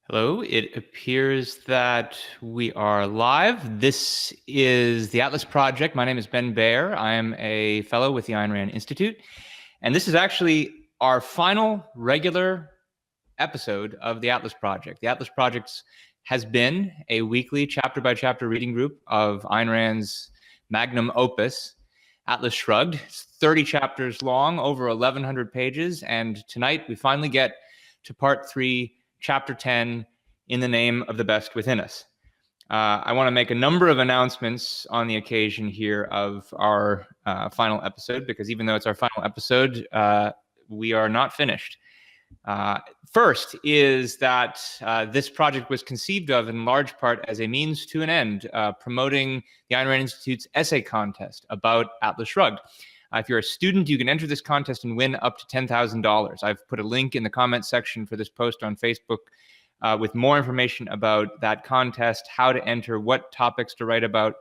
Hello, it appears that we are live. This is the Atlas Project. My name is Ben Baer. I am a fellow with the Ayn Rand Institute. And this is actually our final regular episode of the Atlas Project. The Atlas Project has been a weekly chapter-by-chapter reading group of Ayn Rand's magnum opus, Atlas Shrugged. It's 30 chapters long, over 1,100 pages. And tonight we finally get to part 3, Chapter 10, In the Name of the Best Within Us. I want to make a number of announcements on the occasion here of our final episode, because even though it's our final episode, we are not finished. First is that this project was conceived of in large part as a means to an end, promoting the Ayn Rand Institute's essay contest about Atlas Shrugged. If you're a student, you can enter this contest and win up to $10,000. I've put a link in the comments section for this post on Facebook with more information about that contest, how to enter, what topics to write about.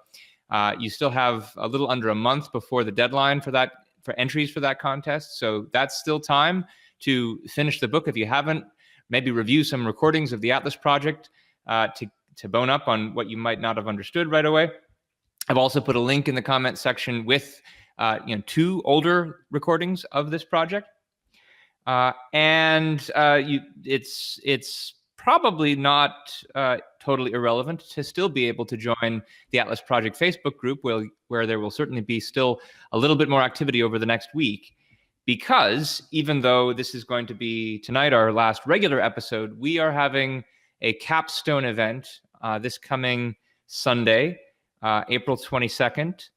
You still have a little under a month before the deadline for entries for that contest, so that's still time to finish the book if you haven't. Maybe review some recordings of the Atlas Project to bone up on what you might not have understood right away. I've also put a link in the comments section with 2 older recordings of this project, it's probably not totally irrelevant to still be able to join the Atlas Project Facebook group, where there will certainly be still a little bit more activity over the next week, because even though this is going to be tonight our last regular episode, we are having a capstone event this coming Sunday, April 22nd.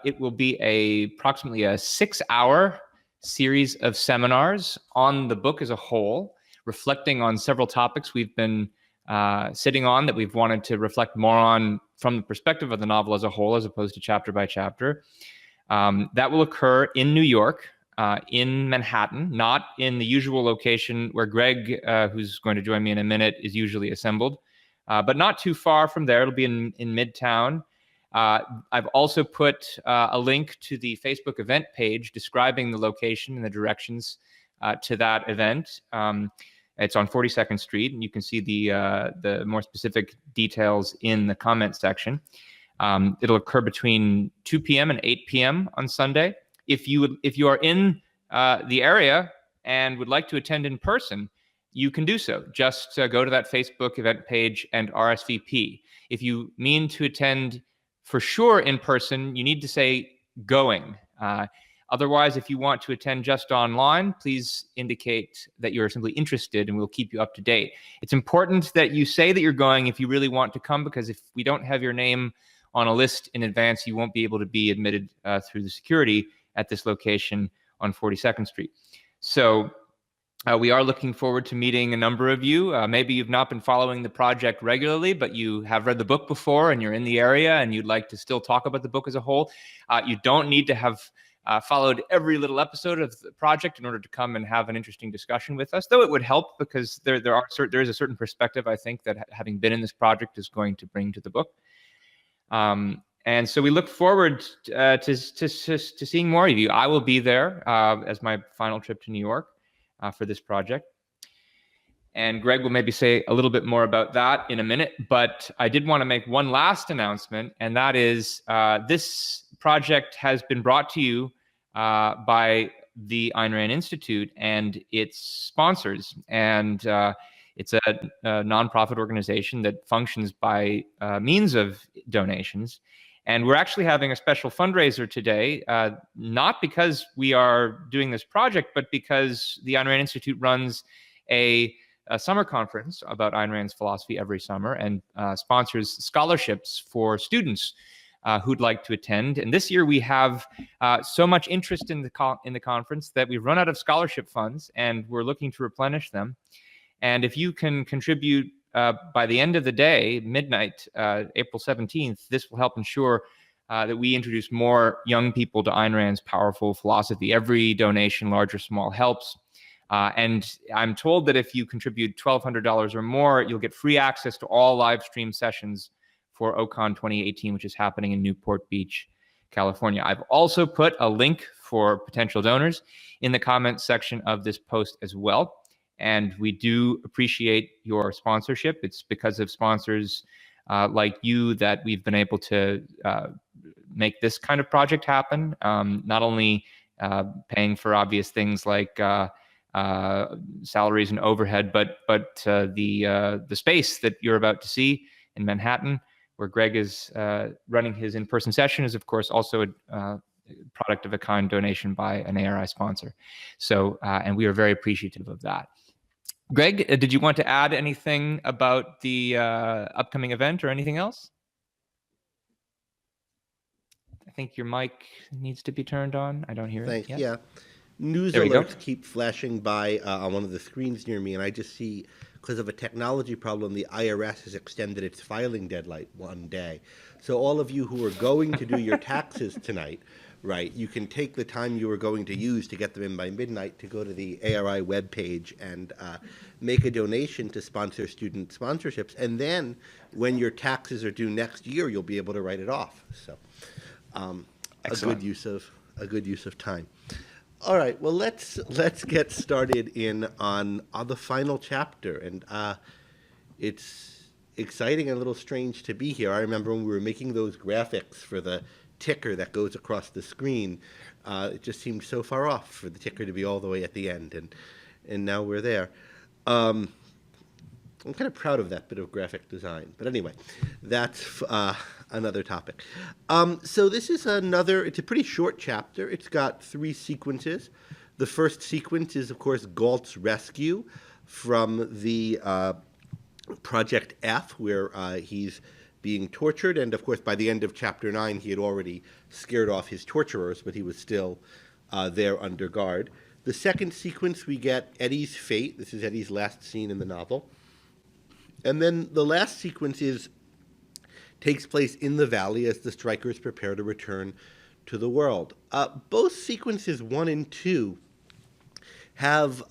It will be approximately a 6-hour series of seminars on the book as a whole, reflecting on several topics we've been sitting on that we've wanted to reflect more on from the perspective of the novel as a whole, as opposed to chapter by chapter. That will occur in New York, in Manhattan, not in the usual location where Greg, who's going to join me in a minute, is usually assembled, but not too far from there. It'll be in Midtown. I've also put a link to the Facebook event page describing the location and the directions to that event. It's on 42nd Street, and you can see the more specific details in the comment section. It'll occur between 2 p.m. and 8 p.m. on Sunday. If you are in the area and would like to attend in person, you can do so. Just go to that Facebook event page and RSVP. If you mean to attend for sure in person, you need to say going. Otherwise, if you want to attend just online, please indicate that you're simply interested and we'll keep you up to date. It's important that you say that you're going if you really want to come, because if we don't have your name on a list in advance, you won't be able to be admitted through the security at this location on 42nd Street. So we are looking forward to meeting a number of you. Maybe you've not been following the project regularly, but you have read the book before and you're in the area and you'd like to still talk about the book as a whole. You don't need to have followed every little episode of the project in order to come and have an interesting discussion with us, though it would help, because there is a certain perspective, I think, that having been in this project is going to bring to the book. And so we look forward to seeing more of you. I will be there as my final trip to New York for this project. And Greg will maybe say a little bit more about that in a minute, but I did want to make one last announcement, and that is this project has been brought to you by the Ayn Rand Institute and its sponsors. And it's a nonprofit organization that functions by means of donations. And we're actually having a special fundraiser today, not because we are doing this project, but because the Ayn Rand Institute runs a summer conference about Ayn Rand's philosophy every summer and sponsors scholarships for students who'd like to attend. And this year we have so much interest in the conference that we've run out of scholarship funds, and we're looking to replenish them. And if you can contribute by the end of the day, midnight, April 17th, this will help ensure that we introduce more young people to Ayn Rand's powerful philosophy. Every donation, large or small, helps. And I'm told that if you contribute $1,200 or more, you'll get free access to all live stream sessions for OCON 2018, which is happening in Newport Beach, California. I've also put a link for potential donors in the comments section of this post as well. and we do appreciate your sponsorship. It's because of sponsors like you that we've been able to make this kind of project happen. Not only paying for obvious things like salaries and overhead, but the space that you're about to see in Manhattan, where Greg is running his in-person session, is of course also a product of a kind donation by an ARI sponsor. So, and we are very appreciative of that. Greg, did you want to add anything about the upcoming event or anything else? I think your mic needs to be turned on. I don't hear it yet. Yeah. News alerts keep flashing by on one of the screens near me, and I just see, because of a technology problem, the IRS has extended its filing deadline one day. So all of you who are going to do your taxes tonight, right, you can take the time you were going to use to get them in by midnight to go to the ARI webpage and make a donation to sponsor student sponsorships. And then when your taxes are due next year, you'll be able to write it off. So a good use of time. All right, well, let's get started on the final chapter, and it's exciting and a little strange to be here. I remember when we were making those graphics for the ticker that goes across the screen, it just seemed so far off for the ticker to be all the way at the end, and now we're there. I'm kind of proud of that bit of graphic design, but anyway, that's another topic. So this is it's a pretty short chapter. It's got 3 sequences. The first sequence is, of course, Galt's rescue from the Project F, where he's being tortured. And, of course, by the end of chapter 9, he had already scared off his torturers, but he was still there under guard. The second sequence, we get Eddie's fate. This is Eddie's last scene in the novel. And then the last sequence takes place in the valley as the strikers prepare to return to the world. Both sequences 1 and 2 have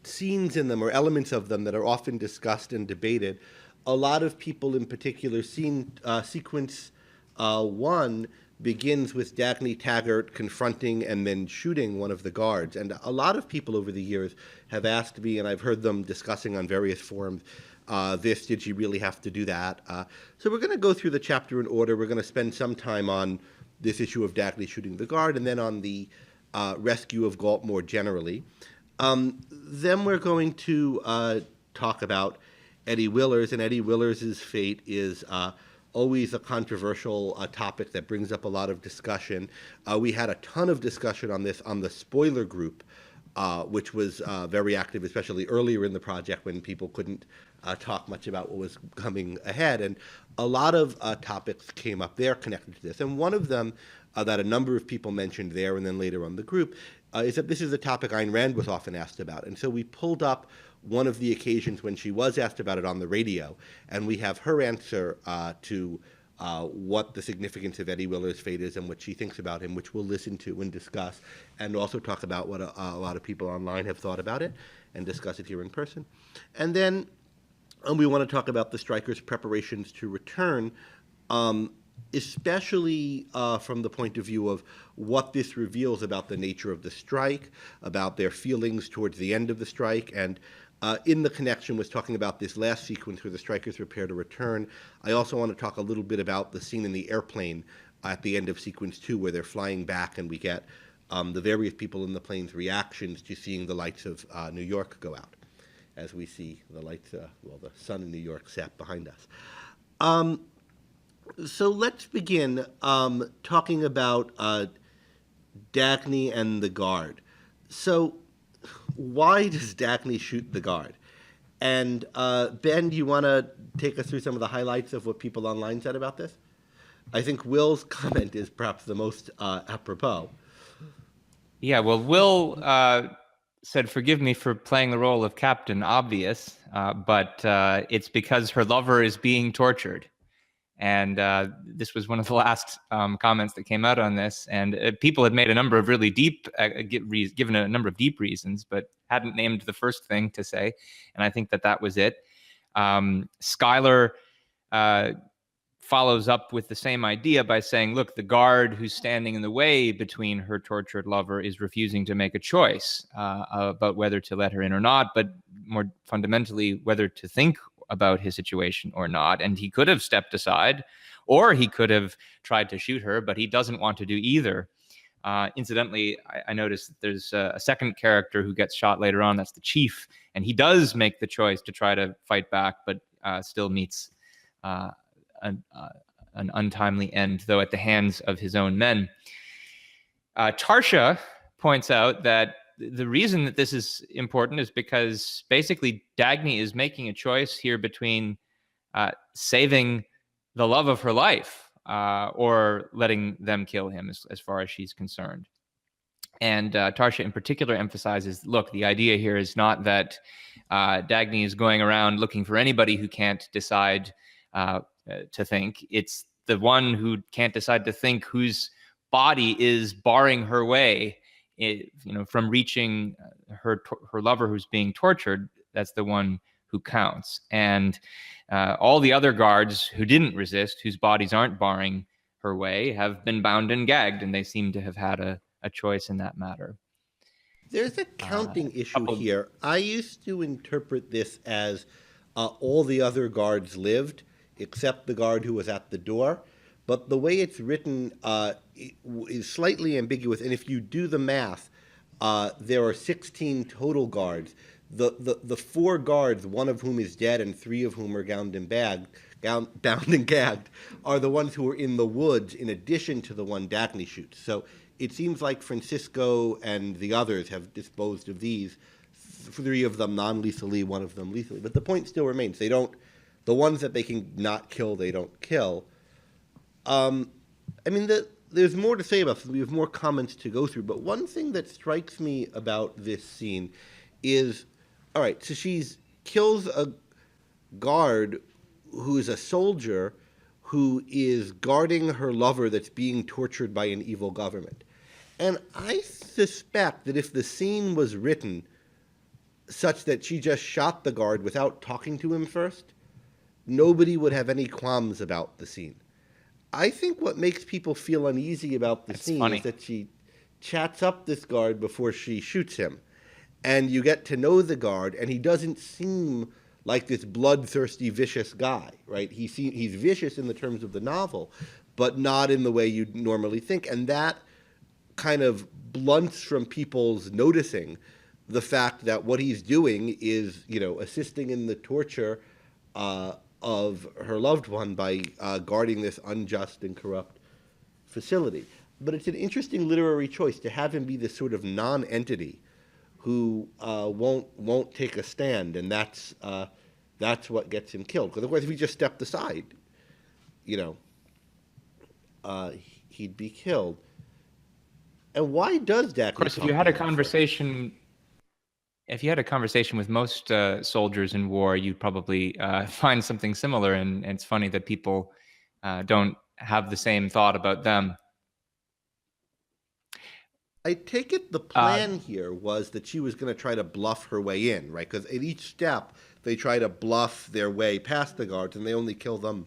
scenes in them or elements of them that are often discussed and debated. A lot of people in particular, sequence 1 begins with Dagny Taggart confronting and then shooting one of the guards. And a lot of people over the years have asked me, and I've heard them discussing on various forums, did she really have to do that? So we're going to go through the chapter in order. We're going to spend some time on this issue of Dagny shooting the guard, and then on the rescue of Galt more generally. Then we're going to talk about Eddie Willers, and Eddie Willers' fate is always a controversial topic that brings up a lot of discussion. We had a ton of discussion on this on the spoiler group, which was very active, especially earlier in the project when people couldn't talk much about what was coming ahead. And a lot of topics came up there connected to this. And one of them that a number of people mentioned there and then later on the group is that this is a topic Ayn Rand was often asked about. And so we pulled up one of the occasions when she was asked about it on the radio, and we have her answer to what the significance of Eddie Willers' fate is and what she thinks about him, which we'll listen to and discuss, and also talk about what a lot of people online have thought about it and discuss it here in person. And then we want to talk about the strikers' preparations to return, especially from the point of view of what this reveals about the nature of the strike, about their feelings towards the end of the strike, and in the connection was talking about this last sequence where the strikers prepare to return. I also want to talk a little bit about the scene in the airplane at the end of sequence 2 where they're flying back and we get the various people in the plane's reactions to seeing the lights of New York go out as we see the lights, the sun in New York set behind us. So let's begin talking about Dagny and the guard. So why does Dagny shoot the guard? And Ben, do you want to take us through some of the highlights of what people online said about this? I think Will's comment is perhaps the most apropos. Yeah, well, Will said, "Forgive me for playing the role of Captain Obvious, but it's because her lover is being tortured." And this was one of the last comments that came out on this. And people had made a number of really deep, given a number of deep reasons, but hadn't named the first thing to say. And I think that was it. Skylar follows up with the same idea by saying, look, the guard who's standing in the way between her tortured lover is refusing to make a choice about whether to let her in or not, but more fundamentally, whether to think about his situation or not. And he could have stepped aside, or he could have tried to shoot her, but he doesn't want to do either. Incidentally, I noticed that there's a second character who gets shot later on. That's the chief. And he does make the choice to try to fight back, but still meets an untimely end, though at the hands of his own men. Tarsha points out that the reason that this is important is because basically Dagny is making a choice here between saving the love of her life or letting them kill him, as far as she's concerned. And Tarsha in particular emphasizes, look, the idea here is not that Dagny is going around looking for anybody who can't decide to think. It's the one who can't decide to think whose body is barring her way, from reaching her lover who's being tortured. That's the one who counts. And all the other guards who didn't resist, whose bodies aren't barring her way, have been bound and gagged, and they seem to have had a choice in that matter. There's a counting issue here. I used to interpret this as all the other guards lived, except the guard who was at the door. But the way it's written is slightly ambiguous. And if you do the math, there are 16 total guards. The 4 guards, one of whom is dead and 3 of whom are bound and gagged, are the ones who are in the woods in addition to the one Dagny shoots. So it seems like Francisco and the others have disposed of these, 3 of them non-lethally, 1 of them lethally. But the point still remains. The ones that they can not kill, they don't kill. There's more to say about this. We have more comments to go through. But one thing that strikes me about this scene is, all right, so she kills a guard who's a soldier who is guarding her lover that's being tortured by an evil government. And I suspect that if the scene was written such that she just shot the guard without talking to him first, nobody would have any qualms about the scene. I think what makes people feel uneasy about the scene is that she chats up this guard before she shoots him. And you get to know the guard, and he doesn't seem like this bloodthirsty, vicious guy, right? He's vicious in the terms of the novel, but not in the way you'd normally think. And that kind of blunts from people's noticing the fact that what he's doing is, assisting in the torture of her loved one by guarding this unjust and corrupt facility. But it's an interesting literary choice to have him be this sort of non-entity who won't take a stand, and that's what gets him killed. Because otherwise, if he just stepped aside, he'd be killed. And why does Dagny? Of course, if you had a conversation with most soldiers in war, you'd probably find something similar. And it's funny that people don't have the same thought about them. I take it the plan here was that she was going to try to bluff her way in, right? Because at each step, they try to bluff their way past the guards, and they only kill them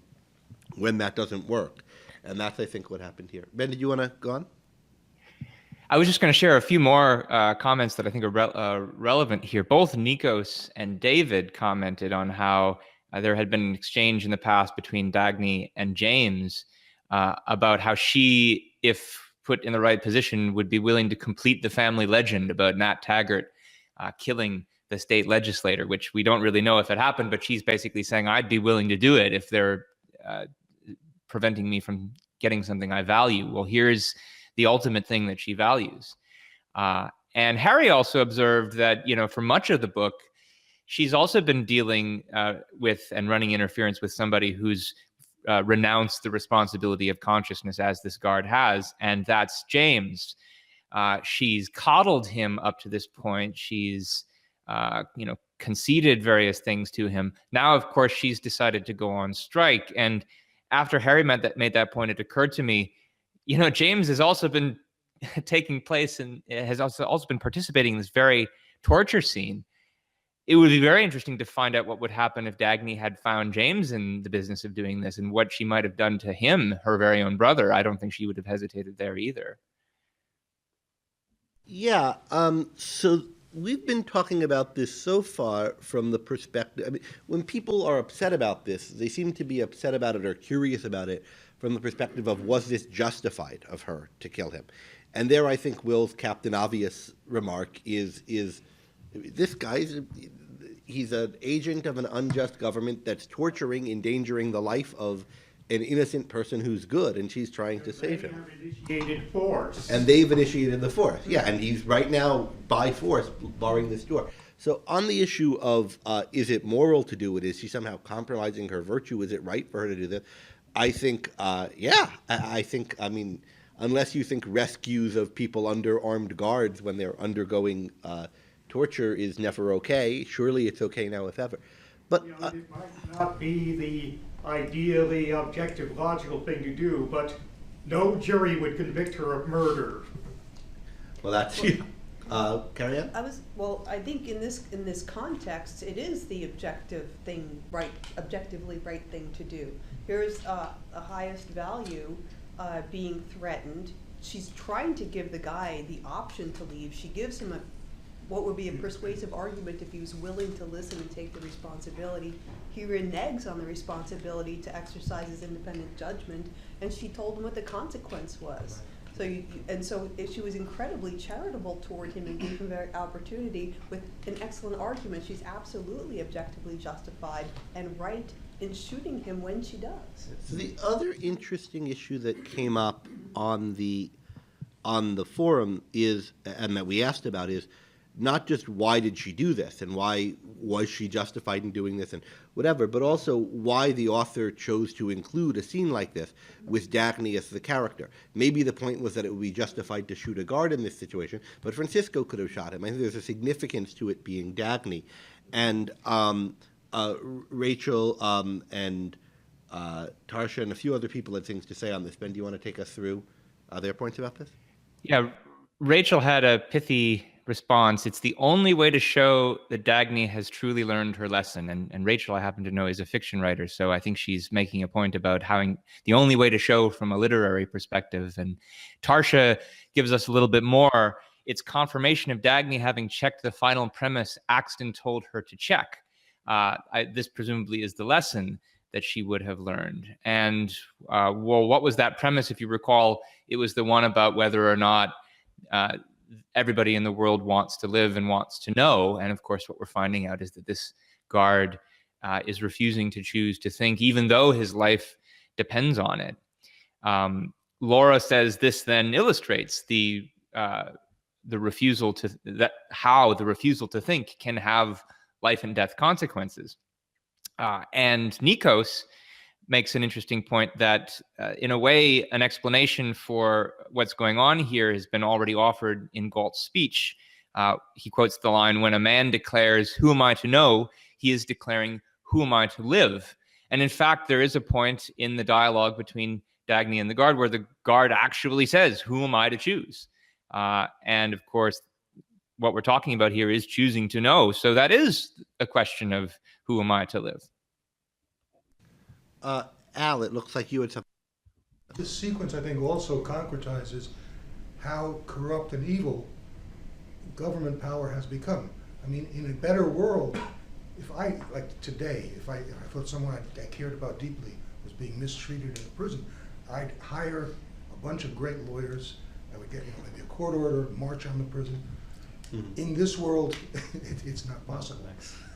when that doesn't work. And that's, I think, what happened here. Ben, did you want to go on? I was just going to share a few more comments that I think are relevant here. Both Nikos and David commented on how there had been an exchange in the past between Dagny and James about how she, if put in the right position, would be willing to complete the family legend about Nat Taggart killing the state legislator, which we don't really know if it happened, but she's basically saying, I'd be willing to do it if they're preventing me from getting something I value. Well, here's the ultimate thing that she values. And Harry also observed that, for much of the book, she's also been dealing with and running interference with somebody who's renounced the responsibility of consciousness as this guard has, and that's James. She's coddled him up to this point. She's, conceded various things to him. Now, of course, she's decided to go on strike. And after Harry made that point, it occurred to me, James has also been taking place and has also been participating in this very torture scene. it would be very interesting to find out what would happen if Dagny had found James in the business of doing this and what she might have done to him, her very own brother. I don't think she would have hesitated there either. Yeah. So we've been talking about this so far from the perspective. I mean, when people are upset about this, they seem to be upset about it or curious about it from the perspective of, was this justified of her to kill him? And there, I think Will's Captain Obvious remark is this guy's, he's an agent of an unjust government that's torturing, endangering the life of an innocent person who's good, and she's trying to save him. Initiated force. And they've initiated the force. Yeah, and he's right now, by force, barring this door. So on the issue of, is it moral to do it? Is she somehow compromising her virtue? Is it right for her to do this? I think, yeah. I think, I mean, unless you think rescues of people under armed guards when they're undergoing torture is never okay, surely it's okay now if ever. But it might not be the ideally objective, logical thing to do, but no jury would convict her of murder. well, that's Carrie Ann? I think in this context, it is the objectively right thing to do. Here's a highest value being threatened. She's trying to give the guy the option to leave. She gives him what would be a persuasive argument if he was willing to listen and take the responsibility. He reneges on the responsibility to exercise his independent judgment, and she told him what the consequence was. So she was incredibly charitable toward him and gave him the opportunity with an excellent argument. She's absolutely objectively justified and right in shooting him when she does. So the other interesting issue that came up on the forum is, and that we asked about, is not just why did she do this and why was she justified in doing this and whatever, but also why the author chose to include a scene like this with Dagny as the character. Maybe the point was that it would be justified to shoot a guard in this situation, but Francisco could have shot him. I think there's a significance to it being Dagny. And Rachel and Tarsha and a few other people had things to say on this. Ben, do you want to take us through their points about this? Yeah, Rachel had a pithy response. It's the only way to show that Dagny has truly learned her lesson. And Rachel, I happen to know, is a fiction writer, so I think she's making a point about how the only way to show from a literary perspective. And Tarsha gives us a little bit more. It's confirmation of Dagny having checked the final premise Axton told her to check. This presumably is the lesson that she would have learned. And what was that premise? If you recall, it was the one about whether or not everybody in the world wants to live and wants to know. And of course, what we're finding out is that this guard is refusing to choose to think, even though his life depends on it. Laura says this then illustrates how the refusal to think can have life and death consequences. And Nikos makes an interesting point that, in a way, an explanation for what's going on here has been already offered in Galt's speech. He quotes the line, "When a man declares, 'Who am I to know?' he is declaring, 'Who am I to live?'" And in fact, there is a point in the dialogue between Dagny and the guard where the guard actually says, "Who am I to choose?" And of course, what we're talking about here is choosing to know. So that is a question of who am I to live? Al, it looks like you had something. This sequence, I think, also concretizes how corrupt and evil government power has become. I mean, in a better world, if I thought someone I cared about deeply was being mistreated in a prison, I'd hire a bunch of great lawyers. I would get maybe a court order, march on the prison. Mm-hmm. In this world, it's not possible.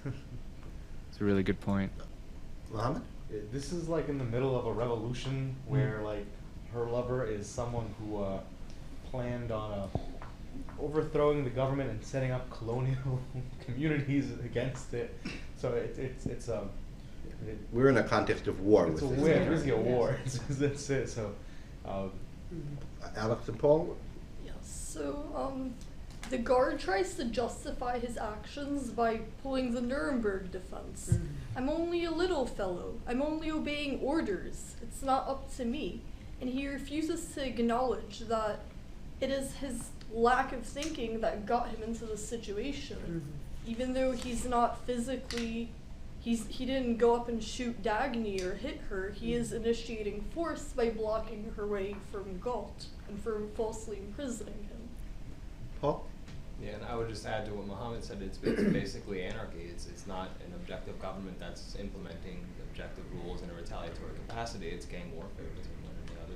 It's a really good point. Mohammed? This is like in the middle of a revolution where like her lover is someone who planned on overthrowing the government and setting up colonial communities against it. So we're in a context of war. It's basically a war. That's it. So, Alex and Paul. Yes. So the guard tries to justify his actions by pulling the Nuremberg defense. Mm-hmm. I'm only a little fellow. I'm only obeying orders. It's not up to me. And he refuses to acknowledge that it is his lack of thinking that got him into this situation. even though he's not physically, he didn't go up and shoot Dagny or hit her, he is initiating force by blocking her way from Galt and for falsely imprisoning him. Paul? Yeah, and I would just add to what Mohammed said, it's basically anarchy. It's not an objective government that's implementing objective rules in a retaliatory capacity. It's gang warfare between one and the other.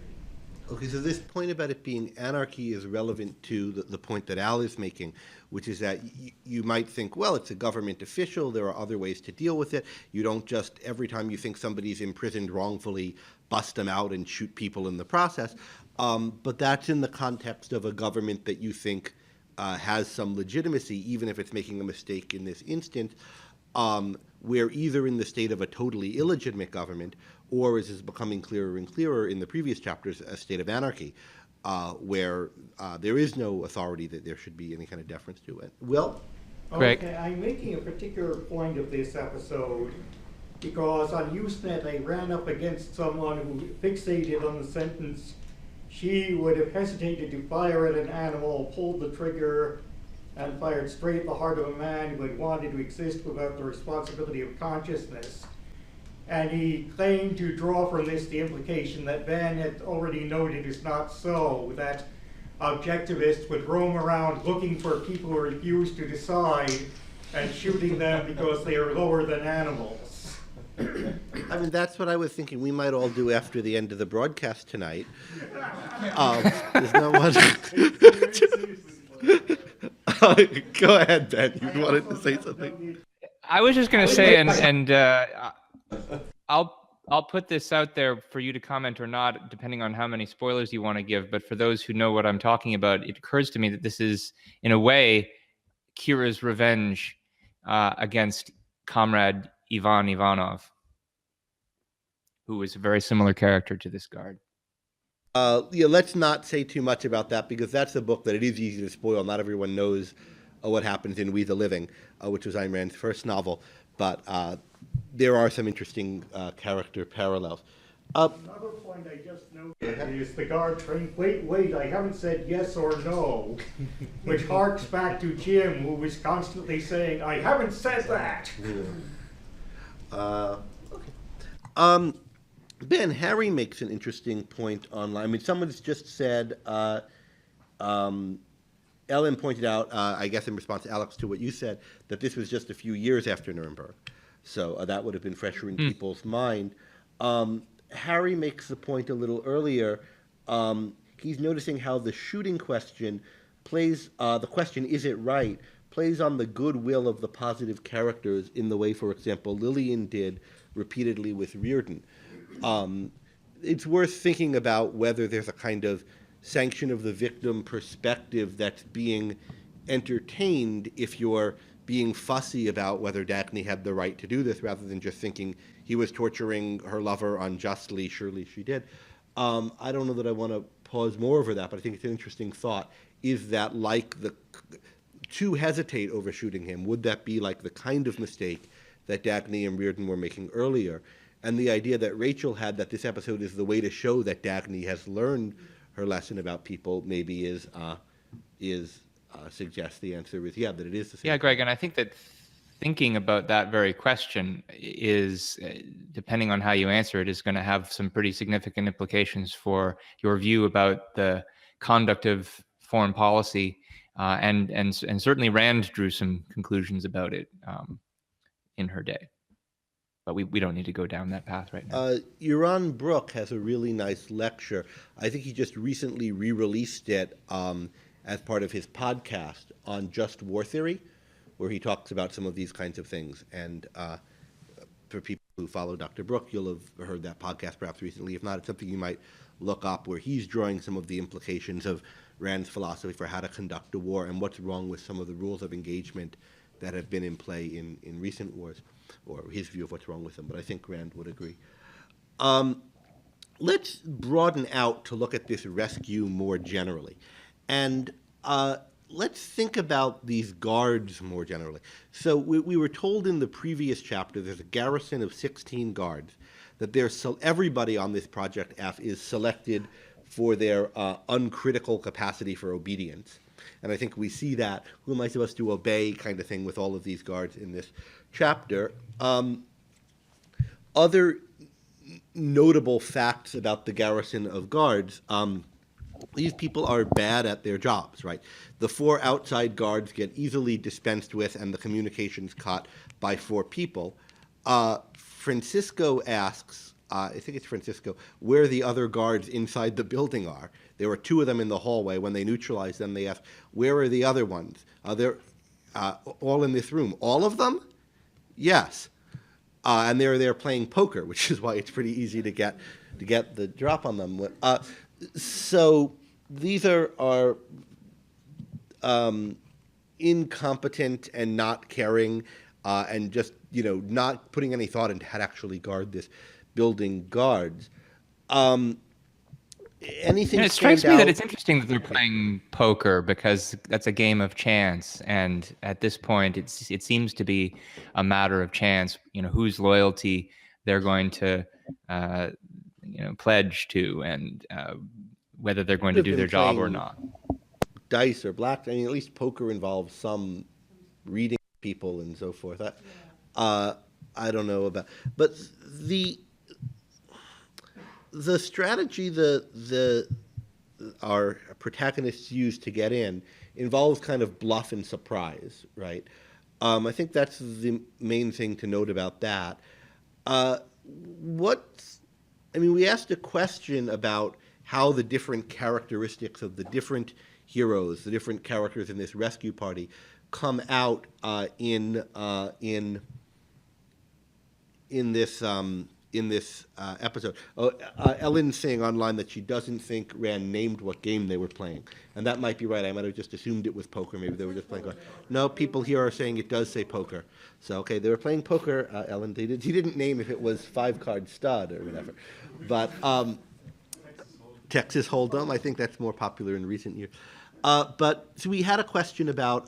Okay, so this point about it being anarchy is relevant to the point that Al is making, which is that you might think, well, it's a government official, there are other ways to deal with it. You don't just, every time you think somebody's imprisoned wrongfully, bust them out and shoot people in the process. But that's in the context of a government that you think has some legitimacy, even if it's making a mistake in this instance, we're either in the state of a totally illegitimate government, or, as is becoming clearer and clearer in the previous chapters, a state of anarchy, where there is no authority that there should be any kind of deference to it. Will? Greg? Okay, I'm making a particular point of this episode because on Usenet I ran up against someone who fixated on the sentence, she would have hesitated to fire at an animal, pulled the trigger, and fired straight at the heart of a man who had wanted to exist without the responsibility of consciousness. And he claimed to draw from this the implication that Ben had already noted is not so, that objectivists would roam around looking for people who refuse to decide and shooting them because they are lower than animals. I mean, that's what I was thinking we might all do after the end of the broadcast tonight. There's no one... Go ahead, Ben. You wanted to say something? I was just going to say, and I'll put this out there for you to comment or not, depending on how many spoilers you want to give. But for those who know what I'm talking about, it occurs to me that this is, in a way, Kira's revenge against Comrade Ivan Ivanov, who is a very similar character to this guard. Yeah, let's not say too much about that, because that's a book that it is easy to spoil. Not everyone knows what happens in We the Living, which was Ayn Rand's first novel. But there are some interesting character parallels. Another point I just noted is the guard train, wait, I haven't said yes or no, which harks back to Jim, who was constantly saying, I haven't said that. Okay. Ben, Harry makes an interesting point online. I mean, someone's just said, Ellen pointed out, I guess in response, Alex, to what you said, that this was just a few years after Nuremberg. So that would have been fresher in people's mind. Harry makes the point a little earlier. He's noticing how the shooting question plays, the question, is it right, plays on the goodwill of the positive characters in the way, for example, Lillian did repeatedly with Reardon. It's worth thinking about whether there's a kind of sanction of the victim perspective that's being entertained if you're being fussy about whether Dagny had the right to do this, rather than just thinking he was torturing her lover unjustly, surely she did. I don't know that I want to pause more over that, but I think it's an interesting thought. Is that like to hesitate over shooting him, would that be like the kind of mistake that Dagny and Reardon were making earlier? And the idea that Rachel had, that this episode is the way to show that Dagny has learned her lesson about people, maybe suggests the answer is, yeah, that it is the same. Yeah, Greg, and I think that thinking about that very question is, depending on how you answer it, is going to have some pretty significant implications for your view about the conduct of foreign policy, and certainly Rand drew some conclusions about it in her day. But we don't need to go down that path right now. Yaron Brook has a really nice lecture. I think he just recently re-released it as part of his podcast on just war theory, where he talks about some of these kinds of things. And for people who follow Dr. Brook, you'll have heard that podcast perhaps recently. If not, it's something you might look up, where he's drawing some of the implications of Rand's philosophy for how to conduct a war and what's wrong with some of the rules of engagement that have been in play in recent wars, or his view of what's wrong with them. But I think Rand would agree. Let's broaden out to look at this rescue more generally. And let's think about these guards more generally. So we were told in the previous chapter there's a garrison of 16 guards, that everybody on this Project F is selected for their uncritical capacity for obedience. And I think we see that, who am I supposed to obey kind of thing with all of these guards in this chapter. Other notable facts about the garrison of guards, these people are bad at their jobs, right? The 4 outside guards get easily dispensed with and the communications cut by 4 people. Francisco asks, I think it's Francisco, where the other guards inside the building are. There were 2 of them in the hallway. When they neutralize them, they ask, where are the other ones? They're all in this room. All of them? Yes. And they're there playing poker, which is why it's pretty easy to get the drop on them. So these are incompetent and not caring, and just not putting any thought into how to actually guard this building guards. Anything? It strikes me that it's interesting that they're playing poker, because that's a game of chance, and at this point, it seems to be a matter of chance. Whose loyalty they're going to, pledge to, and whether they're going to do their job or not. Dice or black. At least poker involves some reading people and so forth. I don't know about, but the strategy our protagonists use to get in involves kind of bluff and surprise, right? I think that's the main thing to note about that. We asked a question about how the different characteristics of the different heroes, the different characters in this rescue party, come out in this episode. Ellen's saying online that she doesn't think Rand named what game they were playing, and that might be right. I might have just assumed it was poker. Maybe they were just playing. No, people here are saying it does say poker. So okay, they were playing poker. Ellen, he didn't name if it was 5-card stud or whatever, but Texas Hold'em. I think that's more popular in recent years. But so we had a question about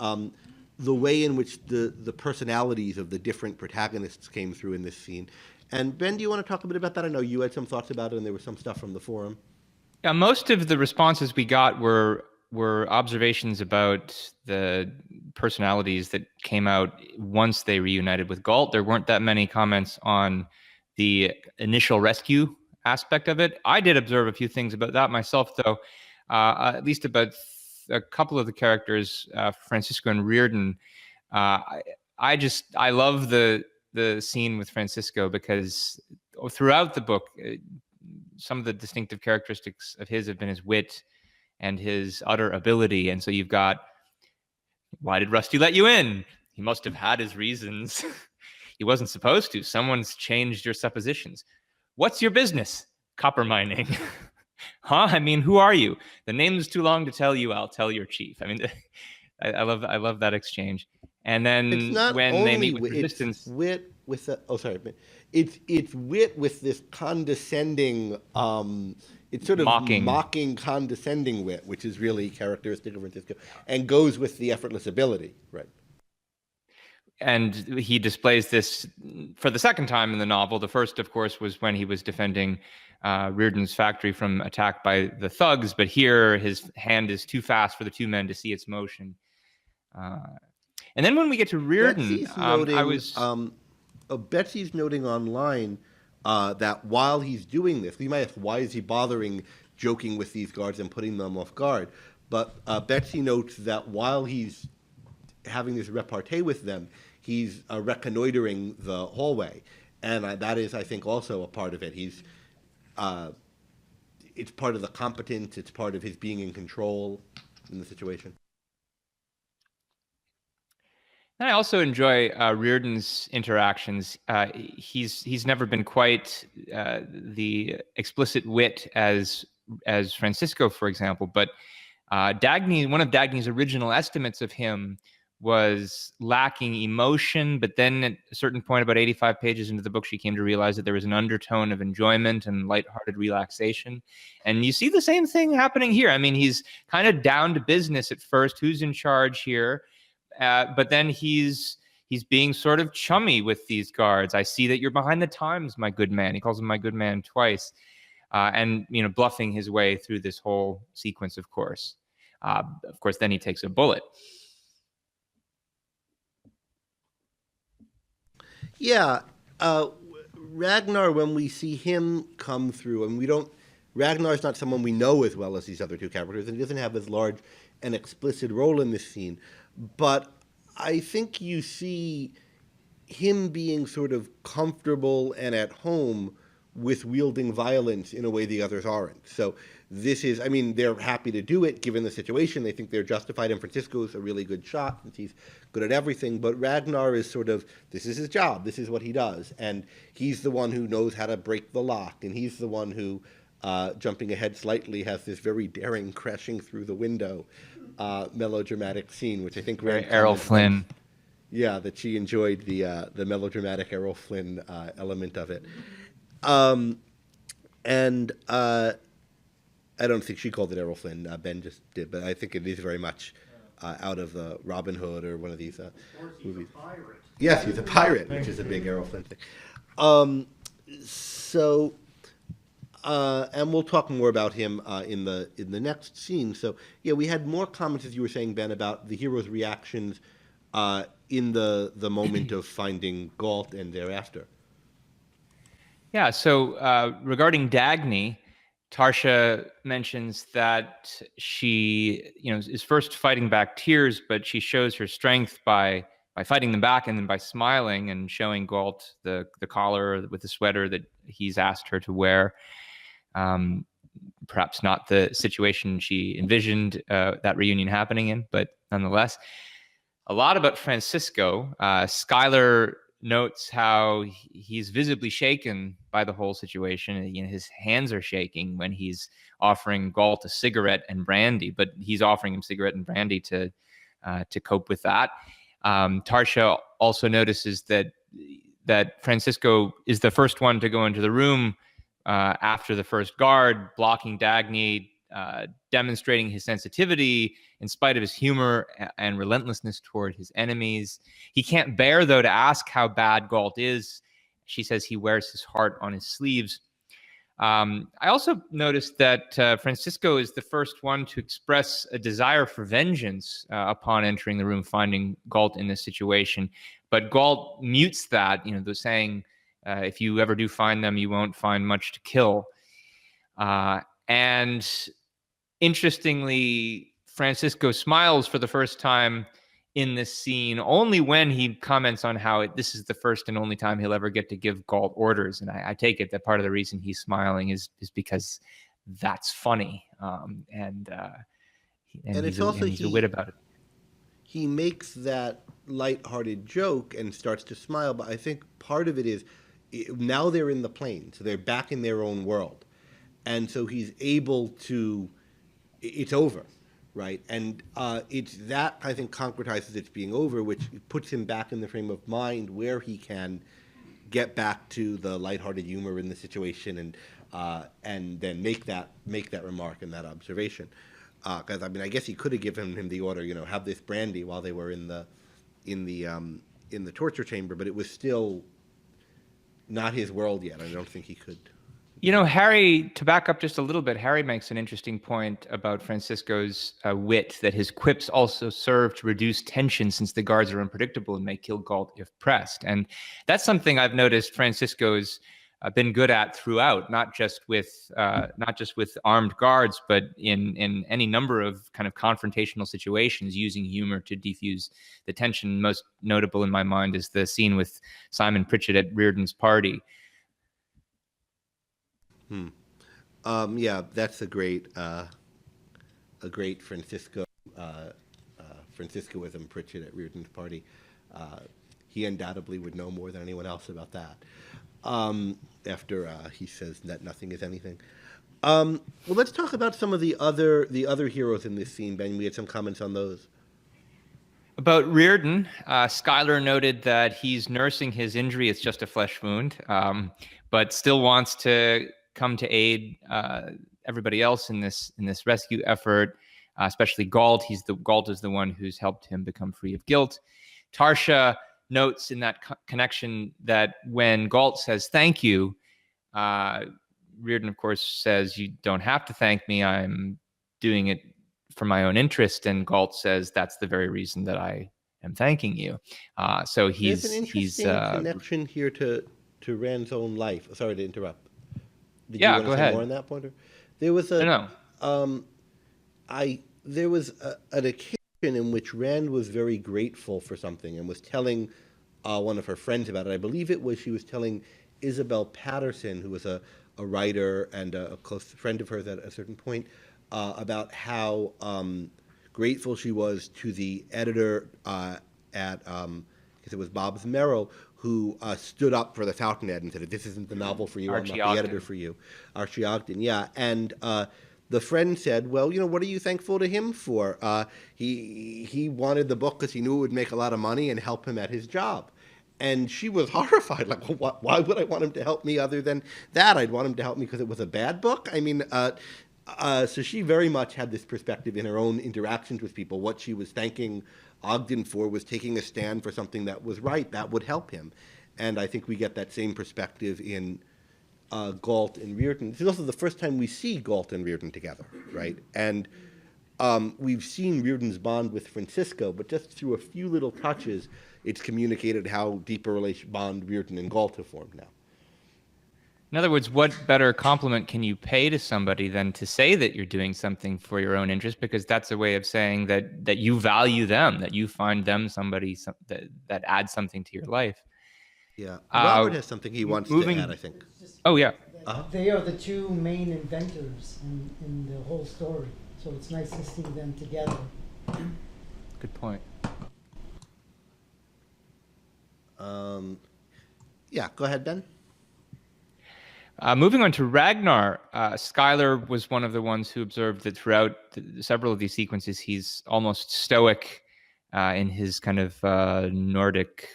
the way in which the personalities of the different protagonists came through in this scene. And Ben, do you want to talk a bit about that? I know you had some thoughts about it, and there was some stuff from the forum. Yeah, most of the responses we got were observations about the personalities that came out once they reunited with Galt. There weren't that many comments on the initial rescue aspect of it. I did observe a few things about that myself, though, at least about a couple of the characters, Francisco and Reardon. I love the scene with Francisco, because throughout the book, some of the distinctive characteristics of his have been his wit and his utter ability. And so you've got, why did Rusty let you in? He must have had his reasons. He wasn't supposed to. Someone's changed your suppositions. What's your business? Copper mining. Huh? Who are you? The name's too long to tell you. I'll tell your chief. I love that exchange. And then it's not when only they meet with resistance, it's wit with it's wit with this condescending, it's sort of mocking, condescending wit, which is really characteristic of Francisco, and goes with the effortless ability, right? And he displays this for the second time in the novel. The first, of course, was when he was defending Reardon's factory from attack by the thugs, but here his hand is too fast for the 2 men to see its motion. And then when we get to Reardon, Betsy's noting online that while he's doing this, we might ask, why is he bothering joking with these guards and putting them off guard? But Betsy notes that while he's having this repartee with them, he's reconnoitering the hallway, and that is, I think, also a part of it. It's part of the competence. It's part of his being in control in the situation. And I also enjoy Reardon's interactions. He's never been quite the explicit wit as Francisco, for example. But Dagny, one of Dagny's original estimates of him was lacking emotion. But then at a certain point, about 85 pages into the book, she came to realize that there was an undertone of enjoyment and lighthearted relaxation. And you see the same thing happening here. He's kind of down to business at first. Who's in charge here? But then he's being sort of chummy with these guards. I see that you're behind the times, my good man. He calls him my good man twice, and bluffing his way through this whole sequence, of course. Of course, then he takes a bullet. Yeah, Ragnar, when we see him come through, and Ragnar's not someone we know as well as these other two characters, and he doesn't have as large an explicit role in this scene, but I think you see him being sort of comfortable and at home with wielding violence in a way the others aren't. So this is, I mean, they're happy to do it given the situation. They think they're justified, and Francisco's a really good shot since he's good at everything. But Ragnar is sort of, this is his job, this is what he does. And he's the one who knows how to break the lock, and he's the one who, jumping ahead slightly, has this very daring crashing through the window melodramatic scene, which I think very Errol Flynn. Yeah, that she enjoyed the melodramatic Errol Flynn element of it. And I don't think she called it Errol Flynn. Ben just did, but I think it is very much out of the Robin Hood or one of these movies. A pirate. Yes, he's a pirate, which is a big Errol Flynn thing. And we'll talk more about him in the next scene. So yeah, we had more comments, as you were saying, Ben, about the hero's reactions in the moment of finding Galt and thereafter. Yeah, so regarding Dagny, Tarsha mentions that she, is first fighting back tears, but she shows her strength by fighting them back, and then by smiling and showing Galt the collar with the sweater that he's asked her to wear. Perhaps not the situation she envisioned that reunion happening in, but nonetheless. A lot about Francisco. Skylar notes how he's visibly shaken by the whole situation. His hands are shaking when he's offering Galt a cigarette and brandy, but he's offering him cigarette and brandy to cope with that. Tarsha also notices that Francisco is the first one to go into the room after the first guard, blocking Dagny, demonstrating his sensitivity in spite of his humor and relentlessness toward his enemies. He can't bear, though, to ask how bad Galt is. She says he wears his heart on his sleeves. I also noticed that Francisco is the first one to express a desire for vengeance upon entering the room, finding Galt in this situation. But Galt mutes that, the saying, if you ever do find them, you won't find much to kill. And interestingly, Francisco smiles for the first time in this scene only when he comments on how this is the first and only time he'll ever get to give Galt orders. And I take it that part of the reason he's smiling is because that's funny. And it's also he's a wit about it. He makes that lighthearted joke and starts to smile, but I think part of it is now they're in the plane, so they're back in their own world. And so he's able to, it's over, right? And it's that, I think, concretizes its being over, which puts him back in the frame of mind where he can get back to the lighthearted humor in the situation and then make that remark and that observation. Because I guess he could have given him the order, have this brandy while they were in the torture chamber, but it was still not his world yet. I don't think he could. Harry, to back up just a little bit, Harry makes an interesting point about Francisco's wit, that his quips also serve to reduce tension since the guards are unpredictable and may kill Galt if pressed. And that's something I've noticed Francisco's been good at throughout, not just with armed guards, but in any number of kind of confrontational situations, using humor to defuse the tension. Most notable in my mind is the scene with Simon Pritchett at Reardon's party. Yeah, that's a great Franciscoism, Pritchett at Reardon's party. He undoubtedly would know more than anyone else about that. After he says that nothing is anything. Well, let's talk about some of the other heroes in this scene, Ben. We had some comments on those. About Reardon, Skylar noted that he's nursing his injury. It's just a flesh wound, but still wants to come to aid everybody else in this rescue effort, especially Galt. Galt is the one who's helped him become free of guilt. Tarsha notes in that connection that when Galt says thank you, Reardon, of course, says, you don't have to thank me. I'm doing it for my own interest. And Galt says that's the very reason that I am thanking you. So There's an interesting connection here to Rand's own life. Sorry to interrupt. Did you want to say more on that point? There was a there was an occasion in which Rand was very grateful for something and was telling one of her friends about it. I believe it was she was telling Isabel Patterson, who was a writer and a close friend of hers at a certain point, about how grateful she was to the editor at, I guess it was Bob's Merrill, who stood up for the Fountainhead and said, "This isn't the novel for you, I'm not the editor for you." Archie Ogden, yeah. And the friend said, "Well, what are you thankful to him for? He wanted the book because he knew it would make a lot of money and help him at his job." And she was horrified, like, well, why would I want him to help me other than that? I'd want him to help me because it was a bad book? I mean, so she very much had this perspective in her own interactions with people. What she was thanking Ogden for was taking a stand for something that was right, that would help him. And I think we get that same perspective in Galt and Reardon. This is also the first time we see Galt and Reardon together, right? And we've seen Reardon's bond with Francisco, but just through a few little touches, it's communicated how deep a bond Reardon and Galt have formed now. In other words, what better compliment can you pay to somebody than to say that you're doing something for your own interest? Because that's a way of saying that you value them, that you find them somebody that adds something to your life. Yeah. Robert has something he wants to add, I think. Oh, yeah. They are the two main inventors in the whole story. So it's nice to see them together. Good point. Yeah, go ahead, Ben. Moving on to Ragnar, Schuyler was one of the ones who observed that throughout several of these sequences, he's almost stoic in his kind of Nordic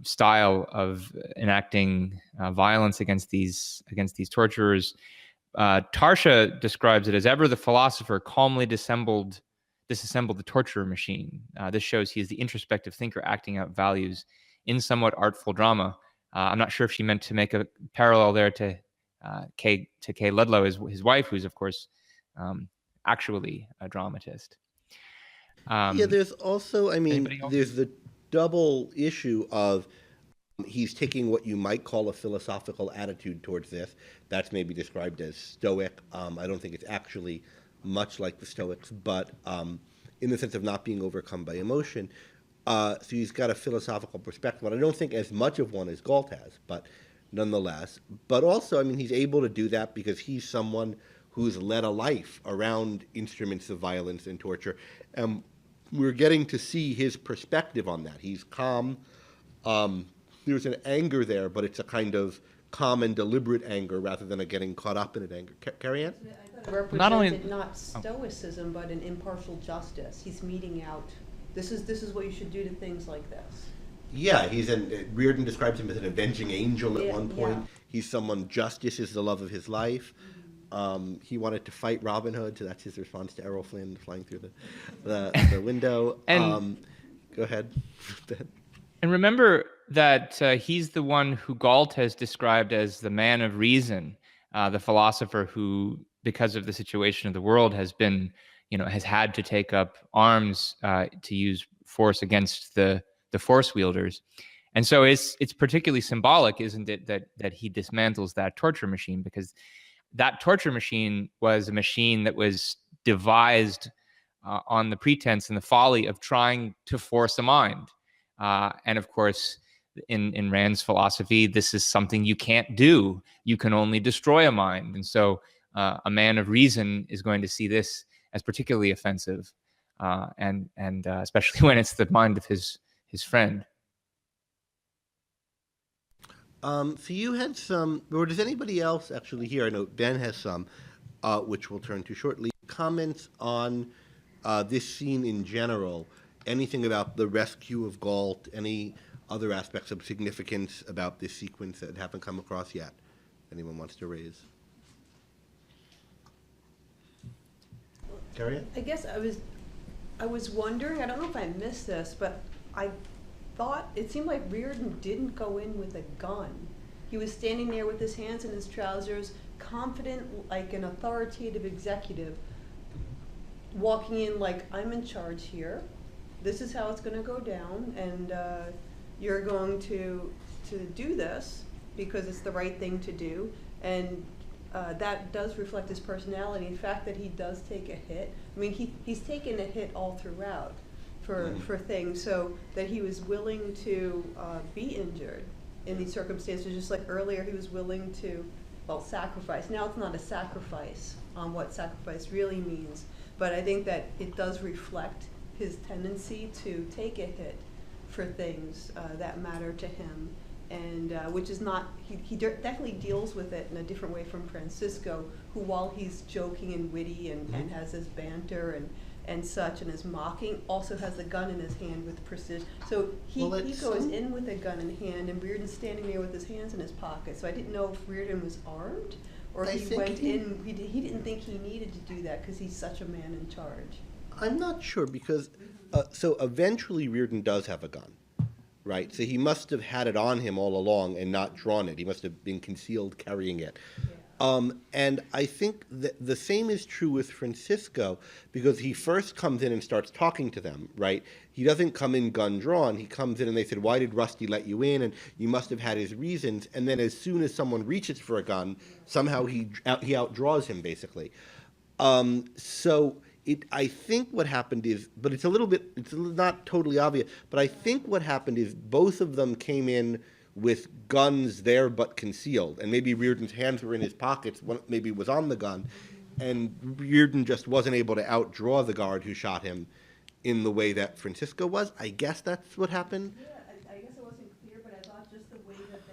style of enacting violence against these torturers. Tarsha describes it as ever the philosopher calmly disassembled the torturer machine. This shows he is the introspective thinker acting out values in somewhat artful drama. I'm not sure if she meant to make a parallel there to Kay Ludlow, his wife, who's of course actually a dramatist. Yeah, there's also, there's the double issue of he's taking what you might call a philosophical attitude towards this. That's maybe described as Stoic. I don't think it's actually much like the Stoics, but in the sense of not being overcome by emotion. So he's got a philosophical perspective, but I don't think as much of one as Galt has, but nonetheless. But also, he's able to do that because he's someone who's led a life around instruments of violence and torture. And we're getting to see his perspective on that. He's calm. There's an anger there, but it's a kind of calm and deliberate anger rather than a getting caught up in an anger. Carrie Ann? Represented not stoicism, but an impartial justice. He's meting out. This is what you should do to things like this. Yeah, Reardon describes him as an avenging angel at one point. Yeah. He's someone, justice is the love of his life. He wanted to fight Robin Hood, so that's his response to Errol Flynn flying through the window. And go ahead, Ben. And remember that he's the one who Galt has described as the man of reason, the philosopher who, because of the situation of the world, has been, has had to take up arms to use force against the force wielders. And so it's particularly symbolic, isn't it, that he dismantles that torture machine, because that torture machine was a machine that was devised on the pretense and the folly of trying to force a mind. And of course, in Rand's philosophy, this is something you can't do. You can only destroy a mind. And so a man of reason is going to see this as particularly offensive, and especially when it's the mind of his friend. So you had some, or does anybody else actually here? I know Ben has some, which we'll turn to shortly. Comments on this scene in general? Anything about the rescue of Galt? Any other aspects of significance about this sequence that haven't come across yet? Anyone wants to raise? Carrie? I guess I was wondering, I don't know if I missed this, but I thought it seemed like Reardon didn't go in with a gun. He was standing there with his hands in his trousers, confident like an authoritative executive, walking in like, I'm in charge here, this is how it's gonna go down, and you're going to do this because it's the right thing to do, and that does reflect his personality. In fact, that he does take a hit. I mean, he's taken a hit all throughout for things, so that he was willing to be injured in these circumstances, just like earlier he was willing to, well, sacrifice. Now it's not a sacrifice on what sacrifice really means, but I think that it does reflect his tendency to take a hit for things that matter to him, and which is not, he definitely deals with it in a different way from Francisco, who, while he's joking and witty and has this banter and such and is mocking, also has the gun in his hand with precision. So he goes in with a gun in hand, and Reardon's standing there with his hands in his pocket. So I didn't know if Reardon was armed, or if he went in, he didn't think he needed to do that because he's such a man in charge. I'm not sure, because so eventually Reardon does have a gun, right? So he must have had it on him all along and not drawn it. He must have been concealed carrying it. Yeah. And I think that the same is true with Francisco, because he first comes in and starts talking to them, right? He doesn't come in gun drawn. He comes in and they said, why did Rusty let you in? And you must have had his reasons. And then as soon as someone reaches for a gun, somehow he outdraws him, basically. I think what happened is, but it's not totally obvious, but I think what happened is both of them came in with guns there but concealed, and maybe Reardon's hands were in his pockets, maybe was on the gun, and Reardon just wasn't able to outdraw the guard who shot him in the way that Francisco was. I guess that's what happened. Yeah, I guess it wasn't clear, but I thought just the way that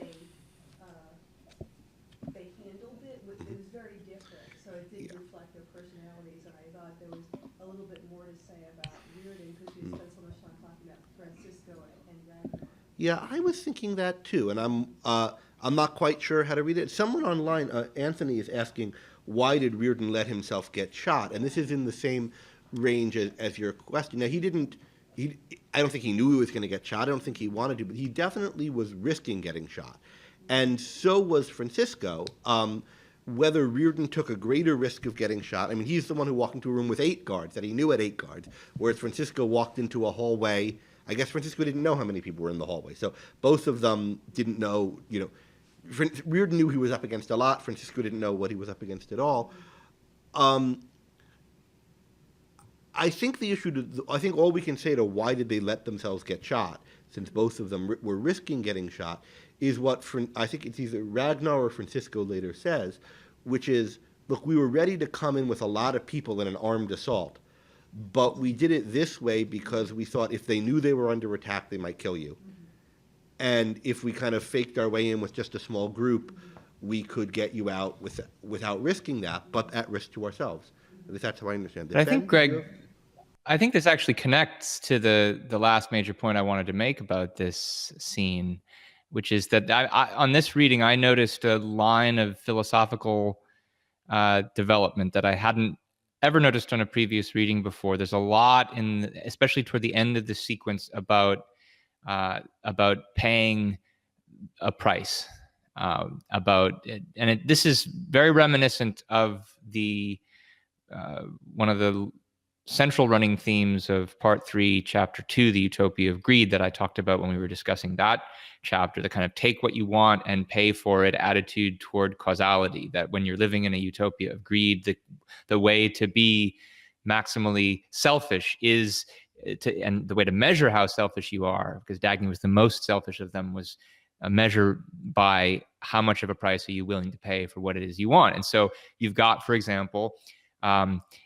they handled it was very different, so it did reflect their personalities, and I thought there was a little bit more to say about Reardon, because we spent so much time talking about Francisco and Ragnar. Yeah, I was thinking that too, and I'm not quite sure how to read it. Someone online, Anthony, is asking, why did Reardon let himself get shot? And this is in the same range as your question. Now, I don't think he knew he was going to get shot. I don't think he wanted to, but he definitely was risking getting shot. And so was Francisco. Whether Reardon took a greater risk of getting shot, I mean, he's the one who walked into a room with 8 guards, that he knew had 8 guards, whereas Francisco walked into a hallway. I guess Francisco didn't know how many people were in the hallway. So both of them didn't know, Reardon knew he was up against a lot. Francisco didn't know what he was up against at all. I think I think all we can say to why did they let themselves get shot, since both of them were risking getting shot, is what I think it's either Ragnar or Francisco later says, which is, look, we were ready to come in with a lot of people in an armed assault, but we did it this way because we thought if they knew they were under attack, they might kill you. And if we kind of faked our way in with just a small group, we could get you out without risking that, but at risk to ourselves. At least that's how I understand it. I think, Greg, I think this actually connects to the last major point I wanted to make about this scene, which is that on this reading, I noticed a line of philosophical development that I hadn't ever noticed on a previous reading before. There's a lot especially toward the end of the sequence, about paying a price, this is very reminiscent of one of the central running themes of part 3, chapter 2, the utopia of greed, that I talked about when we were discussing that chapter, the kind of take what you want and pay for it attitude toward causality, that when you're living in a utopia of greed, the way to be maximally selfish is and the way to measure how selfish you are, because Dagny was the most selfish of them, was a measure by how much of a price are you willing to pay for what it is you want. And so you've got, for example,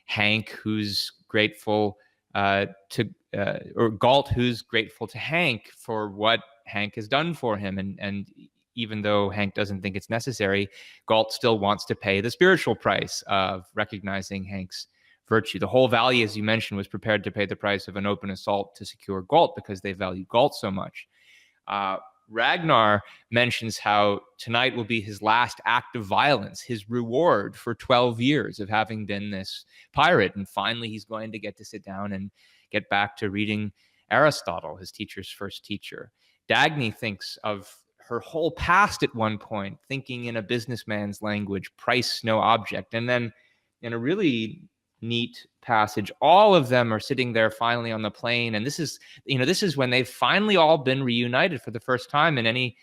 Hank, who's grateful or Galt, who's grateful to Hank for what Hank has done for him. And even though Hank doesn't think it's necessary, Galt still wants to pay the spiritual price of recognizing Hank's virtue. The whole valley, as you mentioned, was prepared to pay the price of an open assault to secure Galt because they value Galt so much. Ragnar mentions how tonight will be his last act of violence, his reward for 12 years of having been this pirate. And finally, he's going to get to sit down and get back to reading Aristotle, his teacher's first teacher. Dagny thinks of her whole past at one point, thinking in a businessman's language, price no object. And then in a really neat passage. All of them are sitting there finally on the plane, and this is when they've finally all been reunited for the first time in any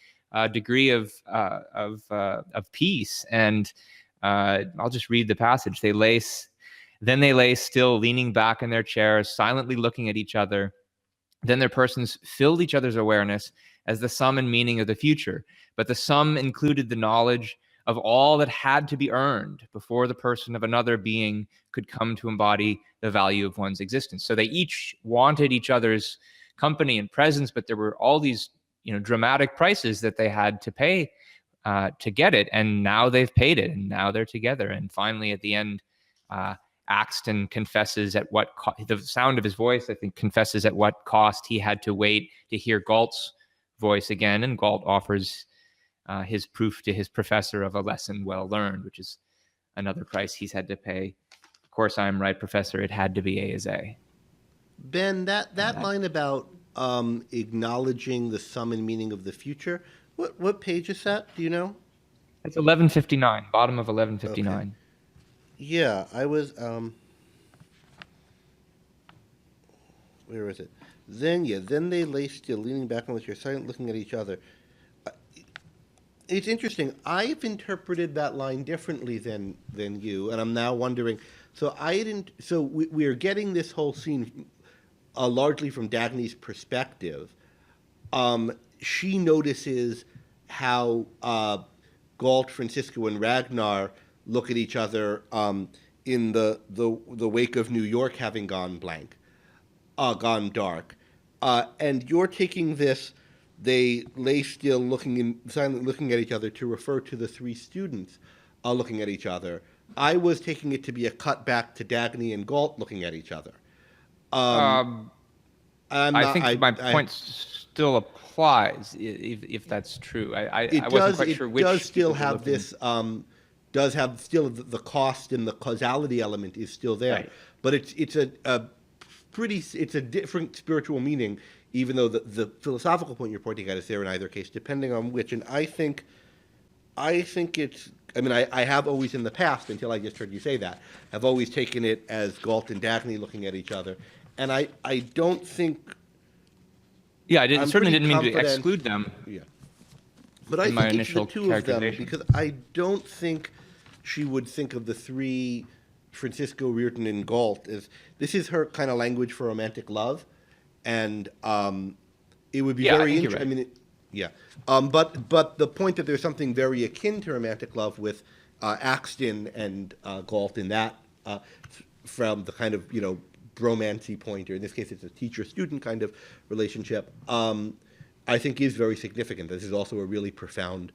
degree of peace. And I'll just read the passage. Then they lay still, leaning back in their chairs, silently looking at each other. Then their persons filled each other's awareness as the sum and meaning of the future. But the sum included the knowledge of all that had to be earned before the person of another being could come to embody the value of one's existence. So they each wanted each other's company and presence, but there were all these, dramatic prices that they had to pay to get it. And now they've paid it, and now they're together. And finally, at the end, Axton confesses at what the sound of his voice, I think, confesses at what cost he had to wait to hear Galt's voice again. And Galt offers his proof to his professor of a lesson well learned, which is another price he's had to pay. Of course, I'm right, Professor. It had to be A is A. Ben, that line about acknowledging the sum and meaning of the future, what page is that? Do you know? It's 1159, bottom of 1159. Okay. Yeah, I was, where is it? Then they lay still, leaning back on the chair, silent, looking at each other. It's interesting. I've interpreted that line differently than you, and I'm now wondering. So we're getting this whole scene largely from Dagny's perspective. She notices how Galt, Francisco, and Ragnar look at each other in the wake of New York having gone gone dark, and you're taking this. They lay still, silently looking at each other, to refer to the three students looking at each other. I was taking it to be a cut back to Dagny and Galt looking at each other. I think my point still applies, if that's true. I wasn't quite sure which. It does still have this. Does have still the cost and the causality element is still there, right. But it's a different spiritual meaning, even though the philosophical point you're pointing at is there in either case, depending on which. And I think it's. I mean, I have always in the past, until I just heard you say that, have always taken it as Galt and Dagny looking at each other, and I don't think. Yeah, I certainly didn't mean to exclude them. Yeah, but I think it's the two of them, because I don't think she would think of the three, Francisco, Reardon, and Galt, as this is her kind of language for romantic love, and it would be very interesting. Right. I mean, but the point that there's something very akin to romantic love with Axton and Galt in that, from the kind of bromancy point, or in this case it's a teacher-student kind of relationship, I think is very significant. This is also a really profound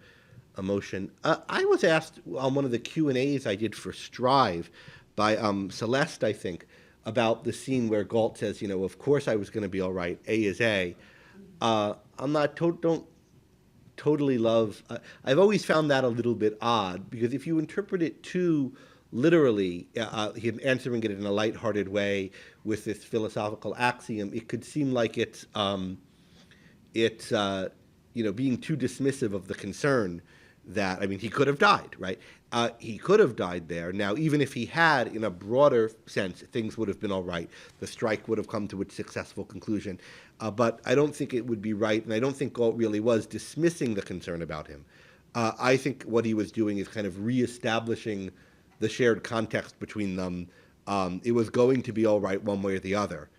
emotion. I was asked on one of the Q&As I did for Strive by Celeste, I think, about the scene where Galt says, of course I was going to be all right, A is A. I'm not, don't totally love, I've always found that a little bit odd, because if you interpret it too literally, him answering it in a lighthearted way with this philosophical axiom, it could seem like it's being too dismissive of the concern that, I mean, he could have died, right? He could have died there. Now, even if he had, in a broader sense, things would have been all right. The strike would have come to its successful conclusion. But I don't think it would be right, and I don't think Galt really was dismissing the concern about him. I think what he was doing is kind of reestablishing the shared context between them. It was going to be all right one way or the other,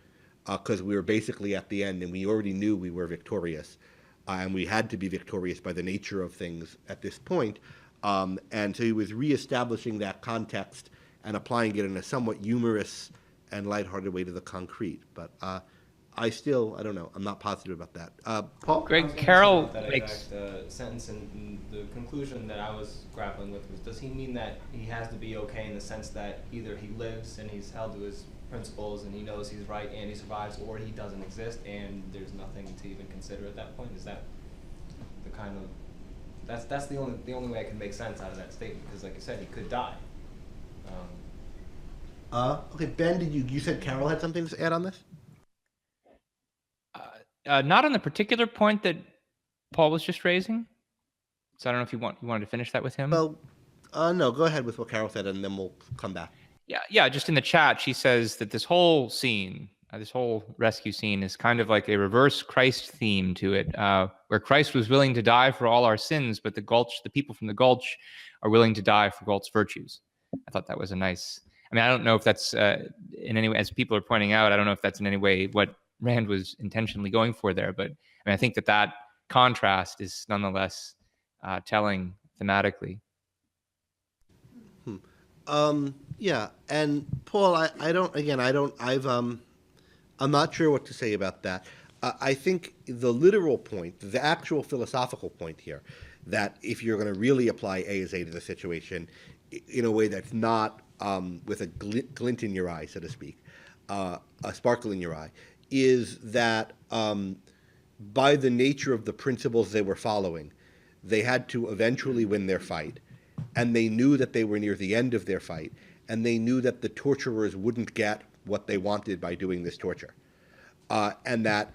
because we were basically at the end, and we already knew we were victorious. And we had to be victorious by the nature of things at this point. And so he was reestablishing that context and applying it in a somewhat humorous and lighthearted way to the concrete. But I don't know. I'm not positive about that. Paul? Greg Carroll makes the sentence, and the conclusion that I was grappling with was, does he mean that he has to be okay in the sense that either he lives and he's held to his principles and he knows he's right and he survives, or he doesn't exist and there's nothing to even consider at that point? Is that the kind of that's the only way I can make sense out of that statement, because like I said, he could die. Okay, Ben, you said Carol had something to add on this? Not on the particular point that Paul was just raising. So I don't know if you wanted to finish that with him. Well, no, go ahead with what Carol said, and then we'll come back. Yeah. Just in the chat, she says that this whole scene, this whole rescue scene, is kind of like a reverse Christ theme to it, where Christ was willing to die for all our sins, but the people from the Gulch, are willing to die for Galt's virtues. I thought that was a nice. I mean, I don't know if that's in any way, as people are pointing out, I don't know if that's in any way what Rand was intentionally going for there, but I mean, I think that contrast is nonetheless telling thematically. Yeah, and Paul, I'm not sure what to say about that. I think the literal point, the actual philosophical point here, that if you're going to really apply A as A to the situation in a way that's not with a glint in your eye, so to speak, a sparkle in your eye, is that by the nature of the principles they were following, they had to eventually win their fight, and they knew that they were near the end of their fight, and they knew that the torturers wouldn't get what they wanted by doing this torture, and that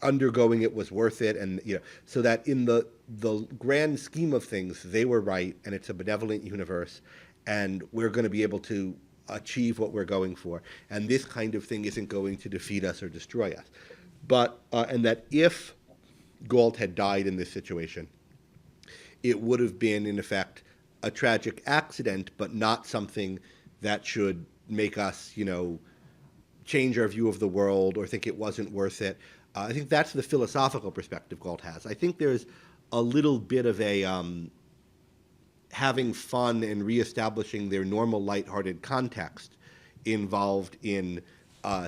undergoing it was worth it, and so that in the grand scheme of things, they were right, and it's a benevolent universe, and we're going to be able to achieve what we're going for, and this kind of thing isn't going to defeat us or destroy us. But and that if Galt had died in this situation, it would have been, in effect, a tragic accident, but not something that should make us, change our view of the world or think it wasn't worth it. I think that's the philosophical perspective Galt has. I think there's a little bit of a having fun and reestablishing their normal lighthearted context involved in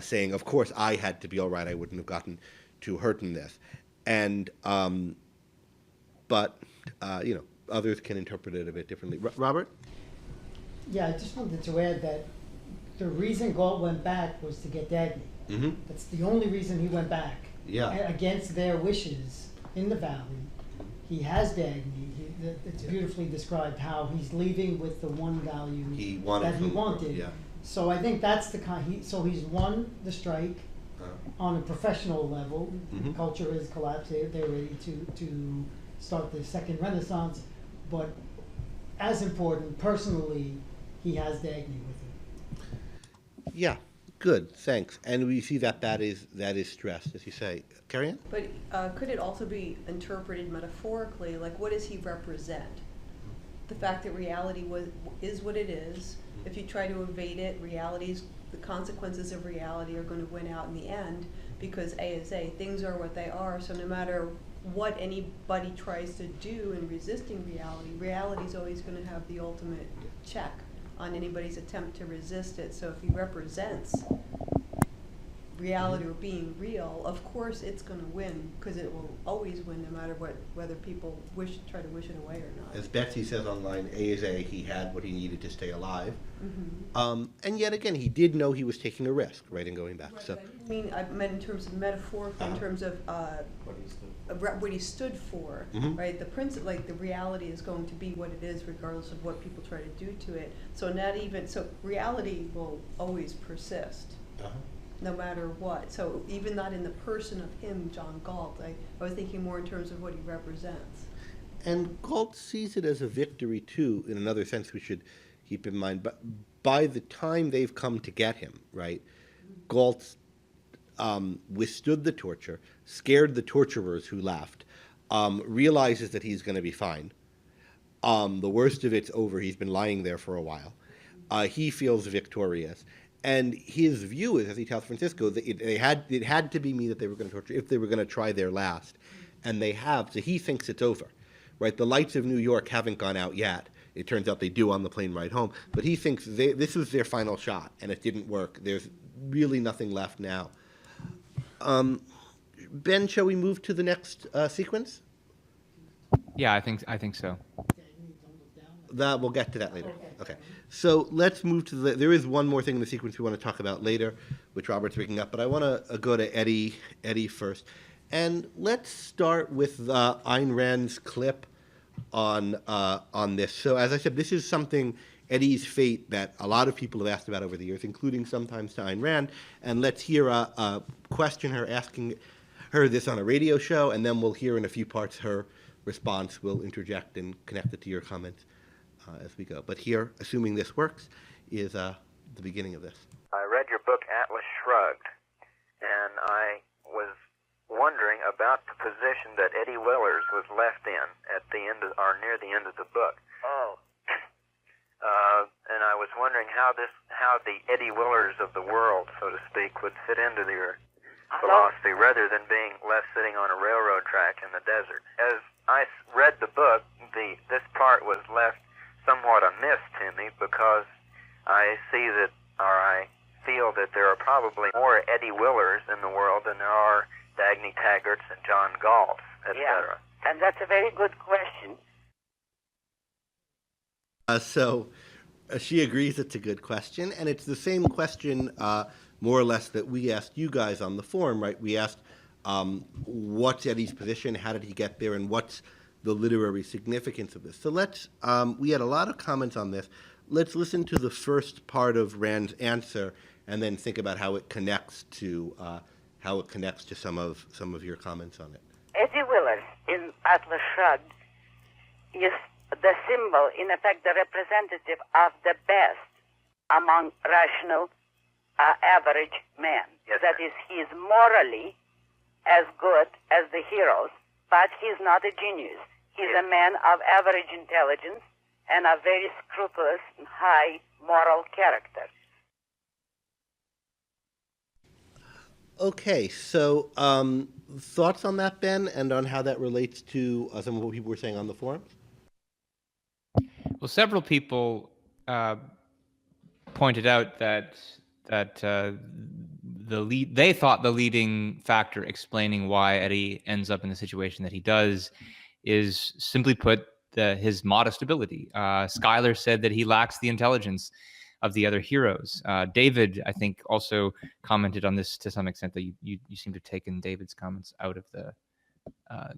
saying, of course, I had to be all right. I wouldn't have gotten too hurt in this. And, but, others can interpret it a bit differently. Robert? Yeah, I just wanted to add that the reason Galt went back was to get Dagny. Mm-hmm. That's the only reason he went back. Yeah. Against their wishes in the valley. He has Dagny. It's beautifully described how he's leaving with the one value he wanted. Yeah. So I think that's the so he's won the strike on a professional level. Mm-hmm. Culture has collapsed. They're ready to start the second renaissance. But as important, personally, he has Dagny with him. Yeah, good, thanks. And we see that is stressed, as you say. Carrie Ann? But could it also be interpreted metaphorically? Like, what does he represent? The fact that reality is what it is. If you try to evade it, the consequences of reality are going to win out in the end, because A is A. Things are what they are. So no matter what anybody tries to do in resisting reality is always going to have the ultimate check on anybody's attempt to resist it. So if he represents reality or being real, of course it's going to win, because it will always win no matter whether people try to wish it away or not. As Betsy says online, A is A, he had what he needed to stay alive. Mm-hmm. And yet again, he did know he was taking a risk, right, in going back. Right, So I mean, I meant in terms of metaphorically, in terms of what he stood for, Mhm. right? The principle, like the reality is going to be what it is, regardless of what people try to do to it. So reality will always persist, no matter what. So even not in the person of him, John Galt, I was thinking more in terms of what he represents. And Galt sees it as a victory, too, in another sense we should keep in mind. But by the time they've come to get him, right, Galt withstood the torture, scared the torturers who left, realizes that he's going to be fine. The worst of it's over. He's been lying there for a while. He feels victorious. And his view is, as he tells Francisco, that it had to be me that they were going to torture if they were going to try their last. And they have. So he thinks it's over. Right? The lights of New York haven't gone out yet. It turns out they do on the plane ride home. But he thinks this was their final shot, and it didn't work. There's really nothing left now. Ben, shall we move to the next sequence? Yeah, I think so. We'll get to that later. Okay. So let's move to there is one more thing in the sequence we want to talk about later, which Robert's picking up, but I want to go to Eddie first. And let's start with Ayn Rand's clip on this. So as I said, this is something, Eddie's fate, that a lot of people have asked about over the years, including sometimes to Ayn Rand. And let's hear a question her asking her this on a radio show, and then we'll hear in a few parts her response. We'll interject and connect it to your comments as we go. But here, assuming this works, is the beginning of this. I read your book, Atlas Shrugged, and I was wondering about the position that Eddie Willers was left in at the end of, or near the end of the book. Oh. And I was wondering how the Eddie Willers of the world, so to speak, would fit into your philosophy rather than being left sitting on a railroad track in the desert. As I read the book, this part was left somewhat amiss to me because I see that, or I feel that there are probably more Eddie Willers in the world than there are Dagny Taggarts and John Galts, etc. Yeah, and that's a very good question. She agrees it's a good question, and it's the same question, more or less, that we asked you guys on the forum, right? We asked, what's Eddie's position, how did he get there, and what's the literary significance of this? So we had a lot of comments on this. Let's listen to the first part of Rand's answer, and then think about how it connects to some of your comments on it. Eddie Willers in Atlas Shrugged is the symbol, in effect, the representative of the best among rational, average men. Yes, that is, he is morally as good as the heroes, but he's not a genius. He's a man of average intelligence and a very scrupulous and high moral character. Okay, so thoughts on that, Ben, and on how that relates to some of what people were saying on the forums? Well, several people pointed out that they thought the leading factor explaining why Eddie ends up in the situation that he does is, simply put, his modest ability. Schuyler said that he lacks the intelligence of the other heroes. David, I think, also commented on this to some extent, that you seem to have taken David's comments out of the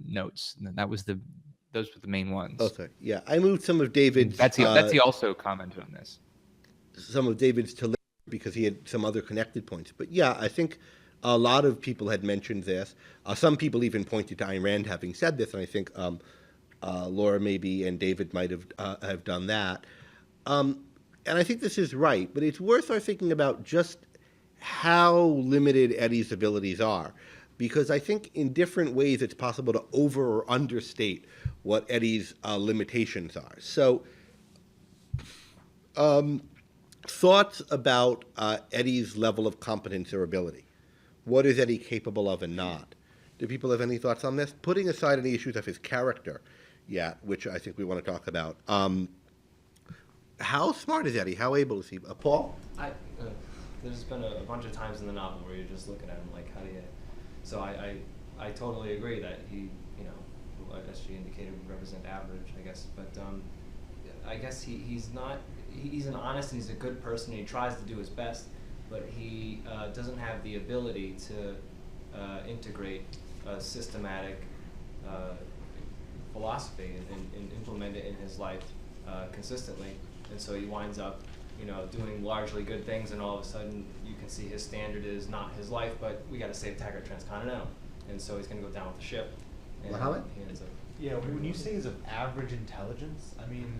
notes. And those were the main ones. Okay, yeah. I moved some of David's... Betsy also commented on this. Some of David's to later because he had some other connected points. But yeah, I think a lot of people had mentioned this. Some people even pointed to Ayn Rand having said this, and I think Laura maybe and David might have done that. And I think this is right, but it's worth our thinking about just how limited Eddie's abilities are, because I think in different ways it's possible to over or understate what Eddie's limitations are. So thoughts about Eddie's level of competence or ability. What is Eddie capable of and not? Do people have any thoughts on this? Putting aside any issues of his character, which I think we want to talk about. How smart is Eddie? How able is he? Paul? There's been a bunch of times in the novel where you're just looking at him like, how do you... So I totally agree that he, as she indicated, would represent average, I guess. But I guess he's an honest and he's a good person. He tries to do his best, but he doesn't have the ability to integrate a systematic philosophy and implement it in his life consistently. And so he winds up, doing largely good things, and all of a sudden you can see his standard is not his life, but we got to save Taggart Transcontinental, and so he's going to go down with the ship. And Mohammed? he ends up. Yeah, when you say he's of average intelligence, I mean,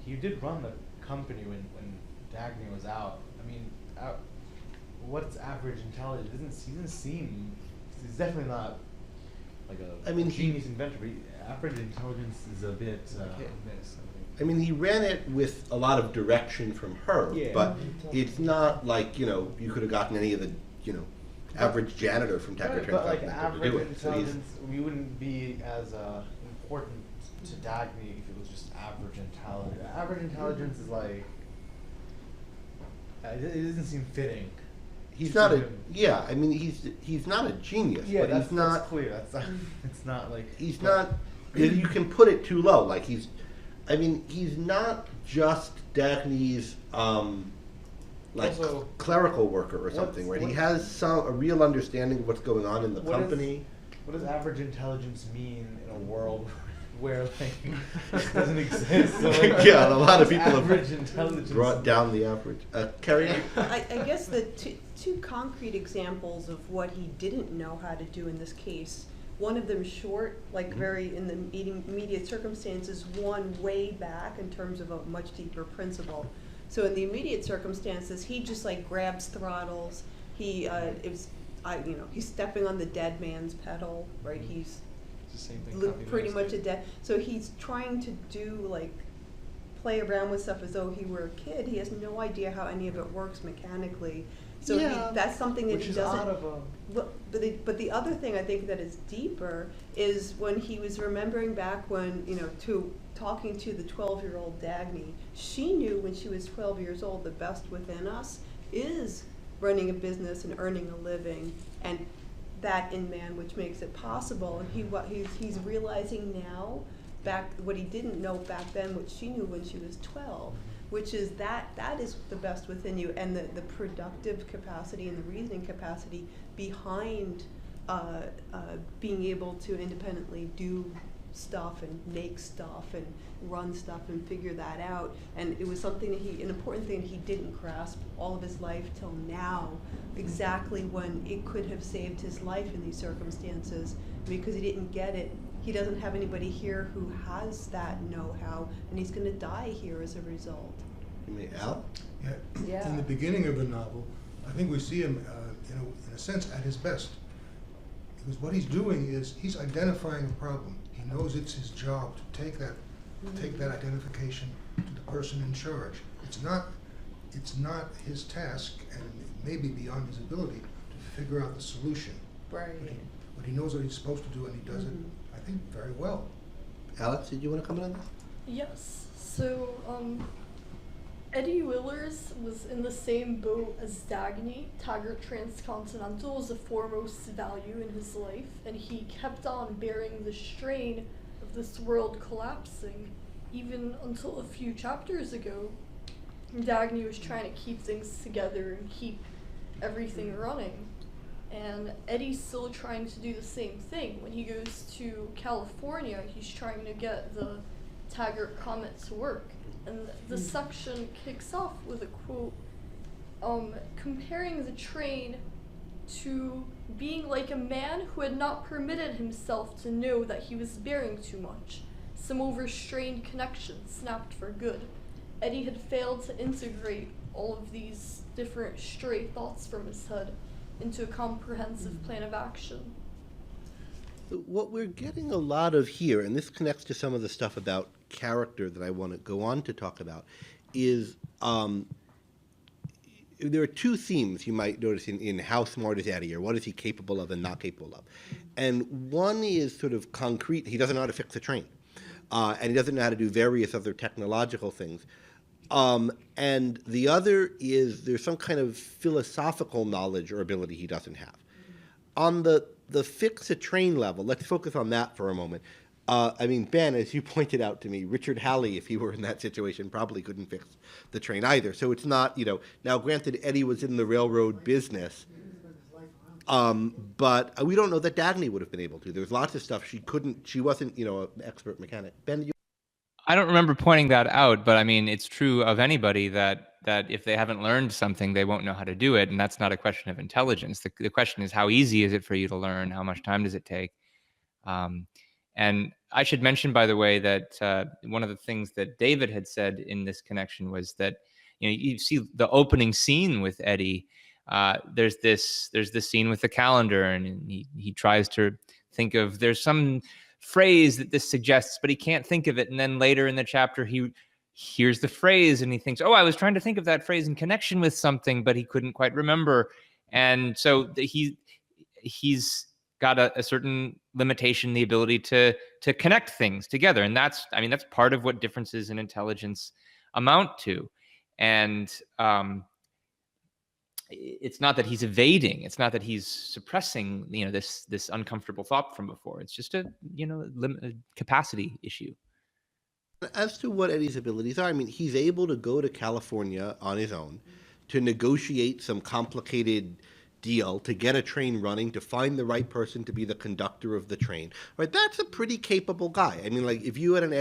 he did run the company when Dagny was out. I mean, what's average intelligence? He doesn't seem. He's definitely not like a genius inventor. But average intelligence is a bit. He ran it with a lot of direction from her, but it's not like, you could have gotten any of the, average janitor from Taggart But like Transcontinental to average do it. intelligence, we wouldn't be as important to Dagny if it was just average intelligence. Average intelligence is like, it doesn't seem fitting. He's not he's not a genius, but he's not. That's clear. It's not like he's not. You can put it too low. Like he's not just Dagny's also, clerical worker or something, right? He has a real understanding of what's going on in the company. What does average intelligence mean in a world where it doesn't exist? So, a lot of people have brought down the average. Carrie? I guess the two concrete examples of what he didn't know how to do in this case. One of them short, very in the immediate circumstances, one way back in terms of a much deeper principle. So in the immediate circumstances, he just like grabs throttles. He's stepping on the dead man's pedal, right? He's It's the same thing. pretty much a dead. So he's trying to do like play around with stuff as though he were a kid. He has no idea how any of it works mechanically. So that's something that Which he is doesn't. out of a. But the other thing I think that is deeper is when he was remembering back when, to talking to the 12-year-old Dagny, she knew when she was 12 years old the best within us is running a business and earning a living, and that in man which makes it possible. And he's realizing now back what he didn't know back then, what she knew when she was 12. Which is that is the best within you, and the productive capacity and the reasoning capacity behind being able to independently do stuff and make stuff and run stuff and figure that out. And it was something that an important thing he didn't grasp all of his life till now, exactly when it could have saved his life in these circumstances, because he didn't get it. He doesn't have anybody here who has that know-how, and he's going to die here as a result. You mean Al? Yeah. In the beginning of the novel, I think we see him, in a sense, at his best. Because what he's doing is he's identifying a problem. He knows it's his job to take that identification to the person in charge. It's not his task, and it may be beyond his ability to figure out the solution. Right. But he knows what he's supposed to do, and he does it, I think, very well. Alex, did you want to comment on this? Yes. So, Eddie Willers was in the same boat as Dagny. Taggart Transcontinental was a foremost value in his life, and he kept on bearing the strain of this world collapsing, even until a few chapters ago. Dagny was trying to keep things together and keep everything running. And Eddie's still trying to do the same thing. When he goes to California, he's trying to get the Taggart Comet to work. And the section kicks off with a quote, comparing the train to being like a man who had not permitted himself to know that he was bearing too much. Some overstrained connection snapped for good. Eddie had failed to integrate all of these different stray thoughts from his head into a comprehensive plan of action. What we're getting a lot of here, and this connects to some of the stuff about character that I want to go on to talk about, is there are two themes you might notice in how smart is Eddie, or what is he capable of and not capable of. And one is sort of concrete. He doesn't know how to fix a train, and he doesn't know how to do various other technological things. And the other is there's some kind of philosophical knowledge or ability he doesn't have. On the fix a train level, let's focus on that for a moment. Ben, as you pointed out to me, Richard Halley, if he were in that situation, probably couldn't fix the train either. So it's not, now granted, Eddie was in the railroad business, but we don't know that Dagny would have been able to. There's lots of stuff she wasn't, an expert mechanic. Ben, did you? I don't remember pointing that out, but I mean, it's true of anybody that if they haven't learned something, they won't know how to do it. And that's not a question of intelligence. The question is, how easy is it for you to learn? How much time does it take? And I should mention, by the way, that one of the things that David had said in this connection was that, you see the opening scene with Eddie. There's this scene with the calendar, and he tries to think of, there's some phrase that this suggests, but he can't think of it. And then later in the chapter, he hears the phrase and he thinks, oh, I was trying to think of that phrase in connection with something, but he couldn't quite remember. And so he's got a certain limitation, the ability to connect things together. And that's part of what differences in intelligence amount to. And it's not that he's evading, it's not that he's suppressing, this uncomfortable thought from before. It's just a capacity issue. As to what Eddie's abilities are, he's able to go to California on his own to negotiate some complicated deal, to get a train running, to find the right person to be the conductor of the train. Right? That's a pretty capable guy. If you had an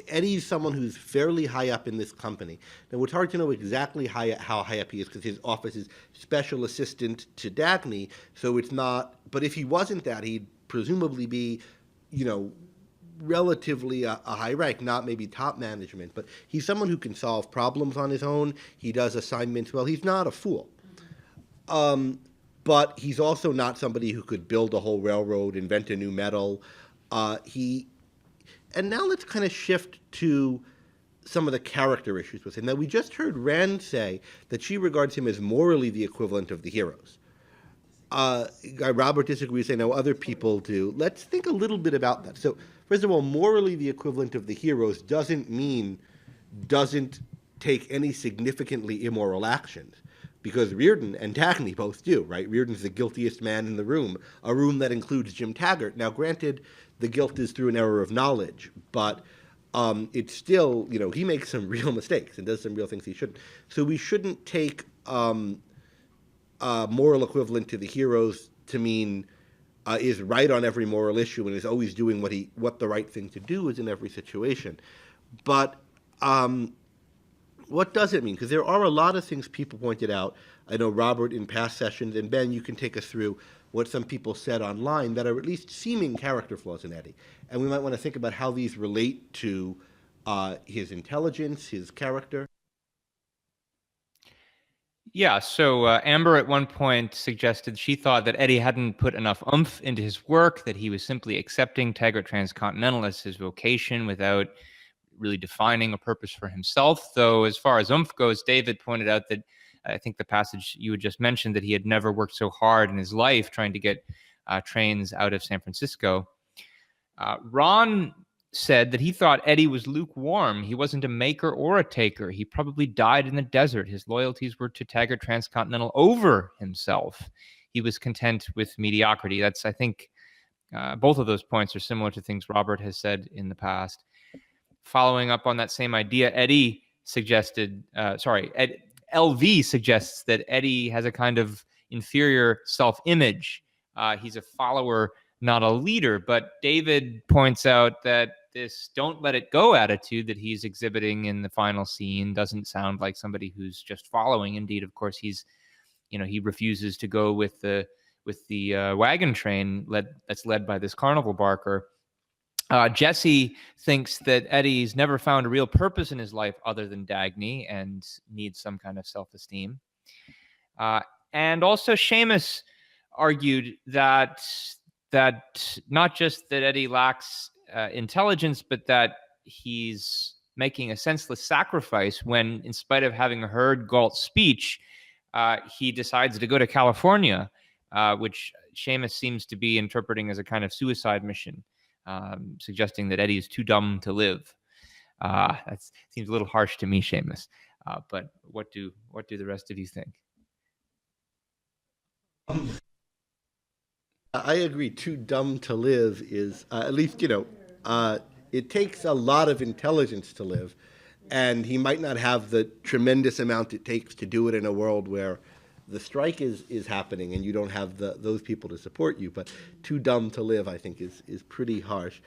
Eddie's someone who's fairly high up in this company. Now, it's hard to know exactly how high up he is because his office is special assistant to Dagny, so it's not, but if he wasn't that, he'd presumably be, relatively a high rank, not maybe top management, but he's someone who can solve problems on his own. He does assignments well. He's not a fool. But he's also not somebody who could build a whole railroad, invent a new metal. And now let's kind of shift to some of the character issues with him. Now, we just heard Rand say that she regards him as morally the equivalent of the heroes. Robert disagrees. I know other people do. Let's think a little bit about that. So, first of all, morally the equivalent of the heroes doesn't take any significantly immoral actions, because Reardon and Dagny both do, right? Reardon's the guiltiest man in the room, a room that includes Jim Taggart. Now, granted, the guilt is through an error of knowledge, but it's still, he makes some real mistakes and does some real things he shouldn't. So we shouldn't take moral equivalent to the heroes to mean is right on every moral issue and is always doing what the right thing to do is in every situation. But what does it mean? Because there are a lot of things people pointed out. I know Robert in past sessions, and Ben, you can take us through what some people said online that are at least seeming character flaws in Eddie. And we might want to think about how these relate to his intelligence, his character. Yeah, so Amber at one point suggested she thought that Eddie hadn't put enough oomph into his work, that he was simply accepting Taggart Transcontinental as his vocation without really defining a purpose for himself. Though as far as oomph goes, David pointed out that I think the passage you had just mentioned, that he had never worked so hard in his life trying to get trains out of San Francisco. Ron said that he thought Eddie was lukewarm. He wasn't a maker or a taker. He probably died in the desert. His loyalties were to Taggart Transcontinental over himself. He was content with mediocrity. That's, I think, both of those points are similar to things Robert has said in the past. Following up on that same idea, LV suggests that Eddie has a kind of inferior self-image. He's a follower, not a leader. But David points out that this don't let it go attitude that he's exhibiting in the final scene doesn't sound like somebody who's just following. Indeed, of course, he refuses to go with the wagon train that's led by this carnival barker. Jesse thinks that Eddie's never found a real purpose in his life other than Dagny and needs some kind of self-esteem. And also Seamus argued that not just that Eddie lacks intelligence, but that he's making a senseless sacrifice when, in spite of having heard Galt's speech, he decides to go to California, which Seamus seems to be interpreting as a kind of suicide mission. Suggesting that Eddie is too dumb to live. That seems a little harsh to me, Seamus. But what do the rest of you think? I agree. Too dumb to live is at least it takes a lot of intelligence to live, and he might not have the tremendous amount it takes to do it in a world where the strike is happening and you don't have those people to support you. But too dumb to live, I think, is pretty harsh.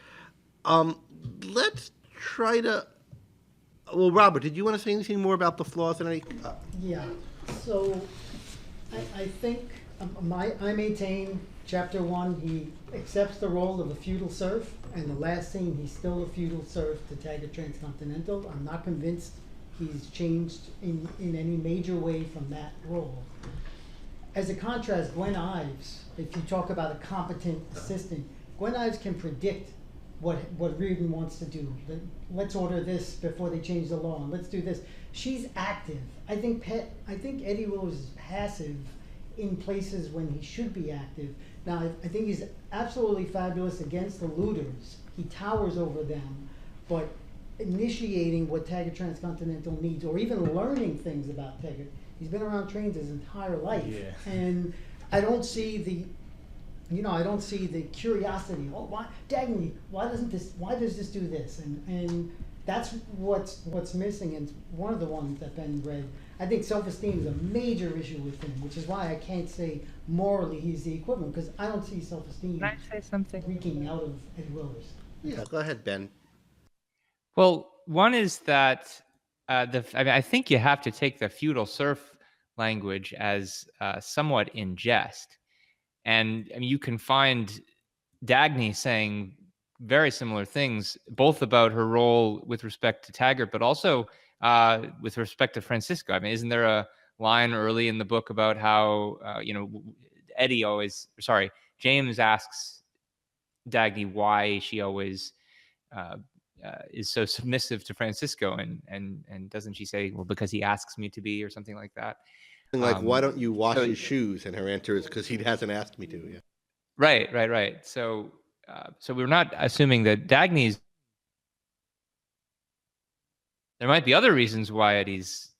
Let's try to. Well, Robert, did you want to say anything more about the flaws in any? Yeah. So, I think I maintain chapter 1. He accepts the role of a feudal serf, and the last scene he's still a feudal serf to Taggart Transcontinental. I'm not convinced he's changed in any major way from that role. As a contrast, Gwen Ives, if you talk about a competent assistant, Gwen Ives can predict what Reardon wants to do. Let's order this before they change the law, and let's do this. She's active. I think Eddie Willis is passive in places when he should be active. Now, I think he's absolutely fabulous against the looters. He towers over them, but initiating what Taggart Transcontinental needs, or even learning things about Taggart. He's been around trains his entire life, and I don't see the curiosity. Oh, why, Dagny? Why does this do this? And that's what's missing. And one of the ones that Ben read. I think self-esteem is a major issue with him, which is why I can't say morally he's the equivalent, because I don't see self-esteem. Can I say something? Reeking out of Ed Willers. Yeah, go ahead, Ben. Well, one is that I think you have to take the feudal serf language as somewhat in jest. And I mean, you can find Dagny saying very similar things, both about her role with respect to Taggart, but also with respect to Francisco. I mean, isn't there a line early in the book about how, James asks Dagny why she always is so submissive to Francisco, and doesn't she say, well, because he asks me to be, or something like that? Like, why don't you wash his shoes? And her answer is, because he hasn't asked me to. Yeah. Right. So we're not assuming that Dagny's. There might be other reasons why Eddie's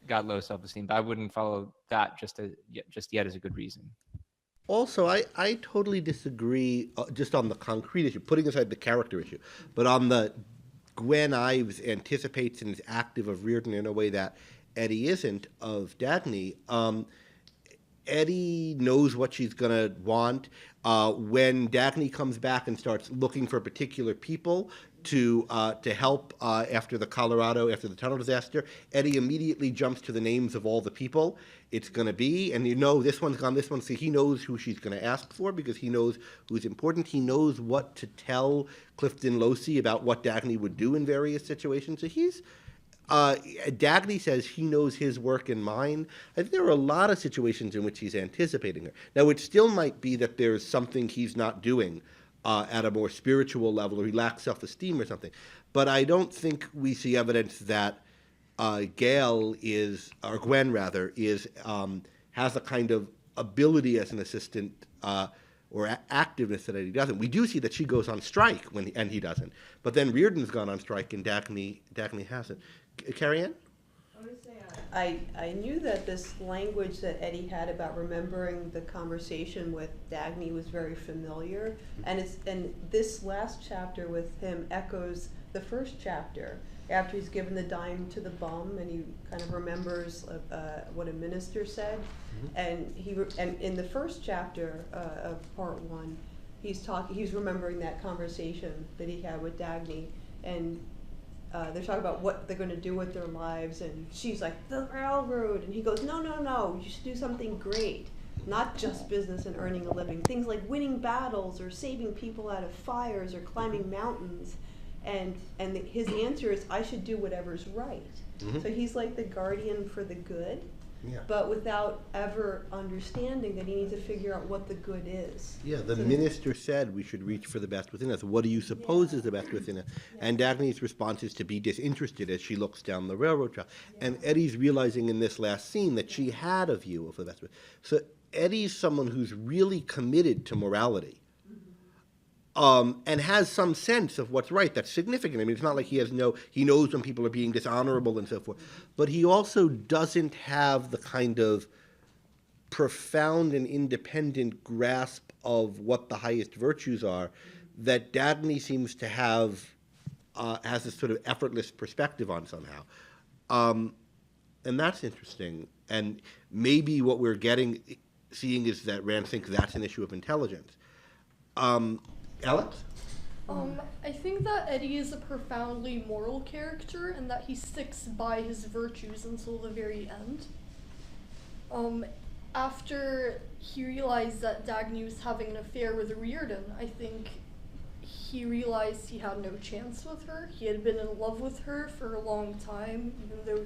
got low self-esteem, but I wouldn't follow that just yet as a good reason. Also, I totally disagree just on the concrete issue, putting aside the character issue, but on the Gwen Ives anticipates and is active of Reardon in a way that Eddie isn't of Dagny. Eddie knows what she's going to want. When Dagny comes back and starts looking for particular people to help after the tunnel disaster, Eddie immediately jumps to the names of all the people it's going to be. And this one's gone, this one. So he knows who she's going to ask for because he knows who's important. He knows what to tell Clifton Losi about what Dagny would do in various situations. So he's... Dagny says he knows his work and mine. I think there are a lot of situations in which he's anticipating her. Now, it still might be that there's something he's not doing at a more spiritual level, or he lacks self-esteem or something. But I don't think we see evidence that Gwen has a kind of ability as an assistant or activeness that Eddie doesn't. We do see that she goes on strike and he doesn't. But then Reardon's gone on strike and Dagny hasn't. Carrie Ann? I want to say I knew that this language that Eddie had about remembering the conversation with Dagny was very familiar, and this last chapter with him echoes the first chapter after he's given the dime to the bum and he kind of remembers what a minister said, and and in the first chapter of part 1, he's remembering that conversation that he had with Dagny, and they're talking about what they're going to do with their lives, and she's like, the railroad, and he goes, no, you should do something great, not just business and earning a living, things like winning battles or saving people out of fires or climbing mountains, and his answer is, I should do whatever's right. So he's like the guardian for the good, but without ever understanding that he needs to figure out what the good is. Yeah, the minister said we should reach for the best within us. What do you suppose is the best within us? And Dagny's response is to be disinterested as she looks down the railroad track. And Eddie's realizing in this last scene that she had a view of the best. So Eddie's someone who's really committed to morality. And has some sense of what's right. That's significant. I mean, it's not like he knows when people are being dishonorable and so forth. But he also doesn't have the kind of profound and independent grasp of what the highest virtues are that Dagny seems to have, has this sort of effortless perspective on somehow. And that's interesting. And maybe what we're seeing is that Rand thinks that's an issue of intelligence. Alex? I think that Eddie is a profoundly moral character and that he sticks by his virtues until the very end. After he realized that Dagny was having an affair with Reardon, I think he realized he had no chance with her. He had been in love with her for a long time, even though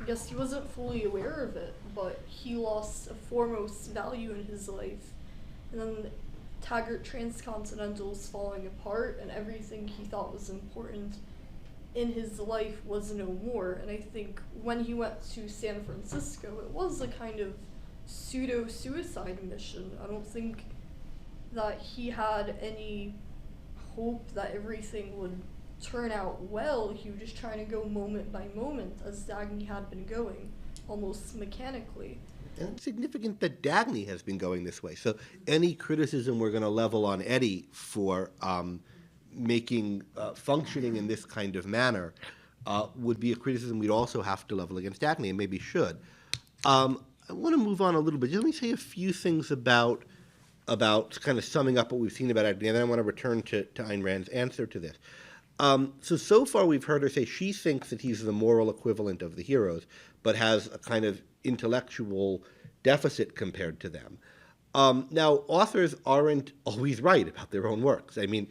I guess he wasn't fully aware of it, but he lost a foremost value in his life. And then Taggart Transcontinental's falling apart, and everything he thought was important in his life was no more. And I think when he went to San Francisco, it was a kind of pseudo-suicide mission. I don't think that he had any hope that everything would turn out well. He was just trying to go moment by moment, as Dagny had been going, almost mechanically. And it's significant that Dagny has been going this way. So any criticism we're going to level on Eddie for functioning in this kind of manner would be a criticism we'd also have to level against Dagny, and maybe should. I want to move on a little bit. Just let me say a few things about kind of summing up what we've seen about Dagny, and then I want to return to Ayn Rand's answer to this. So far we've heard her say she thinks that he's the moral equivalent of the heroes, but has a kind of intellectual deficit compared to them. Now, authors aren't always right about their own works. I mean,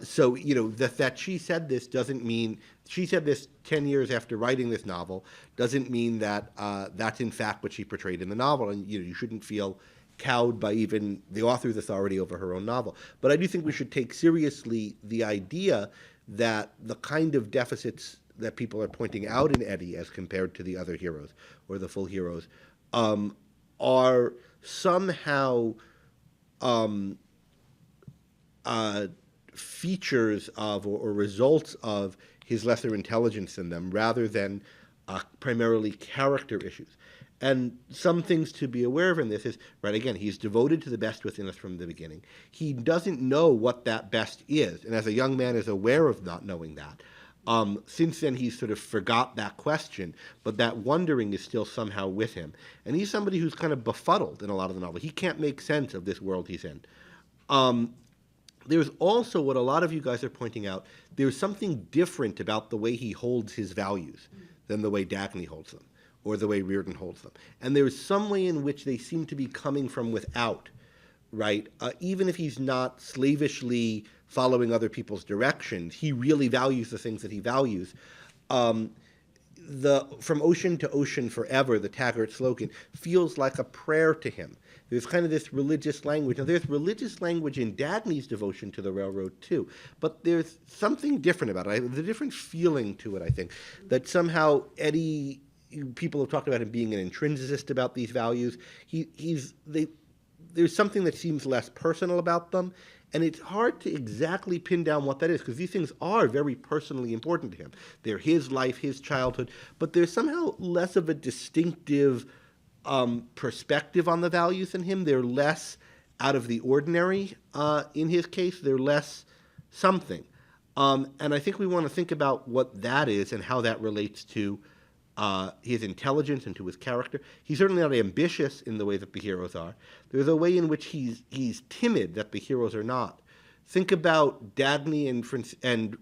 so, that she said this doesn't mean, she said this 10 years after writing this novel, doesn't mean that that's in fact what she portrayed in the novel. And, you shouldn't feel cowed by even the author's authority over her own novel. But I do think we should take seriously the idea that the kind of deficits that people are pointing out in Eddie as compared to the other heroes or the full heroes are somehow features of or results of his lesser intelligence than them, rather than primarily character issues. And some things to be aware of in this is, right, again, he's devoted to the best within us from the beginning. He doesn't know what that best is, and as a young man is aware of not knowing that. Since then, he's sort of forgot that question, but that wondering is still somehow with him. And he's somebody who's kind of befuddled in a lot of the novel. He can't make sense of this world he's in. There's also what a lot of you guys are pointing out. There's something different about the way he holds his values than the way Dagny holds them, or the way Reardon holds them. And there's some way in which they seem to be coming from without, right? Even if he's not slavishly following other people's directions, he really values the things that he values. From ocean to ocean forever, the Taggart slogan, feels like a prayer to him. There's kind of this religious language. Now, there's religious language in Dagny's devotion to the railroad, too. But there's something different about it. There's a different feeling to it, I think, that somehow Eddie, people have talked about him being an intrinsicist about these values. There's something that seems less personal about them. And it's hard to exactly pin down what that is, because these things are very personally important to him. They're his life, his childhood, but there's somehow less of a distinctive perspective on the values in him. They're less out of the ordinary in his case. They're less something. And I think we want to think about what that is and how that relates to his intelligence and to his character. He's certainly not ambitious in the way that the heroes are. There's a way in which he's timid that the heroes are not. Think about Dagny and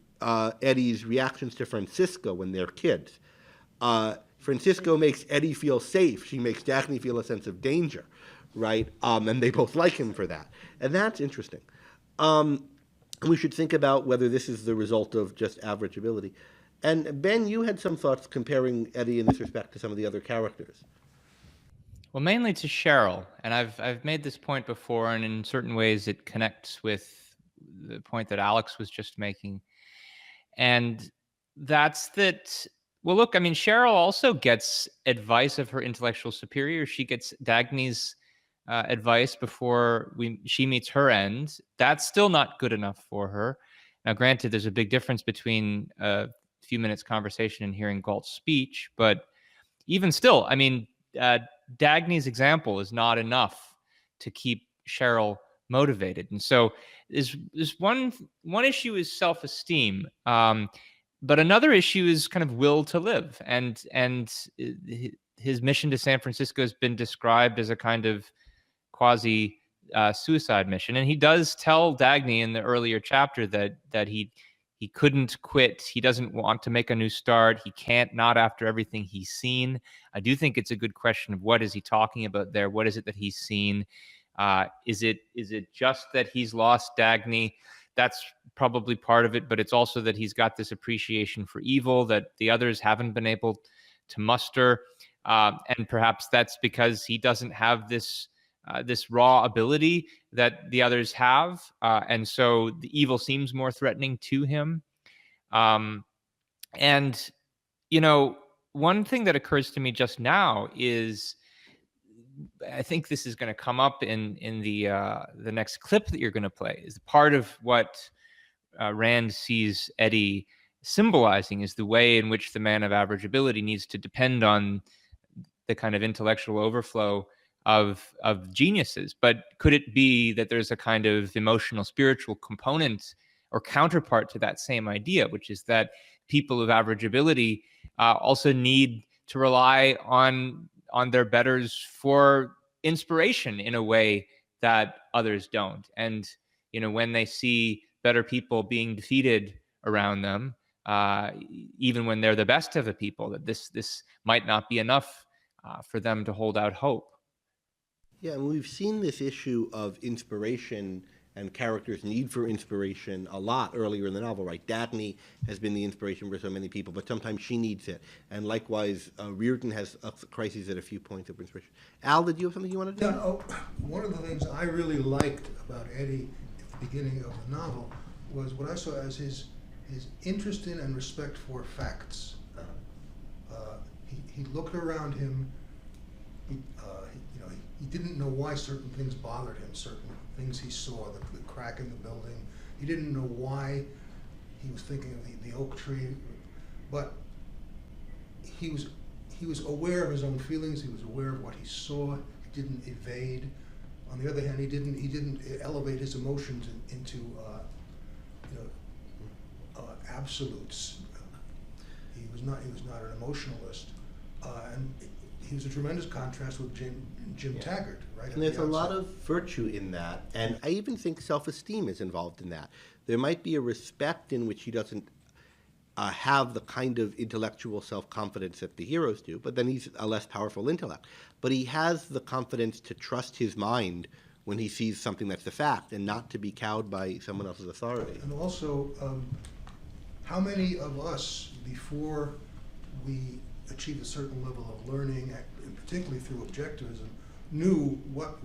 Eddie's reactions to Francisco when they're kids. Francisco makes Eddie feel safe. She makes Dagny feel a sense of danger, right? And they both like him for that. And that's interesting. We should think about whether this is the result of just average ability. And Ben, you had some thoughts comparing Eddie in this respect to some of the other characters. Well, mainly to Cheryl, and I've made this point before, and in certain ways it connects with the point that Alex was just making. And that's that, well, look, I mean, Cheryl also gets advice of her intellectual superior. She gets Dagny's advice before she meets her end. That's still not good enough for her. Now, granted, there's a big difference between few minutes conversation and hearing Galt's speech, but even still, I mean, Dagny's example is not enough to keep Cheryl motivated. And so is one issue is self-esteem, but another issue is kind of will to live. And his mission to San Francisco has been described as a kind of quasi suicide mission. And he does tell Dagny in the earlier chapter that he couldn't quit. He doesn't want to make a new start. He can't, not after everything he's seen. I do think it's a good question of what is he talking about there? What is it that he's seen? Is it just that he's lost Dagny? That's probably part of it, but it's also that he's got this appreciation for evil that the others haven't been able to muster. And perhaps that's because he doesn't have this raw ability that the others have. And so the evil seems more threatening to him. And, one thing that occurs to me just now is, I think this is going to come up in the next clip that you're going to play, is part of what Rand sees Eddie symbolizing is the way in which the man of average ability needs to depend on the kind of intellectual overflow of geniuses. But could it be that there's a kind of emotional, spiritual component or counterpart to that same idea, which is that people of average ability also need to rely on their betters for inspiration in a way that others don't. And, when they see better people being defeated around them, even when they're the best of the people, that this might not be enough for them to hold out hope. Yeah, and we've seen this issue of inspiration and characters' need for inspiration a lot earlier in the novel, right? Dagny has been the inspiration for so many people, but sometimes she needs it. And likewise, Reardon has a crises at a few points of inspiration. Al, did you have something you wanted to Yeah, say? one of the things I really liked about Eddie at the beginning of the novel was what I saw as his interest in and respect for facts. He looked around him. He didn't know why certain things bothered him, certain things he saw, the crack in the building. He didn't know why he was thinking of the oak tree, but he was aware of his own feelings. He was aware of what he saw. He didn't evade. On the other hand, he didn't elevate his emotions into absolutes. He was not an emotionalist, and he was a tremendous contrast with Jim Taggart, right? And there's a lot of virtue in that, and I even think self-esteem is involved in that. There might be a respect in which he doesn't have the kind of intellectual self-confidence that the heroes do, but then he's a less powerful intellect. But he has the confidence to trust his mind when he sees something that's a fact and not to be cowed by someone else's authority. And also, how many of us, before we achieved a certain level of learning, and particularly through objectivism, knew what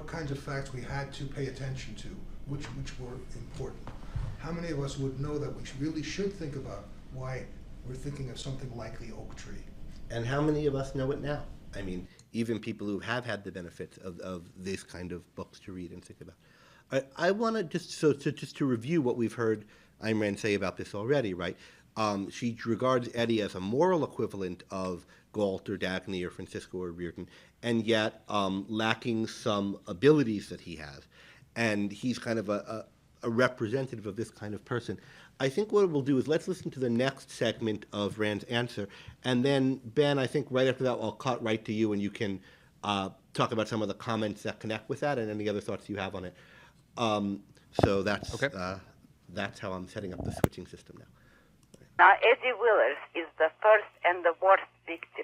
kinds of facts we had to pay attention to, which were important? How many of us would know that we really should think about why we're thinking of something like the oak tree? And how many of us know it now? I mean, even people who have had the benefits of this kind of books to read and think about. I want to just to review what we've heard Ayn Rand say about this already, right? She regards Eddie as a moral equivalent of Galt or Dagny or Francisco or Reardon, and yet lacking some abilities that he has. And he's kind of a representative of this kind of person. I think what we'll do is let's listen to the next segment of Rand's answer, and then, Ben, I think right after that I'll cut right to you and you can talk about some of the comments that connect with that and any other thoughts you have on it. So that's, Okay. That's how I'm setting up the switching system now. Now, Eddie Willers is the first and the worst victim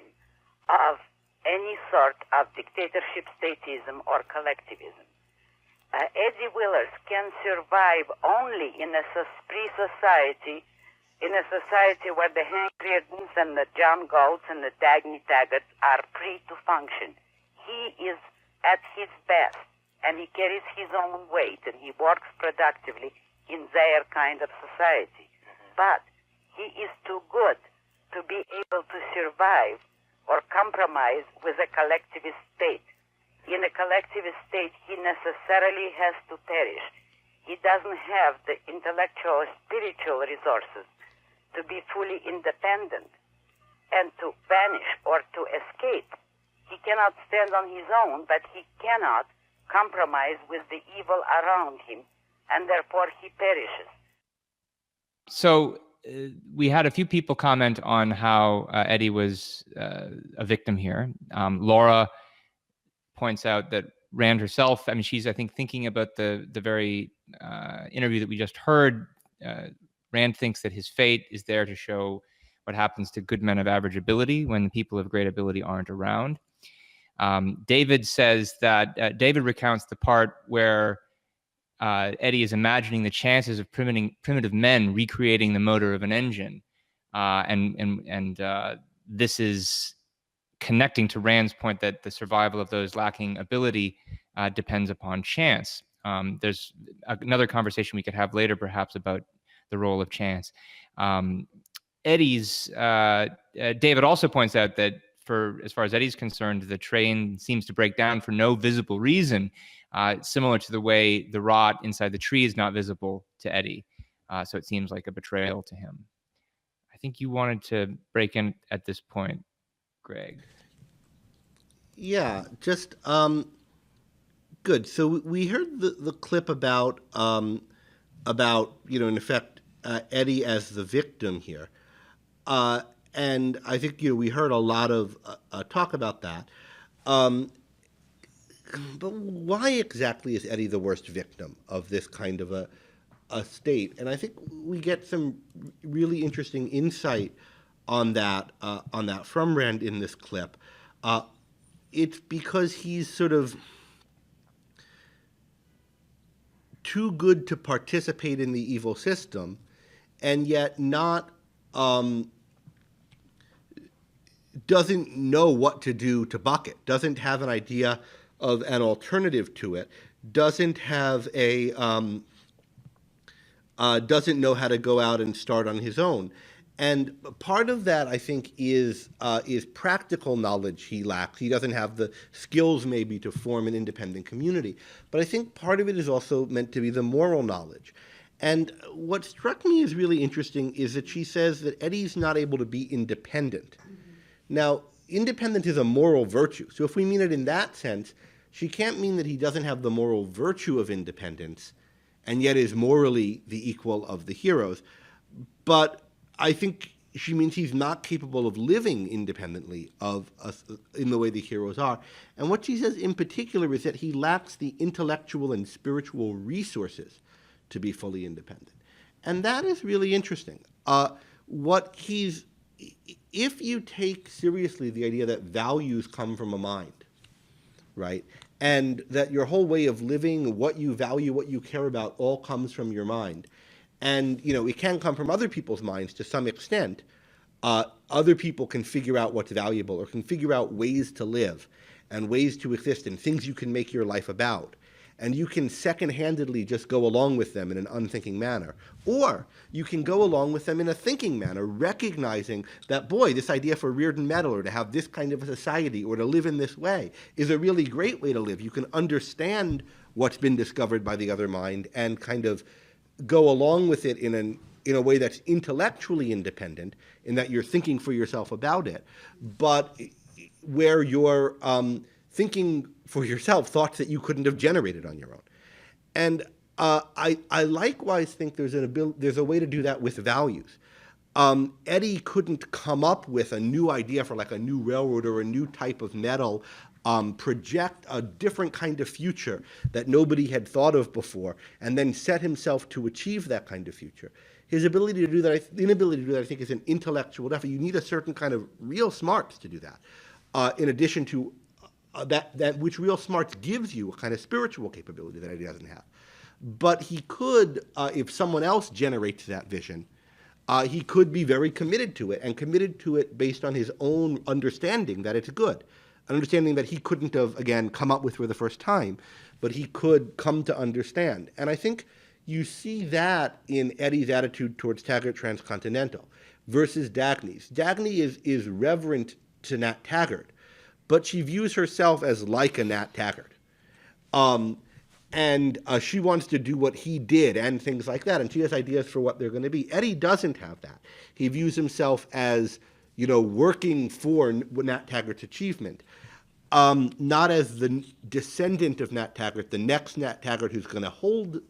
of any sort of dictatorship, statism, or collectivism. Eddie Willers can survive only in a free society, in a society where the Hank Reardons and the John Galts and the Dagny Taggarts are free to function. He is at his best, and he carries his own weight, and he works productively in their kind of society. But he is too good to be able to survive or compromise with a collectivist state. In a collectivist state, he necessarily has to perish. He doesn't have the intellectual or spiritual resources to be fully independent and to vanish or to escape. He cannot stand on his own, but he cannot compromise with the evil around him, and therefore he perishes. So we had a few people comment on how Eddie was a victim here. Laura points out that Rand herself, I mean, she's, I think, thinking about the very interview that we just heard. Rand thinks that his fate is there to show what happens to good men of average ability when the people of great ability aren't around. David says that, David recounts the part where Eddie is imagining the chances of primitive men recreating the motor of an engine. And this is connecting to Rand's point that the survival of those lacking ability depends upon chance. There's another conversation we could have later, perhaps, about the role of chance. David also points out that as far as Eddie's concerned, the train seems to break down for no visible reason, similar to the way the rot inside the tree is not visible to Eddie. So it seems like a betrayal to him. I think you wanted to break in at this point, Greg. Yeah, just good. So we heard the clip about in effect, Eddie as the victim here, and I think we heard a lot of talk about that. But why exactly is Eddie the worst victim of this kind of a state? And I think we get some really interesting insight on that from Rand in this clip. it's because he's sort of too good to participate in the evil system, and yet not doesn't know what to do to buck it, doesn't have an idea of an alternative to it, doesn't have a doesn't know how to go out and start on his own. And part of that, I think, is practical knowledge he lacks. He doesn't have the skills maybe to form an independent community. But I think part of it is also meant to be the moral knowledge. And what struck me as really interesting is that she says that Eddie's not able to be independent. Now, independent is a moral virtue. So if we mean it in that sense, she can't mean that he doesn't have the moral virtue of independence and yet is morally the equal of the heroes. But I think she means he's not capable of living independently of us in the way the heroes are. And what she says in particular is that he lacks the intellectual and spiritual resources to be fully independent. And that is really interesting. If you take seriously the idea that values come from a mind, right, and that your whole way of living, what you value, what you care about, all comes from your mind, and it can come from other people's minds to some extent. Other people can figure out what's valuable or can figure out ways to live and ways to exist and things you can make your life about. And you can second-handedly just go along with them in an unthinking manner. Or you can go along with them in a thinking manner, recognizing that, boy, this idea for Rearden Metal or to have this kind of a society or to live in this way is a really great way to live. You can understand what's been discovered by the other mind and kind of go along with it in a way that's intellectually independent, in that you're thinking for yourself about it, but where you're thinking for yourself thoughts that you couldn't have generated on your own. And I likewise think there's a way to do that with values. Eddie couldn't come up with a new idea for like a new railroad or a new type of metal, project a different kind of future that nobody had thought of before, and then set himself to achieve that kind of future. His ability to do that, the inability to do that, I think, is an intellectual effort. You need a certain kind of real smarts to do that, in addition to that which real smarts gives you a kind of spiritual capability that he doesn't have. But he could, if someone else generates that vision, he could be very committed to it, and committed to it based on his own understanding that it's good. An understanding that he couldn't have, again, come up with for the first time, but he could come to understand. And I think you see that in Eddie's attitude towards Taggart Transcontinental versus Dagny's. Dagny is reverent to Nat Taggart, but she views herself as like a Nat Taggart. And she wants to do what he did and things like that, and she has ideas for what they're going to be. Eddie doesn't have that. He views himself as, working for Nat Taggart's achievement, not as the descendant of Nat Taggart, the next Nat Taggart who's going to hold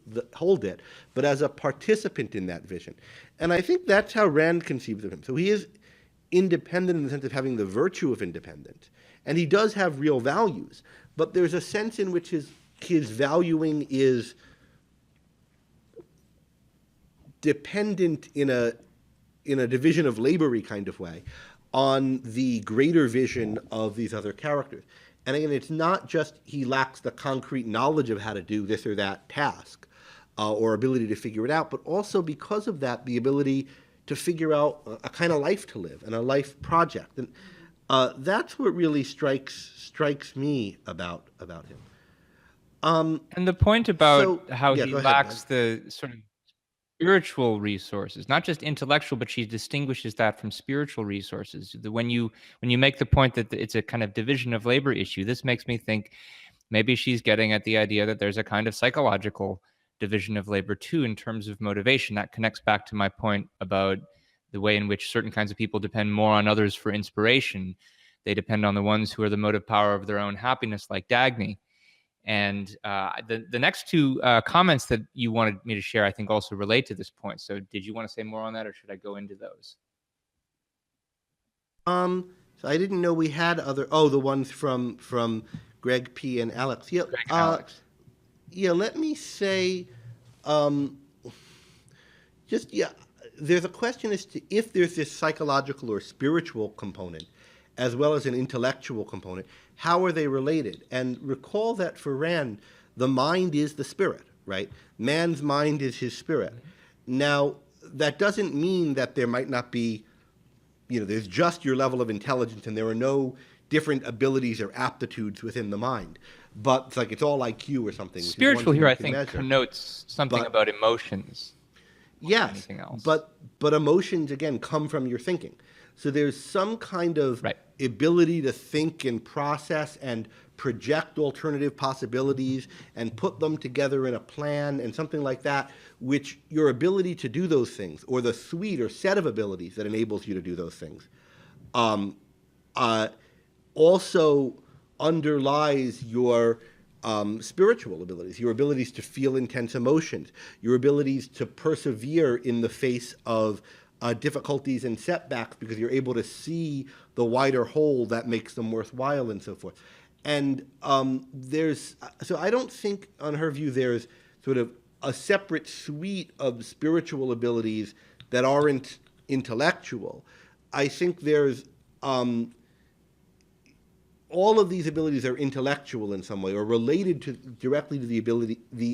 it, but as a participant in that vision. And I think that's how Rand conceives of him. So he is independent in the sense of having the virtue of independence, and he does have real values, but there's a sense in which his valuing is dependent in a division of labor-y kind of way on the greater vision of these other characters. And again, it's not just he lacks the concrete knowledge of how to do this or that task or ability to figure it out, but also because of that, the ability to figure out a kind of life to live and a life project. And that's what really strikes me about him. And the point about how yeah, he go ahead, lacks Ben. the sort of spiritual resources, not just intellectual, but she distinguishes that from spiritual resources. When you make the point that it's a kind of division of labor issue, this makes me think maybe she's getting at the idea that there's a kind of psychological division of labor too in terms of motivation. That connects back to my point about the way in which certain kinds of people depend more on others for inspiration. They depend on the ones who are the motive power of their own happiness, like Dagny. And the next two comments that you wanted me to share, I think, also relate to this point. So did you want to say more on that, or should I go into those? So I didn't know we had the ones from Greg P. and Alex. Yeah, Greg and Alex. Yeah, let me say, there's a question as to if there's this psychological or spiritual component, as well as an intellectual component. How are they related? And recall that for Rand, the mind is the spirit, right? Man's mind is his spirit. Now, that doesn't mean that there might not be, there's just your level of intelligence and there are no different abilities or aptitudes within the mind. But it's like it's all IQ or something. Spiritual here, I think, connotes something about emotions. Yes, anything else. But emotions, again, come from your thinking. So there's some kind of ability to think and process and project alternative possibilities and put them together in a plan and something like that, which your ability to do those things, or the suite or set of abilities that enables you to do those things, also underlies your spiritual abilities, your abilities to feel intense emotions, your abilities to persevere in the face of difficulties and setbacks because you're able to see the wider whole that makes them worthwhile and so forth. And so I don't think, on her view, there's sort of a separate suite of spiritual abilities that aren't intellectual. I think there's all of these abilities are intellectual in some way, or related directly to the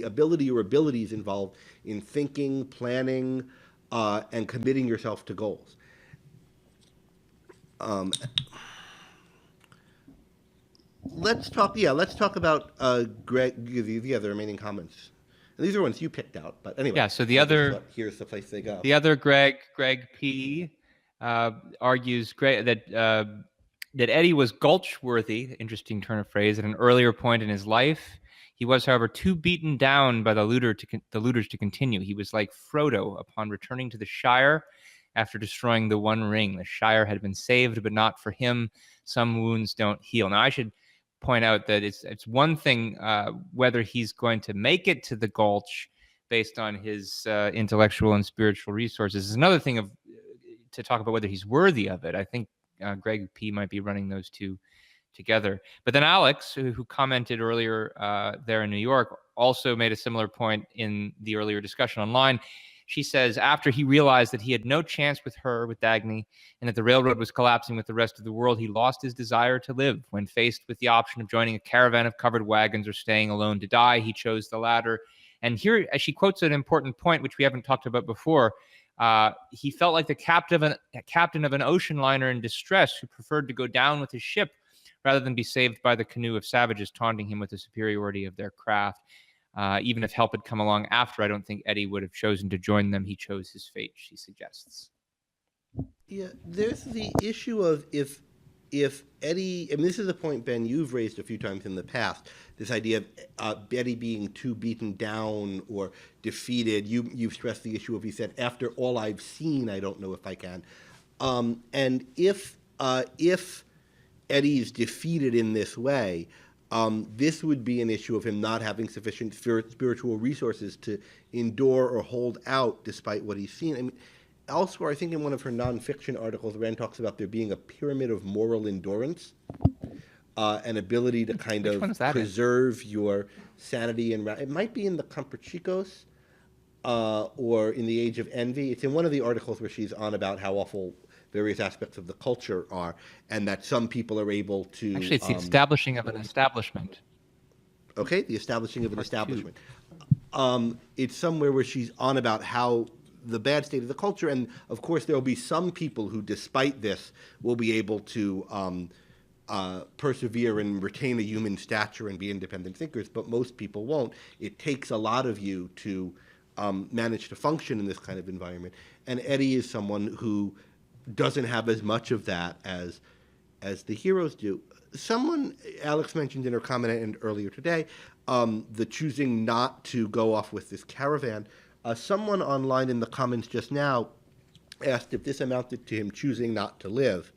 ability or abilities involved in thinking, planning, and committing yourself to goals. Let's talk about Greg. The other remaining comments. And these are ones you picked out, but anyway. Yeah. So here's the place they go. The other Greg P. Argues that Eddie was gulch-worthy, interesting turn of phrase, at an earlier point in his life. He was, however, too beaten down by the looters to continue. He was like Frodo upon returning to the Shire after destroying the One Ring. The Shire had been saved, but not for him. Some wounds don't heal. Now, I should point out that it's one thing whether he's going to make it to the Gulch based on his intellectual and spiritual resources. It's another thing to talk about whether he's worthy of it. I think Greg P. might be running those two together. But then Alex, who commented earlier there in New York, also made a similar point in the earlier discussion online. She says, after he realized that he had no chance with Dagny, and that the railroad was collapsing with the rest of the world, he lost his desire to live. When faced with the option of joining a caravan of covered wagons or staying alone to die, he chose the latter. And here, as she quotes an important point, which we haven't talked about before, he felt like the captain of an ocean liner in distress who preferred to go down with his ship rather than be saved by the canoe of savages taunting him with the superiority of their craft. Even if help had come along after, I don't think Eddie would have chosen to join them. He chose his fate, she suggests. Yeah, there's the issue of if Eddie, and this is a point, Ben, you've raised a few times in the past, this idea of Eddie being too beaten down or defeated. You've stressed the issue of, he said, after all I've seen, I don't know if I can. And if Eddie's defeated in this way, this would be an issue of him not having sufficient spiritual resources to endure or hold out despite what he's seen. I mean, elsewhere, I think in one of her nonfiction articles, Rand talks about there being a pyramid of moral endurance, an ability to kind of preserve your sanity. And it might be in the Comperchicos or in the Age of Envy. It's in one of the articles where she's on about how awful various aspects of the culture are, and that some people are able to... Actually, it's the establishing of an establishment. Okay, the establishing of an establishment. It's somewhere where she's on about how the bad state of the culture, and of course there will be some people who, despite this, will be able to persevere and retain a human stature and be independent thinkers, but most people won't. It takes a lot of you to manage to function in this kind of environment, and Eddie is someone who doesn't have as much of that as the heroes do. Someone, Alex mentioned in her comment earlier today, the choosing not to go off with this caravan. Someone online in the comments just now asked if this amounted to him choosing not to live.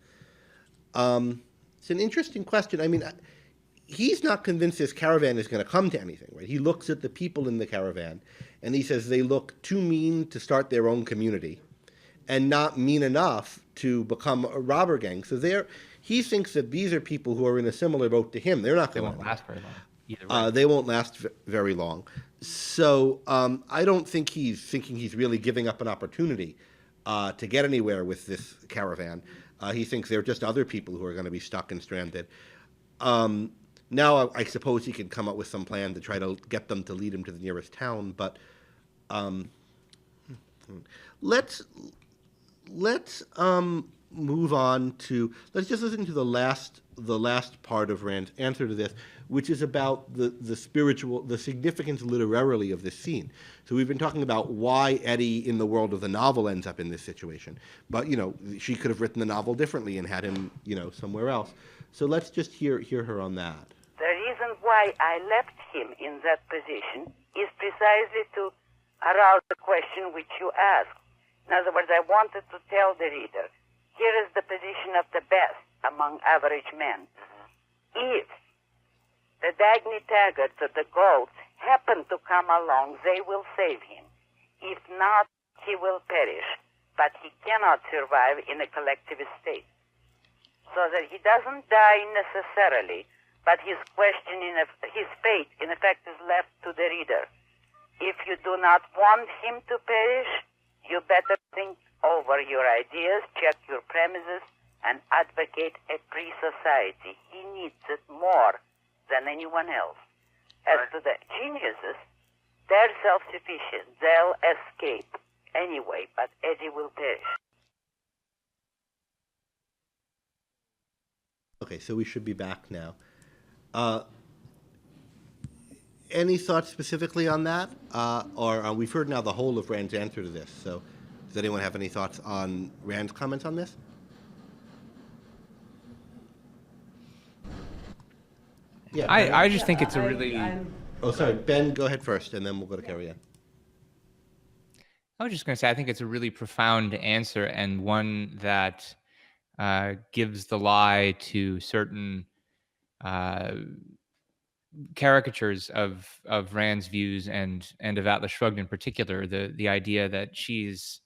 It's an interesting question. I mean, he's not convinced this caravan is going to come to anything, right? He looks at the people in the caravan, and he says they look too mean to start their own community and not mean enough to become a robber gang. So he thinks that these are people who are in a similar boat to him. They're not going to last very long. Either way. They won't last very long. So I don't think he's thinking he's really giving up an opportunity to get anywhere with this caravan. He thinks they're just other people who are going to be stuck and stranded. Now, I suppose he could come up with some plan to try to get them to lead him to the nearest town, but let's move on to, let's just listen to the last part of Rand's answer to this, which is about the significance literarily of this scene. So we've been talking about why Eddie in the world of the novel ends up in this situation. But, she could have written the novel differently and had him, somewhere else. So let's just hear her on that. The reason why I left him in that position is precisely to arouse the question which you asked. In other words, I wanted to tell the reader, here is the position of the best among average men. If the Dagny Taggarts or the Golds happen to come along, they will save him. If not, he will perish. But he cannot survive in a collectivist state. So that he doesn't die necessarily, but his fate, in effect, is left to the reader. If you do not want him to perish, you better think over your ideas, check your premises, and advocate a free society. He needs it more than anyone else. As to the geniuses, they're self-sufficient. They'll escape anyway, but Eddie will perish. Okay, so we should be back now. Any thoughts specifically on that? Or we've heard now the whole of Rand's answer to this. So does anyone have any thoughts on Rand's comments on this? Yeah. I just think it's a really... Oh, sorry. Ben, go ahead first, and then we'll go to Carrie Ann. I was just going to say, I think it's a really profound answer, and one that gives the lie to certain caricatures of Rand's views and of Atlas Shrugged in particular. The idea that she's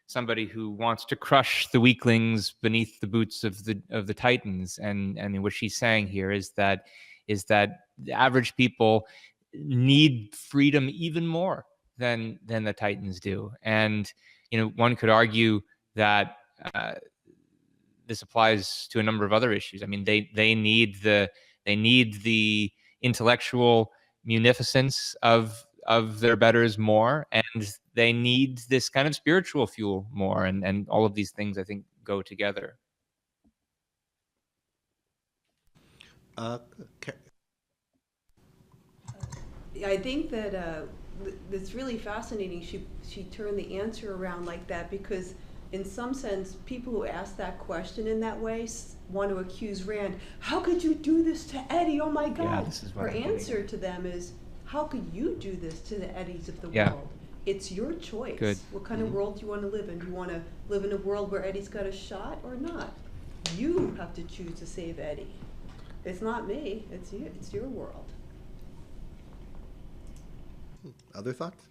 somebody who wants to crush the weaklings beneath the boots of the titans, and what she's saying here is that the average people need freedom even more than the titans do. And one could argue that this applies to a number of other issues. I mean, they need the intellectual munificence of their betters more, and they need this kind of spiritual fuel more, and all of these things I think go together. I think that it's really fascinating. She turned the answer around like that, because in some sense, people who ask that question in that way want to accuse Rand. How could you do this to Eddie? Oh my God! Yeah, this is what Her I'm answer getting. to them is, how could you do this to the Eddies of the Yeah. world? It's your choice. Good. What kind of world do you want to live in? Do you want to live in a world where Eddie's got a shot or not? You have to choose to save Eddie. It's not me. It's you. It's your world. Other thoughts?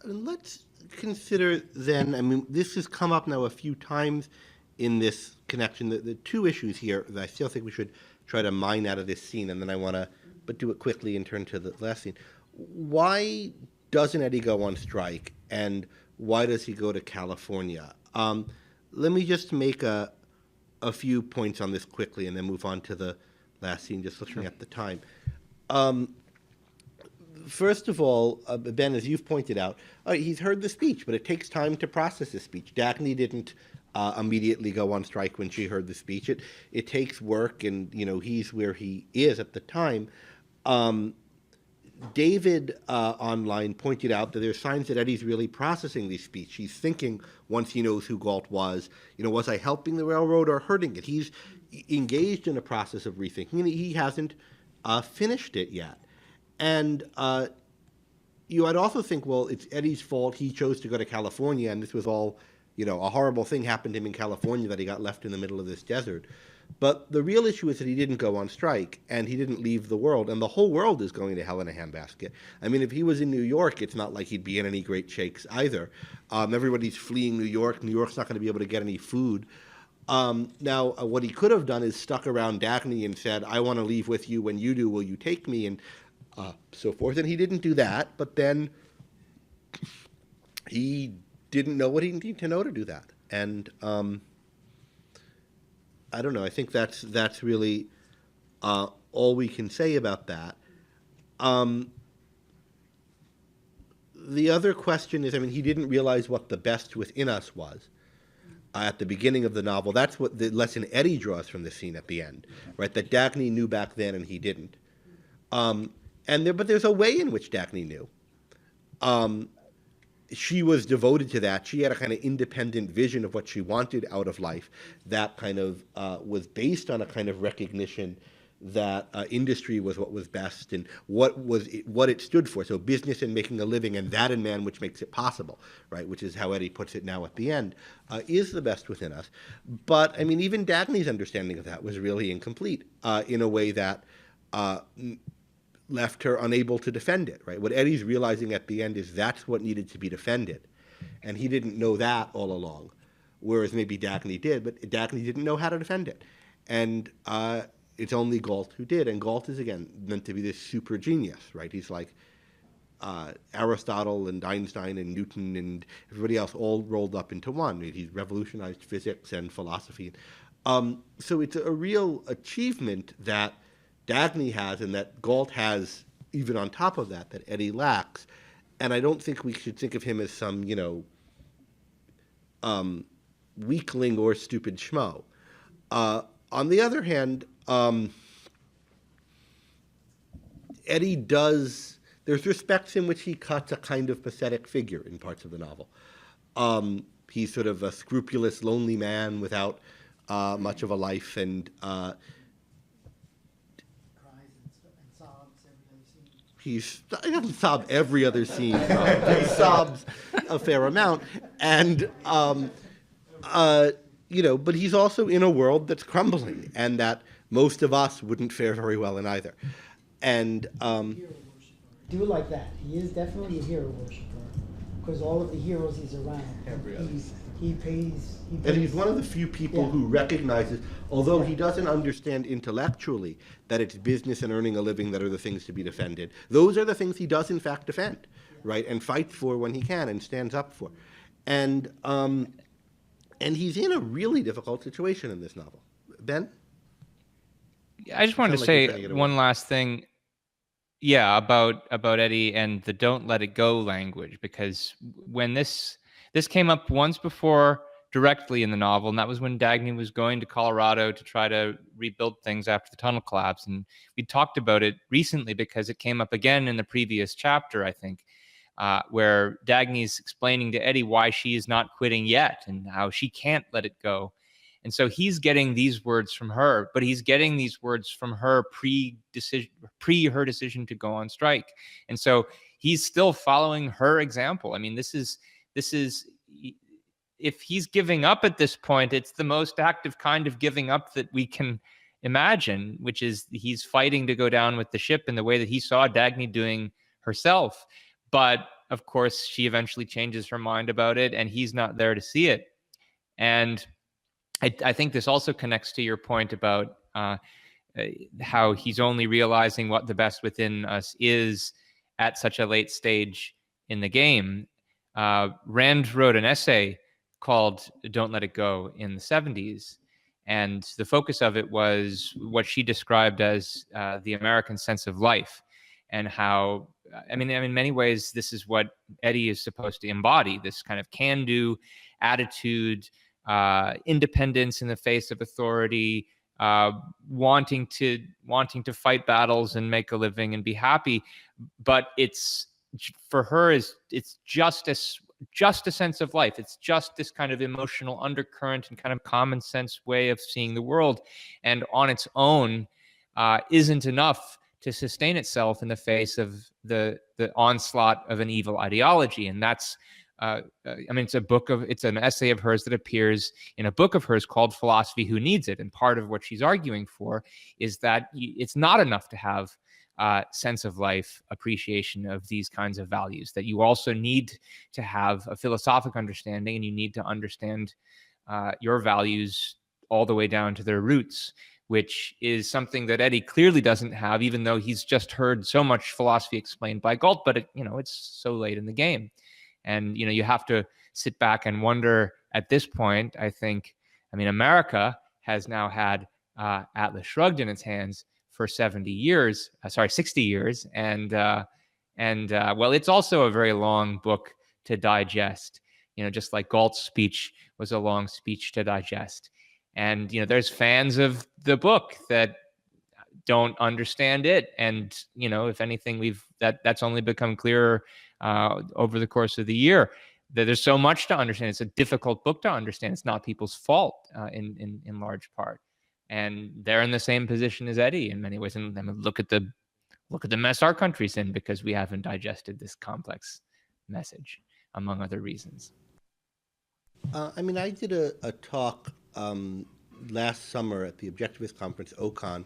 Let's consider then, I mean, this has come up now a few times in this connection, the two issues here that I still think we should try to mine out of this scene, and then I want to, but do it quickly and turn to the last scene. Why doesn't Eddie go on strike, and why does he go to California? Let me just make a few points on this quickly and then move on to the last scene, just looking at the time. First of all, Ben, as you've pointed out, he's heard the speech, but it takes time to process the speech. Dagny didn't immediately go on strike when she heard the speech. It takes work, and he's where he is at the time. David online pointed out that there's signs that Eddie's really processing the speech. He's thinking, once he knows who Galt was I helping the railroad or hurting it? He's engaged in a process of rethinking, and he hasn't finished it yet. And I'd also think, well, it's Eddie's fault. He chose to go to California, and this was all, a horrible thing happened to him in California that he got left in the middle of this desert. But the real issue is that he didn't go on strike, and he didn't leave the world, and the whole world is going to hell in a handbasket. I mean, if he was in New York, it's not like he'd be in any great shakes either. Everybody's fleeing New York. New York's not going to be able to get any food. Now, what he could have done is stuck around Dagny and said, I want to leave with you. When you do, will you take me? And so forth. And he didn't do that, but then he didn't know what he needed to know to do that. And I don't know. I think that's really all we can say about that. The other question is, I mean, he didn't realize what the best within us was at the beginning of the novel. That's what the lesson Eddie draws from the scene at the end, right? That Dagny knew back then and he didn't. But there's a way in which Dagny knew. She was devoted to that. She had a kind of independent vision of what she wanted out of life that kind of was based on a kind of recognition that industry was what was best and what it stood for. So business and making a living, and that in man which makes it possible, right? Which is how Eddie puts it now at the end, is the best within us. But I mean, even Dagny's understanding of that was really incomplete in a way that left her unable to defend it, right? What Eddie's realizing at the end is that's what needed to be defended. And he didn't know that all along, whereas maybe Dagny did, but Dagny didn't know how to defend it. And it's only Galt who did, and Galt is, again, meant to be this super genius, right? He's like Aristotle and Einstein and Newton and everybody else all rolled up into one. He's revolutionized physics and philosophy. So it's a real achievement that Dagny has and that Galt has even on top of that Eddie lacks. And I don't think we should think of him as some, weakling or stupid schmo. On the other hand, Eddie does, there's respects in which he cuts a kind of pathetic figure in parts of the novel. He's sort of a scrupulous, lonely man without much of a life, and he doesn't sob every other scene. He sobs a fair amount, and but he's also in a world that's crumbling, and that most of us wouldn't fare very well in either. And do like that. He is definitely a hero worshiper, because all of the heroes he's around, he pays. And he's one of the few people who recognizes, although he doesn't understand intellectually that it's business and earning a living that are the things to be defended, those are the things he does in fact defend, right, and fights for when he can and stands up for. And he's in a really difficult situation in this novel. Ben? I just wanted to say one last thing. Yeah, about Eddie and the "don't let it go" language, because when this came up once before directly in the novel, and that was when Dagny was going to Colorado to try to rebuild things after the tunnel collapse. And we talked about it recently because it came up again in the previous chapter, I think, where Dagny's explaining to Eddie why she is not quitting yet and how she can't let it go. And so he's getting these words from her, but he's getting these words from her pre her decision to go on strike. And so he's still following her example. I mean, this is if he's giving up at this point, it's the most active kind of giving up that we can imagine, which is he's fighting to go down with the ship in the way that he saw Dagny doing herself. But of course, she eventually changes her mind about it, and he's not there to see it. And I think this also connects to your point about how he's only realizing what the best within us is at such a late stage in the game. Rand wrote an essay called "Don't Let It Go" in the 70s. And the focus of it was what she described as the American sense of life, and how, I mean, in many ways, this is what Eddie is supposed to embody, this kind of can-do attitude, independence in the face of authority, wanting to fight battles and make a living and be happy. But it's, for her, it's just a sense of life. It's just this kind of emotional undercurrent and kind of common sense way of seeing the world, and on its own isn't enough to sustain itself in the face of the onslaught of an evil ideology. And that's it's an essay of hers that appears in a book of hers called Philosophy Who Needs It. And part of what she's arguing for is that it's not enough to have sense of life appreciation of these kinds of values, that you also need to have a philosophic understanding, and you need to understand your values all the way down to their roots, which is something that Eddie clearly doesn't have, even though he's just heard so much philosophy explained by Galt. But it's so late in the game. And, you have to sit back and wonder at this point, I think, America has now had Atlas Shrugged in its hands for 60 years. And well, it's also a very long book to digest, just like Galt's speech was a long speech to digest. And, there's fans of the book that don't understand it. And, if anything, that's only become clearer over the course of the year, that there's so much to understand. It's a difficult book to understand. It's not people's fault in large part. And they're in the same position as Eddie in many ways. And look at the mess our country's in because we haven't digested this complex message, among other reasons. I did a talk last summer at the Objectivist conference, OCON,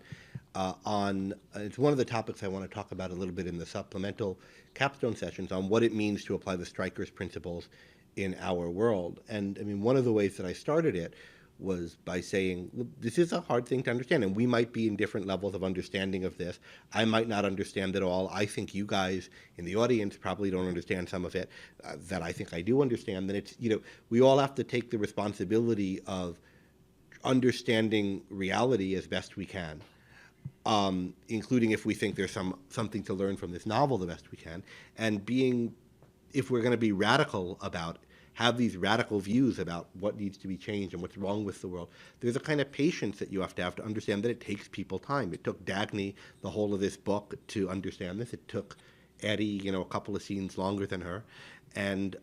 on it's one of the topics I want to talk about a little bit in the supplemental capstone sessions on what it means to apply the strikers principles in our world. And one of the ways that I started it was by saying, well, this is a hard thing to understand, and we might be in different levels of understanding of this. I might not understand it all. I think you guys in the audience probably don't understand some of it that I think I do understand. That it's, we all have to take the responsibility of understanding reality as best we can, including if we think there's something to learn from this novel the best we can, and if we're going to be radical about have these radical views about what needs to be changed and what's wrong with the world, there's a kind of patience that you have to understand that it takes people time. It took Dagny the whole of this book to understand this. It took Eddie, a couple of scenes longer than her. And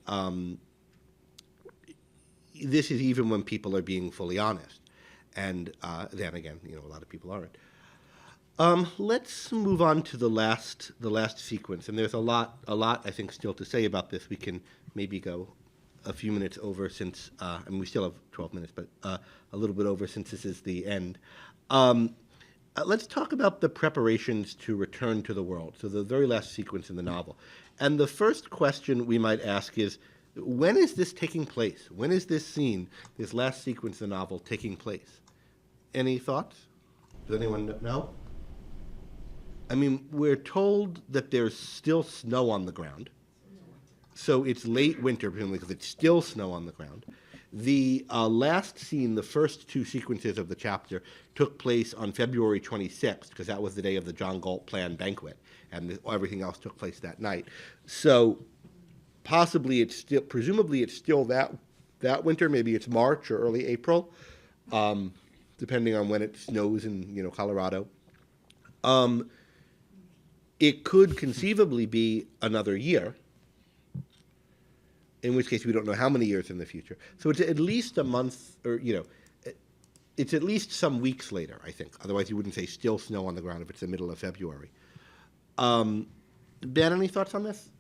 this is even when people are being fully honest. And then again, a lot of people aren't. Let's move on to the last sequence. And there's a lot, I think, still to say about this. We can maybe go a few minutes over since, we still have 12 minutes, but a little bit over since this is the end. Let's talk about the preparations to return to the world, so the very last sequence in the novel. And the first question we might ask is, when is this taking place? When is this scene, this last sequence in the novel, taking place? Any thoughts? Does anyone know? We're told that there's still snow on the ground. So it's late winter, presumably, because it's still snow on the ground. The last scene, the first two sequences of the chapter, took place on February 26th, because that was the day of the John Galt planned banquet, and everything else took place that night. So presumably it's still that winter. Maybe it's March or early April, depending on when it snows in Colorado. It could conceivably be another year, in which case we don't know how many years in the future. So it's at least a month, or, it's at least some weeks later, I think. Otherwise you wouldn't say still snow on the ground if it's the middle of February. Ben, any thoughts on this?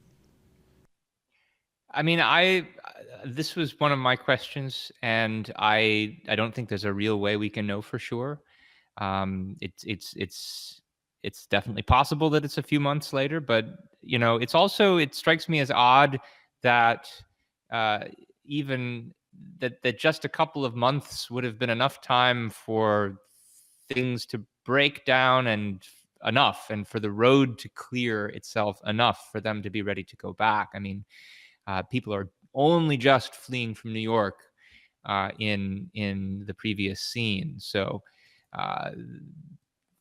This was one of my questions, and I don't think there's a real way we can know for sure. It's definitely possible that it's a few months later, but, it strikes me as odd that even that just a couple of months would have been enough time for things to break down and for the road to clear itself enough for them to be ready to go back. People are only just fleeing from New York in the previous scene. So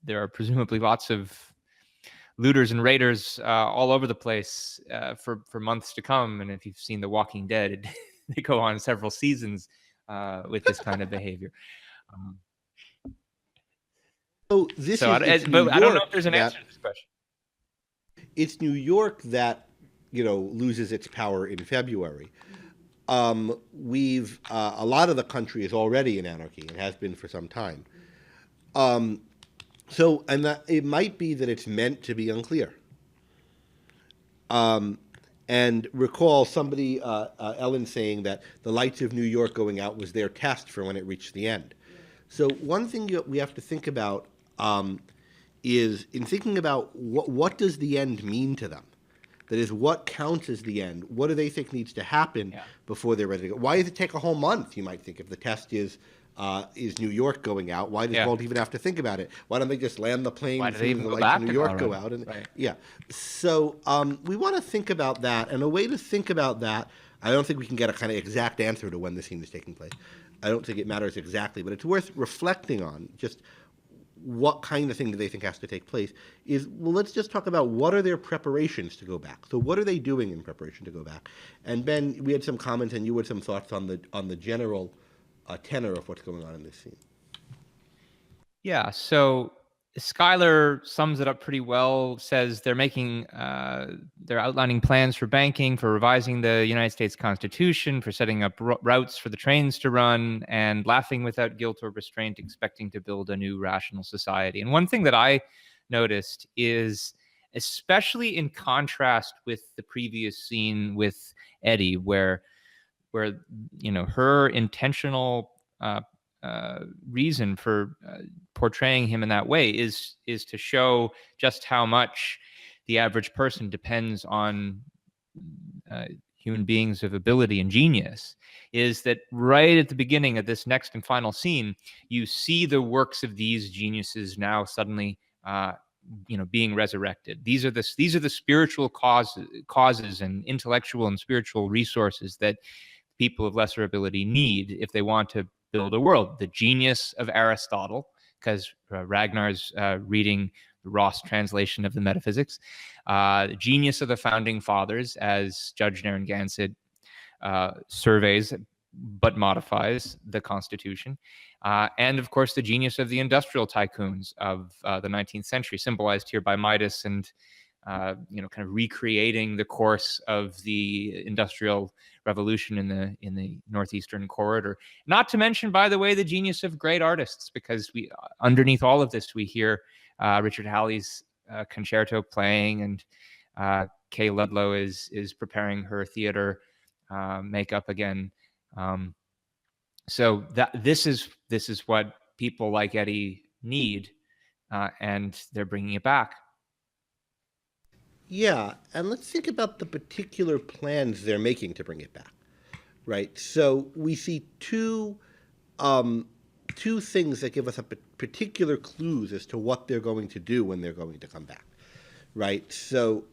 there are presumably lots of looters and raiders all over the place for months to come. And if you've seen The Walking Dead, they go on several seasons with this kind of behavior. But I don't know if there's an answer to this question. It's New York that, loses its power in February. A lot of the country is already in anarchy and has been for some time. It might be that it's meant to be unclear. And recall somebody, Ellen, saying that the lights of New York going out was their test for when it reached the end. So one thing we have to think about is in thinking about what does the end mean to them? That is, what counts as the end? What do they think needs to happen before they're ready to go? Why does it take a whole month, you might think, if the test is New York going out? Why does the world even have to think about it? Why don't they just land the plane and the lights of New York go out? So we want to think about that. And a way to think about that, I don't think we can get a kind of exact answer to when the scene is taking place. I don't think it matters exactly, but it's worth reflecting on just what kind of thing do they think has to take place. Well, let's just talk about what are their preparations to go back. So what are they doing in preparation to go back? And Ben, we had some comments and you had some thoughts on the general tenor of what's going on in this scene. Yeah, so Schuyler sums it up pretty well, says they're outlining plans for banking, for revising the United States Constitution, for setting up routes for the trains to run, and laughing without guilt or restraint, expecting to build a new rational society. And one thing that I noticed is, especially in contrast with the previous scene with Eddie, where her intentional reason for portraying him in that way is to show just how much the average person depends on human beings of ability and genius, is that right at the beginning of this next and final scene, you see the works of these geniuses now suddenly being resurrected. These are the spiritual causes and intellectual and spiritual resources that people of lesser ability need if they want to build a world. The genius of Aristotle, because Ragnar's reading the Ross translation of the Metaphysics, the genius of the Founding Fathers, as Judge Narragansett surveys but modifies the Constitution, and of course the genius of the industrial tycoons of the 19th century, symbolized here by Midas and kind of recreating the course of the industrial revolution in the northeastern corridor. Not to mention, by the way, the genius of great artists, because we underneath all of this we hear Richard Halley's concerto playing, and Kay Ludlow is preparing her theater makeup again. So this is what people like Eddie need, and they're bringing it back. Yeah, and let's think about the particular plans they're making to bring it back, right? So we see two things that give us a particular clues as to what they're going to do when they're going to come back, right? So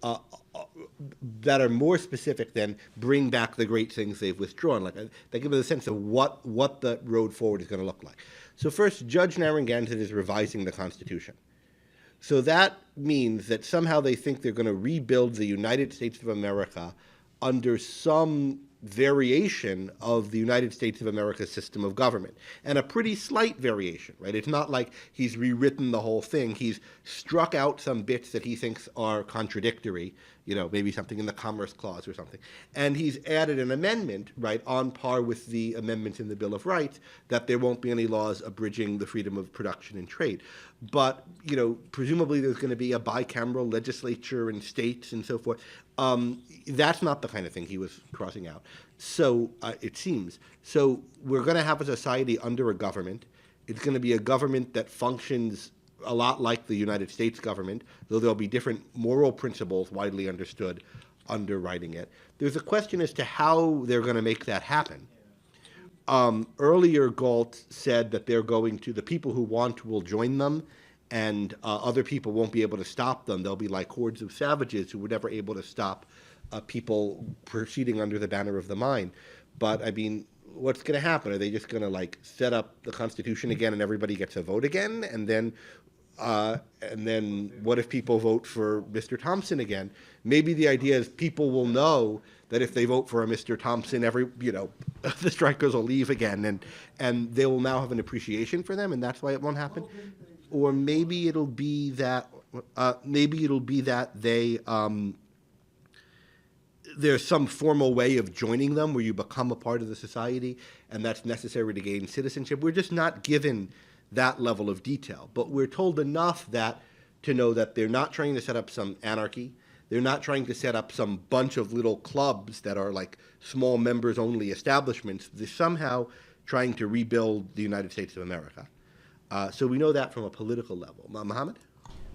that are more specific than bring back the great things they've withdrawn. Like they give us a sense of what the road forward is going to look like. So first, Judge Narragansett is revising the Constitution. So that means that somehow they think they're going to rebuild the United States of America under some variation of the United States of America's system of government, and a pretty slight variation, right? It's not like he's rewritten the whole thing. He's struck out some bits that he thinks are contradictory, maybe something in the Commerce Clause or something, and he's added an amendment, right, on par with the amendments in the Bill of Rights, that there won't be any laws abridging the freedom of production and trade. But, presumably there's going to be a bicameral legislature and states and so forth. That's not the kind of thing he was crossing out. So it seems. So we're going to have a society under a government. It's going to be a government that functions a lot like the United States government, though there'll be different moral principles widely understood underwriting it. There's a question as to how they're going to make that happen. Earlier, Galt said that the people who want will join them, and other people won't be able to stop them. They'll be like hordes of savages who were never able to stop people proceeding under the banner of the mine. But, I mean, what's going to happen? Are they just going to, set up the Constitution again and everybody gets a vote again? And then what if people vote for Mr. Thompson again? Maybe the idea is people will know that if they vote for a Mr. Thompson, the strikers will leave again, and they will now have an appreciation for them, and that's why it won't happen. Or maybe it'll be that they there's some formal way of joining them where you become a part of the society, and that's necessary to gain citizenship. We're just not given that level of detail, but we're told enough to know that they're not trying to set up some anarchy. They're not trying to set up some bunch of little clubs that are like small members-only establishments. They're somehow trying to rebuild the United States of America. So we know that from a political level. Mohammed?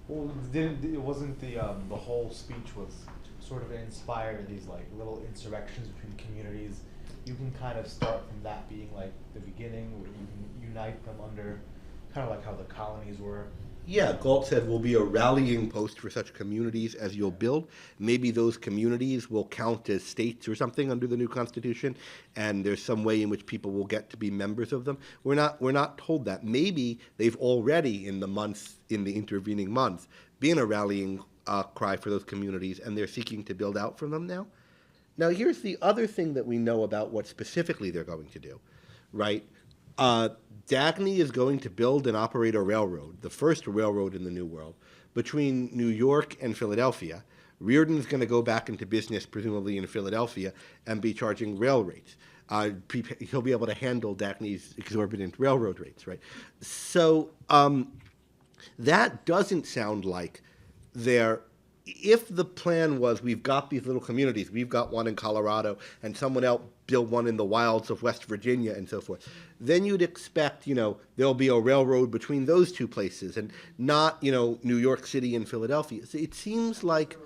Well, it wasn't the whole speech was sort of inspire these little insurrections between communities. You can kind of start from that being the beginning, where you can unite them under kind of like how the colonies were, Yeah, Galt said will be a rallying post for such communities as you'll build. Maybe those communities will count as states or something under the new constitution, and there's some way in which people will get to be members of them. We're not told that. Maybe they've already in the intervening months been a rallying cry for those communities, and they're seeking to build out from them now. Now, here's the other thing that we know about what specifically they're going to do, right? Dagny is going to build and operate a railroad, the first railroad in the New World, between New York and Philadelphia. Reardon's going to go back into business, presumably in Philadelphia, and be charging rail rates. He'll be able to handle Dagny's exorbitant railroad rates, right? So that doesn't sound like if the plan was we've got these little communities, we've got one in Colorado and someone else build one in the wilds of West Virginia and so forth, then you'd expect, there'll be a railroad between those two places and not, New York City and Philadelphia. So it seems like,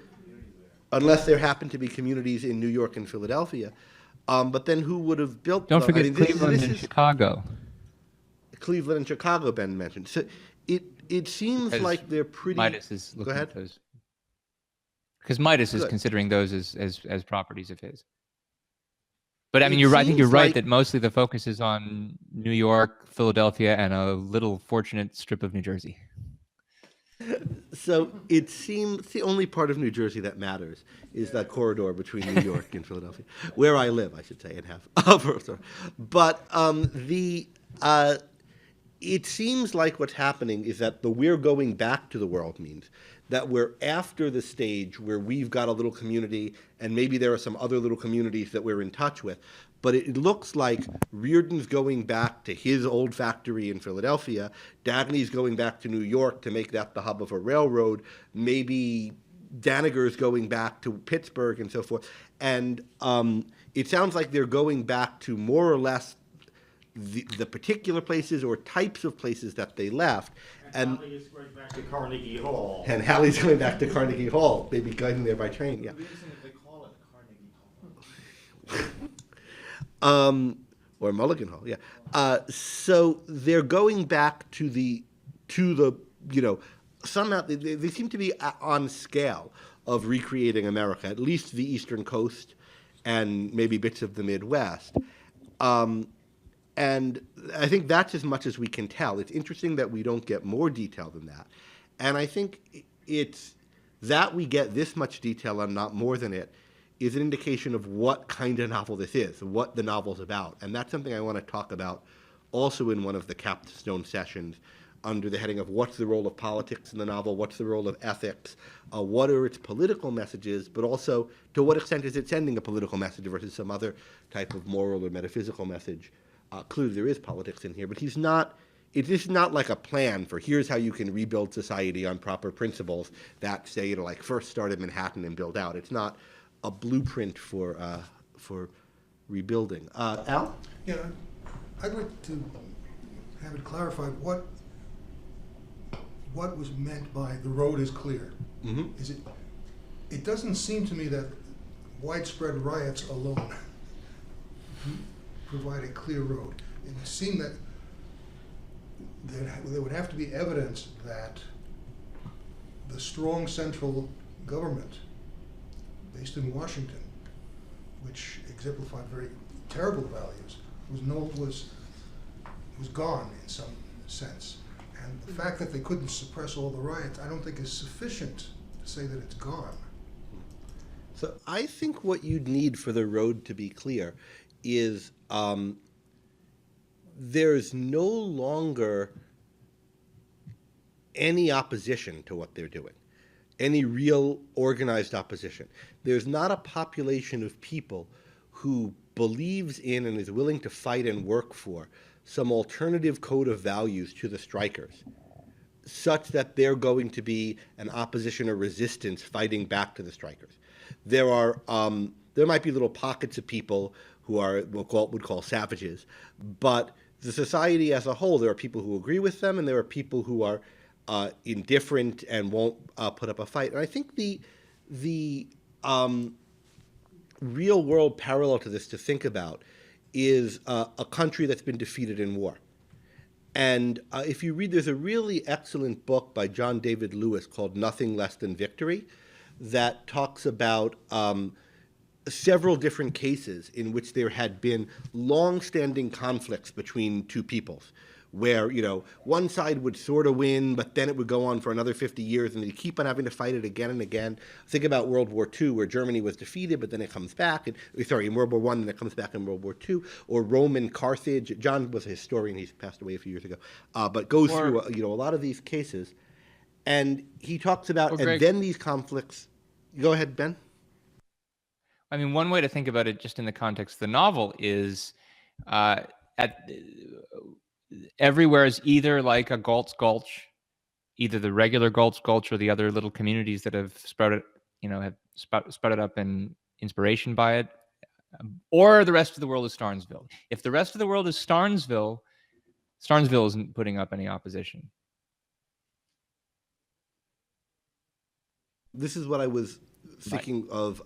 unless there happen to be communities in New York and Philadelphia, but then who would have built Don't them? forget Cleveland and Chicago. Cleveland and Chicago, Ben mentioned. So it seems like they're pretty... Midas is looking Go ahead. at those. Because Midas is considering those as properties of his. But I mean, I think you're right that mostly the focus is on New York, Philadelphia, and a little fortunate strip of New Jersey. So it seems the only part of New Jersey that matters is that corridor between New York and Philadelphia, where I live, I should say, and have. But it seems like what's happening is that the we're going back to the world means that we're after the stage where we've got a little community and maybe there are some other little communities that we're in touch with. But it looks like Reardon's going back to his old factory in Philadelphia. Dagny's going back to New York to make that the hub of a railroad. Maybe Daniger's going back to Pittsburgh and so forth. And it sounds like they're going back to more or less the particular places or types of places that they left. And Hallie is going back to Carnegie Hall. And Hallie's going back to Carnegie Hall, maybe going there by train, yeah. The reason that they call it Carnegie Hall. Or Mulligan Hall, yeah. So they're going back to the somehow they seem to be on scale of recreating America, at least the Eastern Coast and maybe bits of the Midwest. And I think that's as much as we can tell. It's interesting that we don't get more detail than that. And I think it's that we get this much detail and not more than it is an indication of what kind of novel this is, what the novel's about. And that's something I want to talk about also in one of the capstone sessions under the heading of what's the role of politics in the novel, what's the role of ethics, what are its political messages, but also to what extent is it sending a political message versus some other type of moral or metaphysical message. Clearly there is politics in here, but it's just not like a plan for here's how you can rebuild society on proper principles that say, like first start at Manhattan and build out. It's not a blueprint for rebuilding. Al? Yeah, I'd like to have it clarified what was meant by the road is clear. Mm-hmm. It doesn't seem to me that widespread riots alone provide a clear road. It would seem that there would have to be evidence that the strong central government based in Washington, which exemplified very terrible values, was gone in some sense. And the fact that they couldn't suppress all the riots, I don't think is sufficient to say that it's gone. So I think what you'd need for the road to be clear is there's no longer any opposition to what they're doing, any real organized opposition. There's not a population of people who believes in and is willing to fight and work for some alternative code of values to the strikers, such that they're going to be an opposition or resistance fighting back to the strikers. There might be little pockets of people who are what would call savages, but the society as a whole, there are people who agree with them, and there are people who are indifferent and won't put up a fight. And I think the real world parallel to this to think about is a country that's been defeated in war. And if you read, there's a really excellent book by John David Lewis called Nothing Less Than Victory that talks about several different cases in which there had been long-standing conflicts between two peoples, where, you know, one side would sort of win, but then it would go on for another 50 years, and they keep on having to fight it again and again. Think about World War II, where Germany was defeated, but then it comes back. In World War I, and it comes back in World War II. Or Rome and Carthage. John was a historian. He's passed away a few years ago. But goes through, a lot of these cases. And he talks about, and Greg, then these conflicts. Go ahead, Ben. I mean, one way to think about it, just in the context of the novel, is everywhere is either like a Galt's Gulch, either the regular Galt's Gulch or the other little communities that have sprouted up in inspiration by it, or the rest of the world is Starnesville. If the rest of the world is Starnesville isn't putting up any opposition. This is what I was thinking of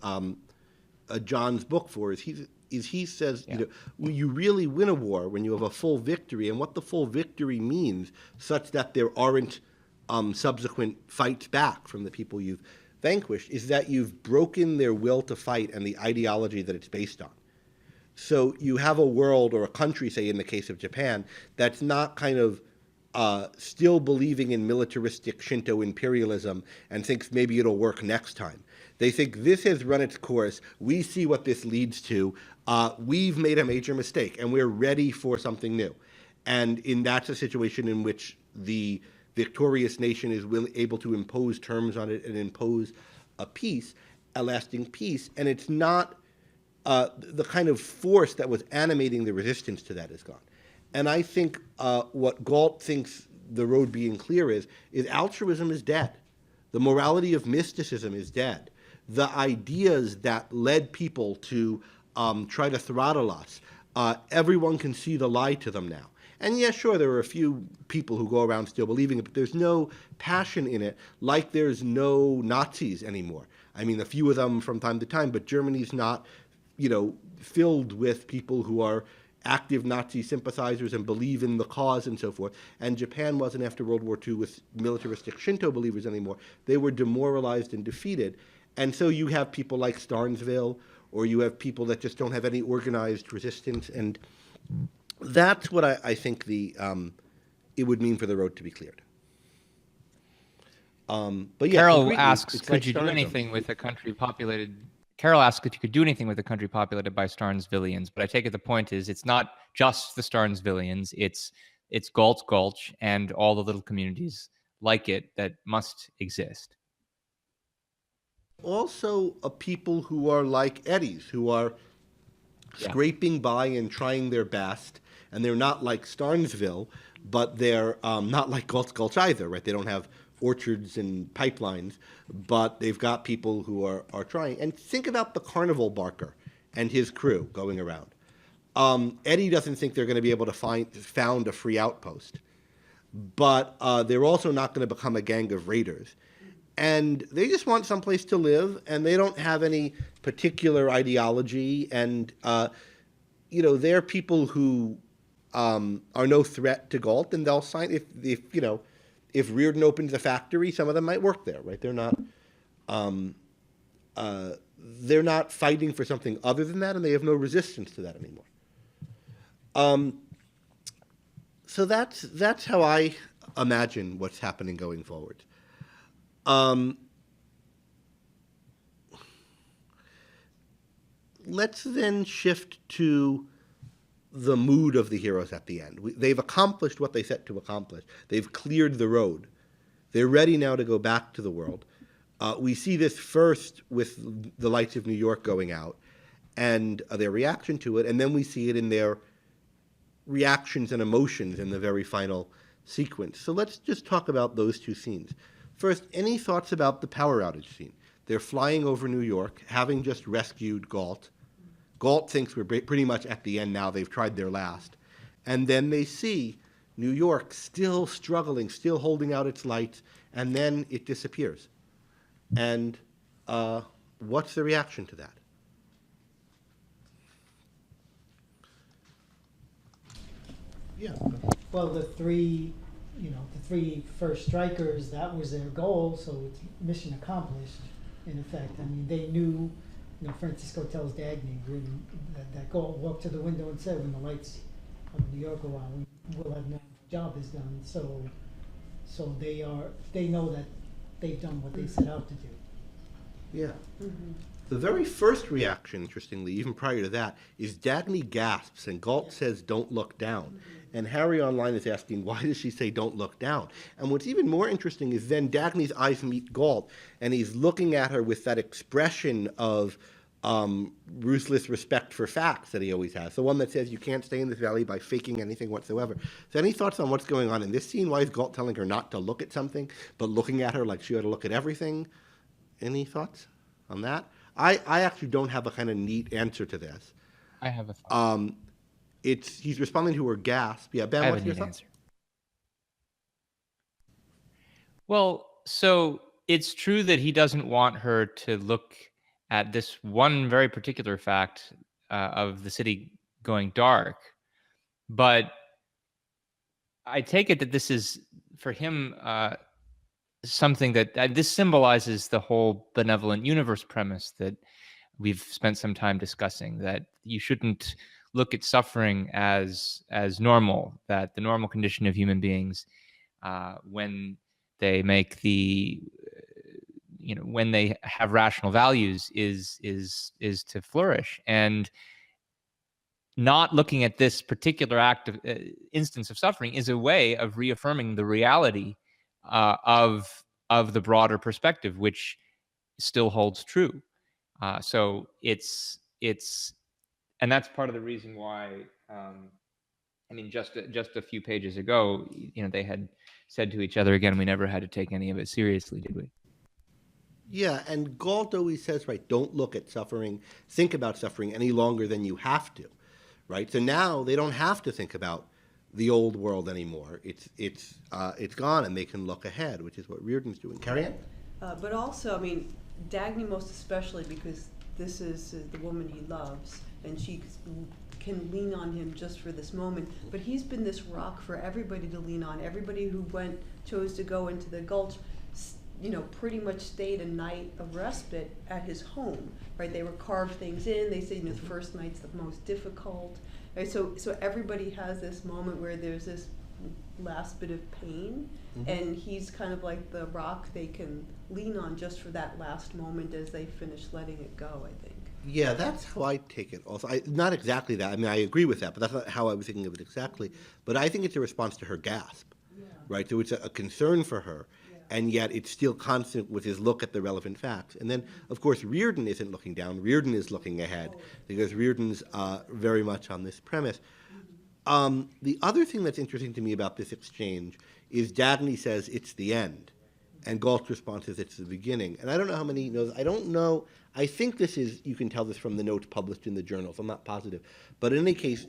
John's book for, is he says, you really win a war when you have a full victory, and what the full victory means, such that there aren't subsequent fights back from the people you've vanquished, is that you've broken their will to fight and the ideology that it's based on. So you have a world, or a country, say in the case of Japan, that's not kind of still believing in militaristic Shinto imperialism and thinks maybe it'll work next time. They think this has run its course. We see what this leads to. We've made a major mistake, and we're ready for something new. And that's a situation in which the victorious nation is able to impose terms on it and impose a lasting peace. And it's not the kind of force that was animating the resistance to that is gone. And I think what Galt thinks the road being clear is altruism is dead. The morality of mysticism is dead. The ideas that led people to try to throttle us, everyone can see the lie to them now. And yeah, sure, there are a few people who go around still believing it, but there's no passion in it, like there's no Nazis anymore. I mean, a few of them from time to time, but Germany's not, filled with people who are active Nazi sympathizers and believe in the cause and so forth. And Japan wasn't, after World War II, with militaristic Shinto believers anymore. They were demoralized and defeated. And so you have people like Starnesville, or you have people that just don't have any organized resistance. And that's what I think it would mean for the road to be cleared. But yeah, Carol asks, could you do anything with a country populated... Carol asks if you could do anything with a country populated by Starnesvillians, but I take it the point is it's not just the Starnesvillians, it's Galt's Gulch and all the little communities like it that must exist. Also, people who are like Eddies, who are scraping by and trying their best, and they're not like Starnesville, but they're not like Galt's Gulch either, right? They don't have orchards and pipelines, but they've got people who are trying. And think about the carnival barker and his crew going around. Eddie doesn't think they're going to be able to found a free outpost, but they're also not going to become a gang of raiders. And they just want someplace to live, and they don't have any particular ideology. And, they're people who are no threat to Galt, and they'll sign if Reardon opens a factory, some of them might work there, right? They're not fighting for something other than that, and they have no resistance to that anymore. So that's how I imagine what's happening going forward. Let's then shift to the mood of the heroes at the end. They've accomplished what they set to accomplish. They've cleared the road. They're ready now to go back to the world. We see this first with the lights of New York going out and their reaction to it, and then we see it in their reactions and emotions in the very final sequence. So let's just talk about those two scenes. First, any thoughts about the power outage scene? They're flying over New York, having just rescued Galt. Galt thinks we're pretty much at the end now. They've tried their last. And then they see New York still struggling, still holding out its lights, and then it disappears. And what's the reaction to that? Yeah. well, the three first strikers, that was their goal, so it's mission accomplished, in effect. I mean, they knew, Francisco tells Dagny that goal, walked to the window and said, when the lights of New York go on, we'll have known the job is done. So they know that they've done what they set out to do. Yeah. The very first reaction, interestingly, even prior to that, is Dagny gasps and Galt says, "Don't look down." And Harry online is asking, why does she say don't look down? And what's even more interesting is then Dagny's eyes meet Galt, and he's looking at her with that expression of ruthless respect for facts that he always has. The one that says you can't stay in this valley by faking anything whatsoever. So any thoughts on what's going on in this scene? Why is Galt telling her not to look at something, but looking at her like she ought to look at everything? Any thoughts on that? I actually don't have a kind of neat answer to this. I have a thought. He's responding to her gasp. Yeah, Ben, I have what's a your neat thought? answer. Well, so it's true that he doesn't want her to look at this one very particular fact of the city going dark, but I take it that this is, for him, something that this symbolizes the whole benevolent universe premise that we've spent some time discussing, that you shouldn't look at suffering as normal, that the normal condition of human beings, when they make when they have rational values, is to flourish. And not looking at this particular instance of suffering is a way of reaffirming the reality of the broader perspective, which still holds true. So it's and that's part of the reason why. Just a few pages ago, they had said to each other again, we never had to take any of it seriously, did we? Yeah, and Galt always says, right, don't look at suffering, think about suffering any longer than you have to, right? So now they don't have to think about the old world anymore. It's gone, and they can look ahead, which is what Reardon's doing. Carrie Ann? But also, Dagny most especially, because this is the woman he loves, and she can lean on him just for this moment. But he's been this rock for everybody to lean on. Everybody who chose to go into the gulch, pretty much stayed a night of respite at his home, right? They would carve things in. They say, the first night's the most difficult. Right? So everybody has this moment where there's this last bit of pain, and he's kind of like the rock they can lean on just for that last moment as they finish letting it go, I think. Yeah, that's how I take it also. Not exactly that. I agree with that, but that's not how I was thinking of it exactly. But I think it's a response to her gasp, right? So it's a concern for her, and yet it's still constant with his look at the relevant facts. And then, of course, Reardon isn't looking down. Reardon is looking ahead, because Reardon's very much on this premise. The other thing that's interesting to me about this exchange is Dagny says it's the end, and Galt's response is it's the beginning. And I don't know how many knows. I don't know. I think this is, you can tell this from the notes published in the journals. I'm not positive. But in any case,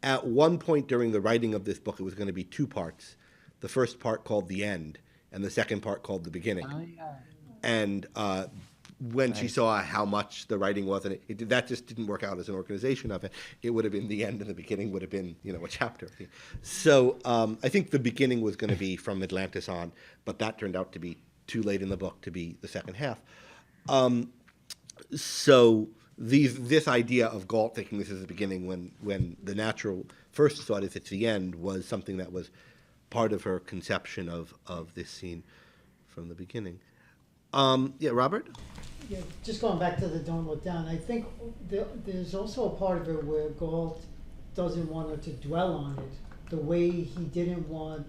at one point during the writing of this book, it was going to be two parts. The first part called The End, and the second part called The Beginning. Oh, yeah. And when she saw how much the writing was, and that just didn't work out as an organization of it, it would have been the end and the beginning would have been, a chapter. So I think the beginning was going to be from Atlantis on, but that turned out to be too late in the book to be the second half. So this idea of Galt thinking this is the beginning when the natural first thought is it's the end was something that was part of her conception of this scene from the beginning. Robert? Yeah, just going back to the don't look down, I think there's also a part of it where Galt doesn't want her to dwell on it the way he didn't want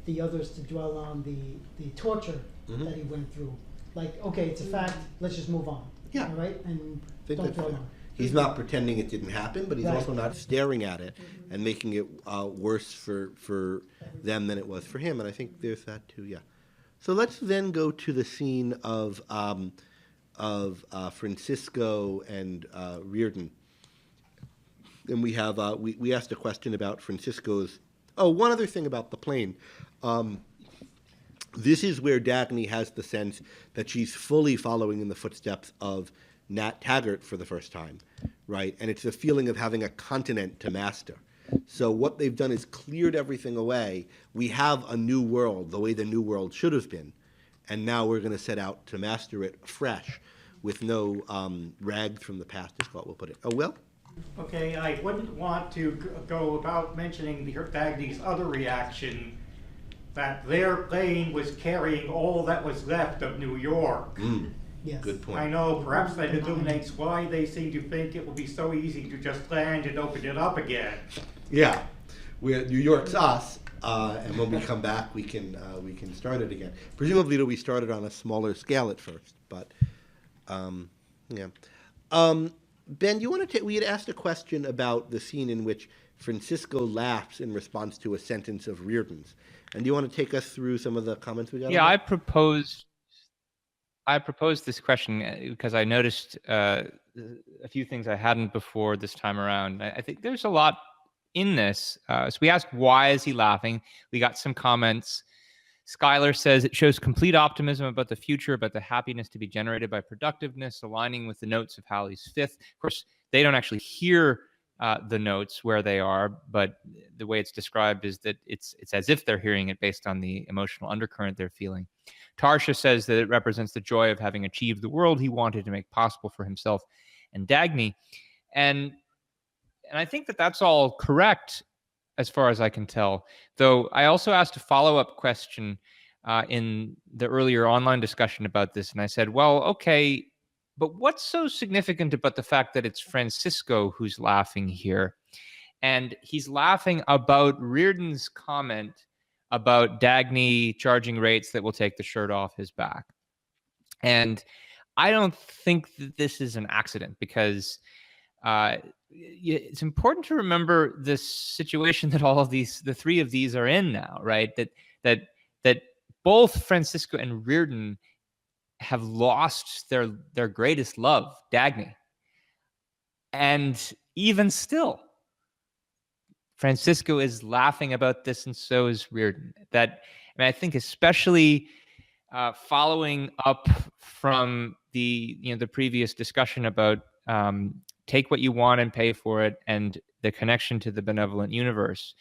the others to dwell on the torture that he went through. Like, okay, it's a fact, let's just move on. Yeah. All right? And don't dwell on it. He's not pretending it didn't happen, but he's Right. also not staring at it and making it worse for them than it was for him. And I think there's that too, yeah. So let's then go to the scene of Francisco and Reardon. And we have we asked a question about Francisco's. Oh, one other thing about the plane. This is where Dagny has the sense that she's fully following in the footsteps of Nat Taggart for the first time, right? And it's the feeling of having a continent to master. So what they've done is cleared everything away. We have a new world, the way the new world should have been, and now we're going to set out to master it afresh with no rags from the past, is what we'll put it. Oh, Will? Okay, I wouldn't want to go about mentioning Dagny's other reaction, that their plane was carrying all that was left of New York. Yes. Good point. I know, perhaps that illuminates why they seem to think it will be so easy to just land and open it up again. Yeah, New York's us, and when we come back, we can start it again. Presumably, it'll be started on a smaller scale at first, but yeah. Ben, you want to we had asked a question about the scene in which Francisco laughs in response to a sentence of Reardon's, and do you want to take us through some of the comments we got? Yeah, on I proposed this question because I noticed a few things I hadn't before this time around. I think there's a lot in this. So we asked, why is he laughing? We got some comments. Skylar says it shows complete optimism about the future, about the happiness to be generated by productiveness, aligning with the notes of Halley's Fifth. Of course, they don't actually hear the notes where they are, but the way it's described is that it's as if they're hearing it based on the emotional undercurrent they're feeling. Tarsha says that it represents the joy of having achieved the world he wanted to make possible for himself and Dagny. And I think that that's all correct as far as I can tell. Though I also asked a follow-up question in the earlier online discussion about this, and I said, well, okay, but what's so significant about the fact that it's Francisco who's laughing here? And he's laughing about Reardon's comment about Dagny charging rates that will take the shirt off his back. And I don't think that this is an accident, because it's important to remember this situation that all of these, the three of these are in now, right? That both Francisco and Reardon have lost their greatest love, Dagny. And even still, Francisco is laughing about this, and so is Reardon. I think especially following up from the previous discussion about take what you want and pay for it, and the connection to the benevolent universe.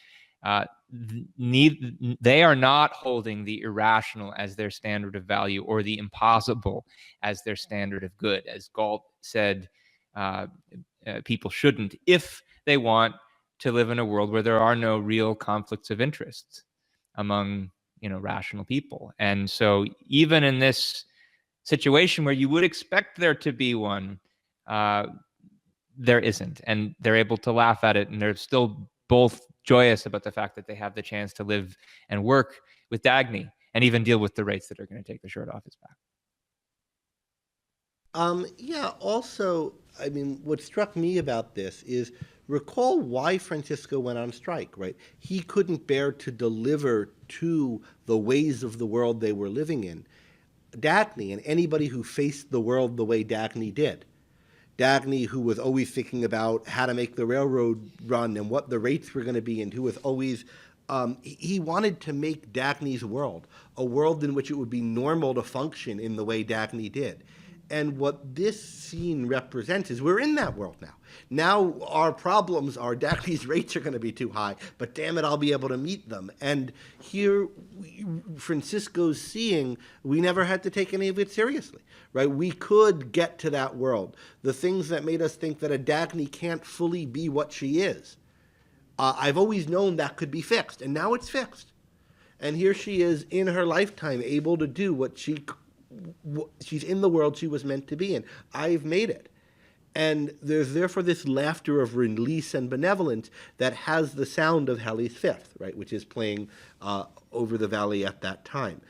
They are not holding the irrational as their standard of value, or the impossible as their standard of good. As Galt said, people shouldn't, if they want to live in a world where there are no real conflicts of interest among rational people. And so even in this situation where you would expect there to be one, there isn't, and they're able to laugh at it, and they're still both joyous about the fact that they have the chance to live and work with Dagny, and even deal with the rates that are going to take the shirt off his back. Yeah, also, I mean, what struck me about this is, recall why Francisco went on strike, right? He couldn't bear to deliver to the ways of the world they were living in Dagny, and anybody who faced the world the way Dagny did. Dagny, who was always thinking about how to make the railroad run and what the rates were going to be, and who was always, he wanted to make Dagny's world a world in which it would be normal to function in the way Dagny did. And what this scene represents is we're in that world now. Now our problems are Dagny's rates are going to be too high, but damn it, I'll be able to meet them. And here Francisco's seeing we never had to take any of it seriously, right? We could get to that world. The things that made us think that a Dagny can't fully be what she is, I've always known that could be fixed, and now it's fixed. And here she is in her lifetime able to do what she's in the world she was meant to be in. I've made it. And there's therefore this laughter of release and benevolence that has the sound of Halley's Fifth, right, which is playing over the valley at that time.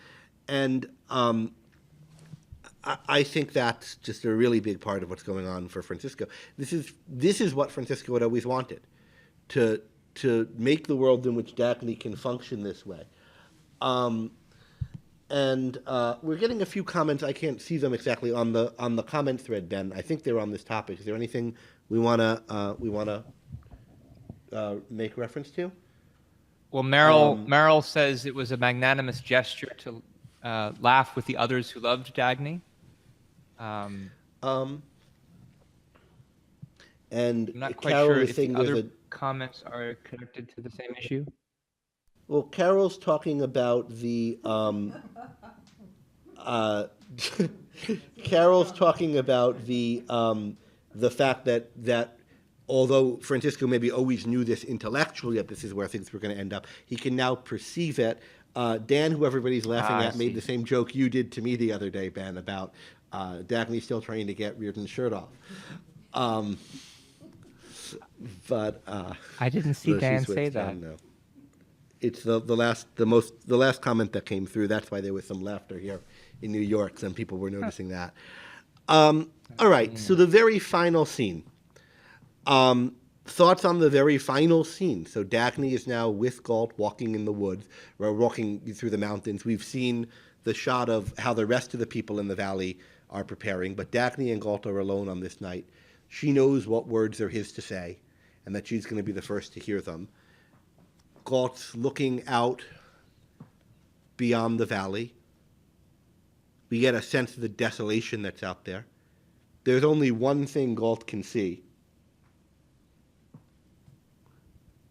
And I think that's just a really big part of what's going on for Francisco. This is what Francisco had always wanted, to make the world in which Dagny can function this way. And we're getting a few comments. I can't see them exactly on the comment thread, Ben. I think they're on this topic. Is there anything we wanna make reference to? Well, Meryl says it was a magnanimous gesture to laugh with the others who loved Dagny. And I'm not quite Carol sure is if saying the other comments are connected to the same issue? Well, Carol's talking about the Carol's talking about the fact that although Francisco maybe always knew this intellectually, that this is where things were going to end up, he can now perceive it. Dan, who everybody's laughing at, made the same joke you did to me the other day, Ben, about Dagny still trying to get Reardon's shirt off. But I didn't see Dan say that. Down now. It's the last comment that came through. That's why there was some laughter here in New York. Some people were noticing that. All right, so the very final scene. Thoughts on the very final scene. So Dagny is now with Galt walking in the woods, or walking through the mountains. We've seen the shot of how the rest of the people in the valley are preparing, but Dagny and Galt are alone on this night. She knows what words are his to say, and that she's going to be the first to hear them. Galt's looking out beyond the valley. We get a sense of the desolation that's out there. There's only one thing Galt can see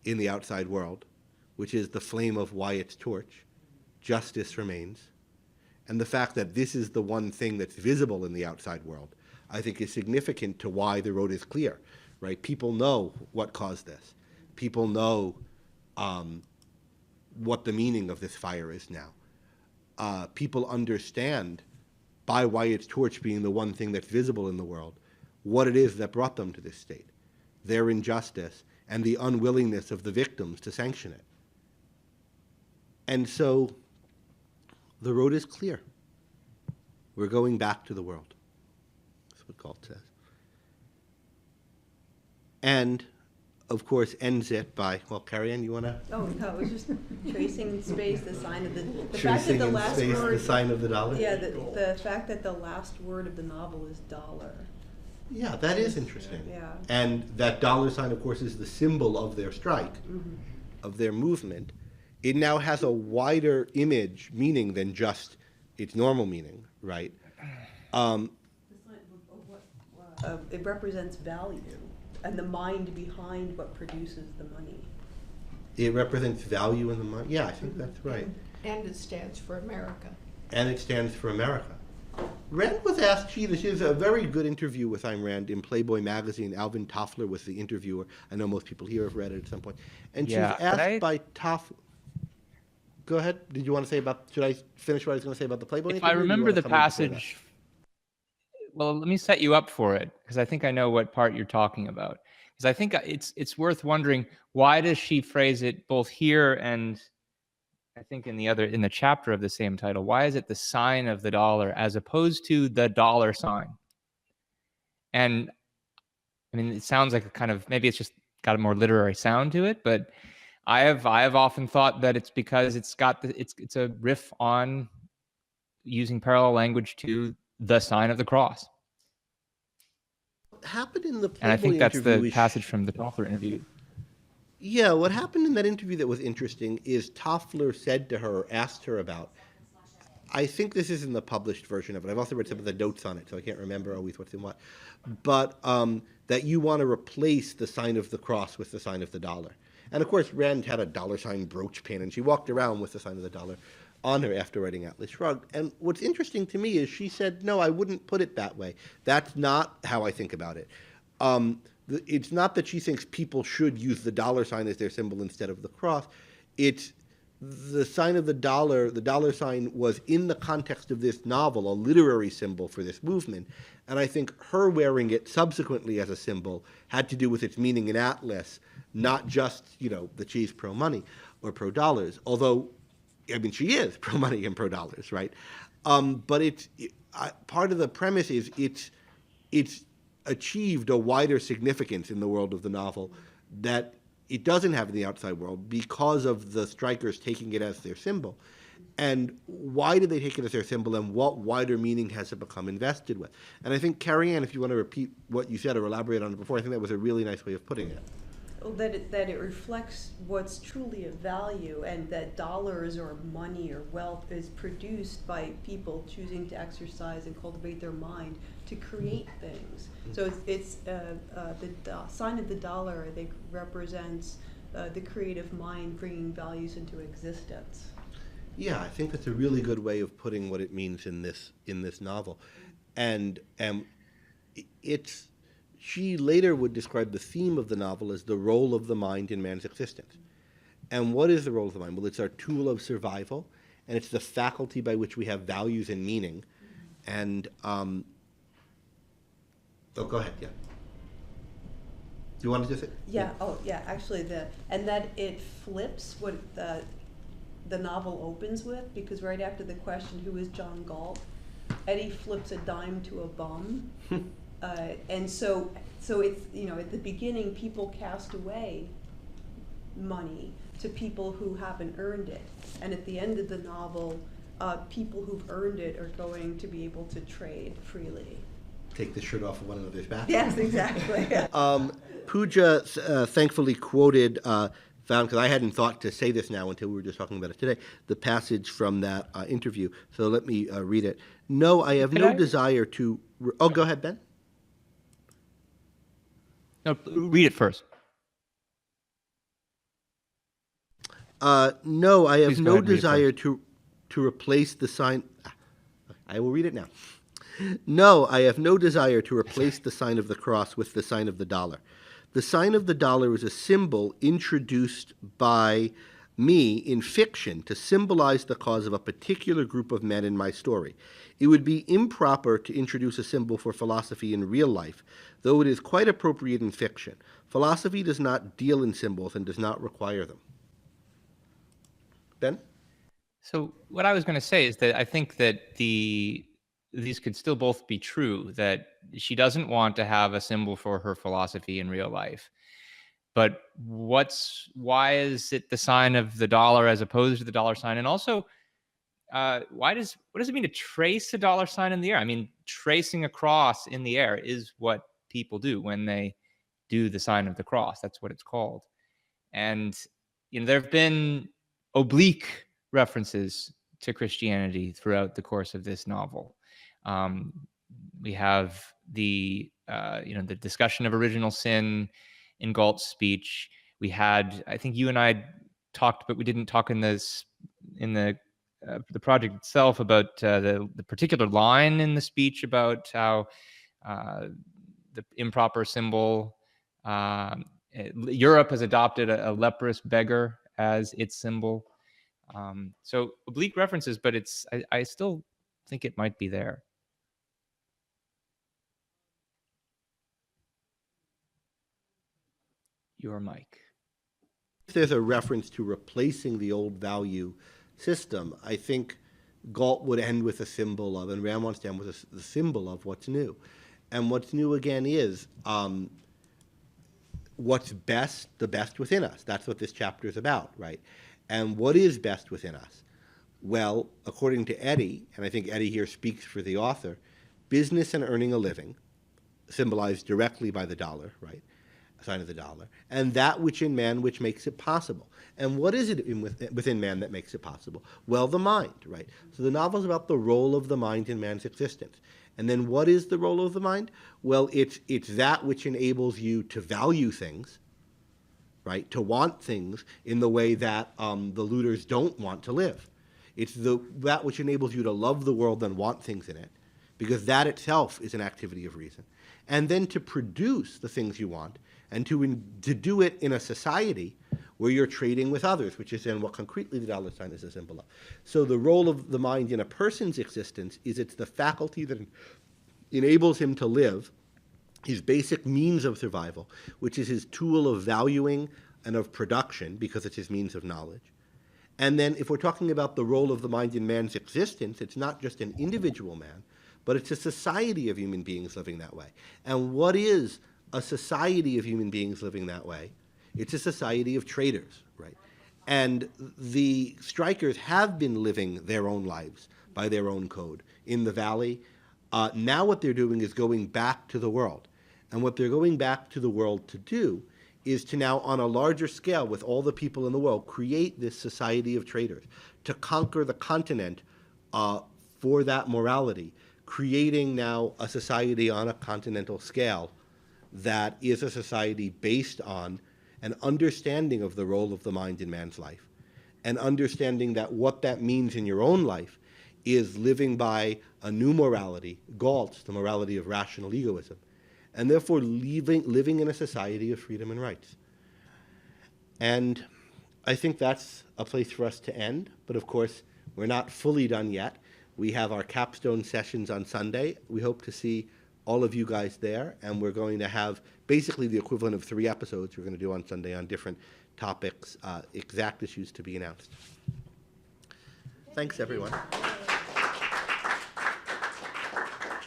in the outside world, which is the flame of Wyatt's torch. Justice remains. And the fact that this is the one thing that's visible in the outside world, I think is significant to why the road is clear, right? People know what caused this. People know what the meaning of this fire is now. People understand, by Wyatt's torch being the one thing that's visible in the world, what it is that brought them to this state, their injustice, and the unwillingness of the victims to sanction it. And so the road is clear. We're going back to the world. That's what Galt says. And, of course, ends it by, well, Carrie Ann, you want to? Oh, no, it was just tracing in space the sign of the fact that Tracing the in last space word, the sign of the dollar? Yeah, the fact that the last word of the novel is dollar. Yeah, that is interesting. Yeah. And that dollar sign, of course, is the symbol of their strike, of their movement. It now has a wider image meaning than just its normal meaning, right? It represents value and the mind behind what produces the money. It represents value in the mind. Yeah, I think that's right. And it stands for America. And it stands for America. Rand was asked, this is a very good interview with Ayn Rand in Playboy magazine. Alvin Toffler was the interviewer. I know most people here have read it at some point. And she was asked by Toffler. Go ahead. Did you want to say about, should I finish what I was going to say about the Playboy interview? If I remember the passage, well, let me set you up for it, because I think I know what part you're talking about. Because I think it's worth wondering, why does she phrase it both here and I think in the chapter of the same title, why is it the sign of the dollar as opposed to the dollar sign? And I mean, it sounds like a kind of, maybe it's just got a more literary sound to it, but I have often thought that it's because it's a riff on using parallel language to the sign of the cross. What happened in the Playboy and I think that's interview the passage from the Toffler interview. Yeah, what happened in that interview that was interesting is Toffler said to her, asked her about, I think this is in the published version of it. I've also read some of the notes on it, so I can't remember always what's in what. But that you want to replace the sign of the cross with the sign of the dollar. And of course, Rand had a dollar sign brooch pin, and she walked around with the sign of the dollar on her after writing Atlas Shrugged. And what's interesting to me is she said, no, I wouldn't put it that way. That's not how I think about it. It's not that she thinks people should use the dollar sign as their symbol instead of the cross. It's the sign of the dollar sign was in the context of this novel, a literary symbol for this movement. And I think her wearing it subsequently as a symbol had to do with its meaning in Atlas, not just, that she's pro-money or pro-dollars. Although, I mean, she is pro-money and pro-dollars, right? But part of the premise is it's achieved a wider significance in the world of the novel that it doesn't have in the outside world because of the strikers taking it as their symbol. And why did they take it as their symbol, and what wider meaning has it become invested with? And I think, Carrie Ann, if you want to repeat what you said or elaborate on it before, I think that was a really nice way of putting it. that it reflects what's truly of value, and that dollars or money or wealth is produced by people choosing to exercise and cultivate their mind to create things. So it's the sign of the dollar, I think, represents the creative mind bringing values into existence. Yeah, I think that's a really good way of putting what it means in this novel, and she later would describe the theme of the novel as the role of the mind in man's existence. And what is the role of the mind? Well, it's our tool of survival, and it's the faculty by which we have values and meaning. And oh, go ahead. Yeah. Do you want to just say? Yeah. Oh, yeah. Actually, and that it flips what the novel opens with, because right after the question, "Who is John Galt?" Eddie flips a dime to a bum. And so it's, at the beginning, people cast away money to people who haven't earned it. And at the end of the novel, people who've earned it are going to be able to trade freely. Take the shirt off of one another's back. Yes, exactly. Pooja thankfully quoted, found, because I hadn't thought to say this now until we were just talking about it today, the passage from that interview. So let me read it. No, I have no desire to... Oh, go ahead, Ben. No, read it first. No, I have Please go no ahead and read it desire to replace the sign... I will read it now. No, I have no desire to replace the sign of the cross with the sign of the dollar. The sign of the dollar is a symbol introduced by me in fiction to symbolize the cause of a particular group of men in my story. It would be improper to introduce a symbol for philosophy in real life, though it is quite appropriate in fiction. Philosophy does not deal in symbols and does not require them. Ben? So what I was going to say is that I think that these could still both be true, that she doesn't want to have a symbol for her philosophy in real life. But why is it the sign of the dollar as opposed to the dollar sign? And also, what does it mean to trace a dollar sign in the air? I mean, tracing a cross in the air is what people do when they do the sign of the cross. That's what it's called. And there have been oblique references to Christianity throughout the course of this novel. We have the discussion of original sin in Galt's speech. We had, I think you and I talked, but we didn't talk in the project itself about the particular line in the speech about how the improper symbol. Europe has adopted a leprous beggar as its symbol. So oblique references, but I still think it might be there. Your mic. If there's a reference to replacing the old value system, I think Galt would end with a symbol of, and Rand wants to end with the symbol of what's new. And what's new again is what's best, the best within us. That's what this chapter is about, right? And what is best within us? Well, according to Eddie, and I think Eddie here speaks for the author, business and earning a living, symbolized directly by the dollar, right? Sign of the dollar, and that which in man which makes it possible. And what is it within man that makes it possible? Well, the mind, right? So the novel is about the role of the mind in man's existence. And then what is the role of the mind? Well, it's that which enables you to value things, right? To want things in the way that the looters don't want to live. It's that which enables you to love the world and want things in it, because that itself is an activity of reason. And then to produce the things you want, and to do it in a society where you're trading with others, which is then what concretely the dollar sign is a symbol of. So the role of the mind in a person's existence is it's the faculty that enables him to live, his basic means of survival, which is his tool of valuing and of production, because it's his means of knowledge. And then if we're talking about the role of the mind in man's existence, it's not just an individual man, but it's a society of human beings living that way. And what is a society of human beings living that way? It's a society of traders, right? And the strikers have been living their own lives by their own code in the valley. Now what they're doing is going back to the world. And what they're going back to the world to do is to now, on a larger scale, with all the people in the world, create this society of traders, to conquer the continent for that morality, creating now a society on a continental scale that is a society based on an understanding of the role of the mind in man's life, and understanding that what that means in your own life is living by a new morality, Galt's, the morality of rational egoism, and therefore living in a society of freedom and rights. And I think that's a place for us to end, but of course, we're not fully done yet. We have our capstone sessions on Sunday. We hope to see all of you guys there, and we're going to have basically the equivalent of 3 episodes we're going to do on Sunday on different topics, exact issues to be announced. Thanks, everyone.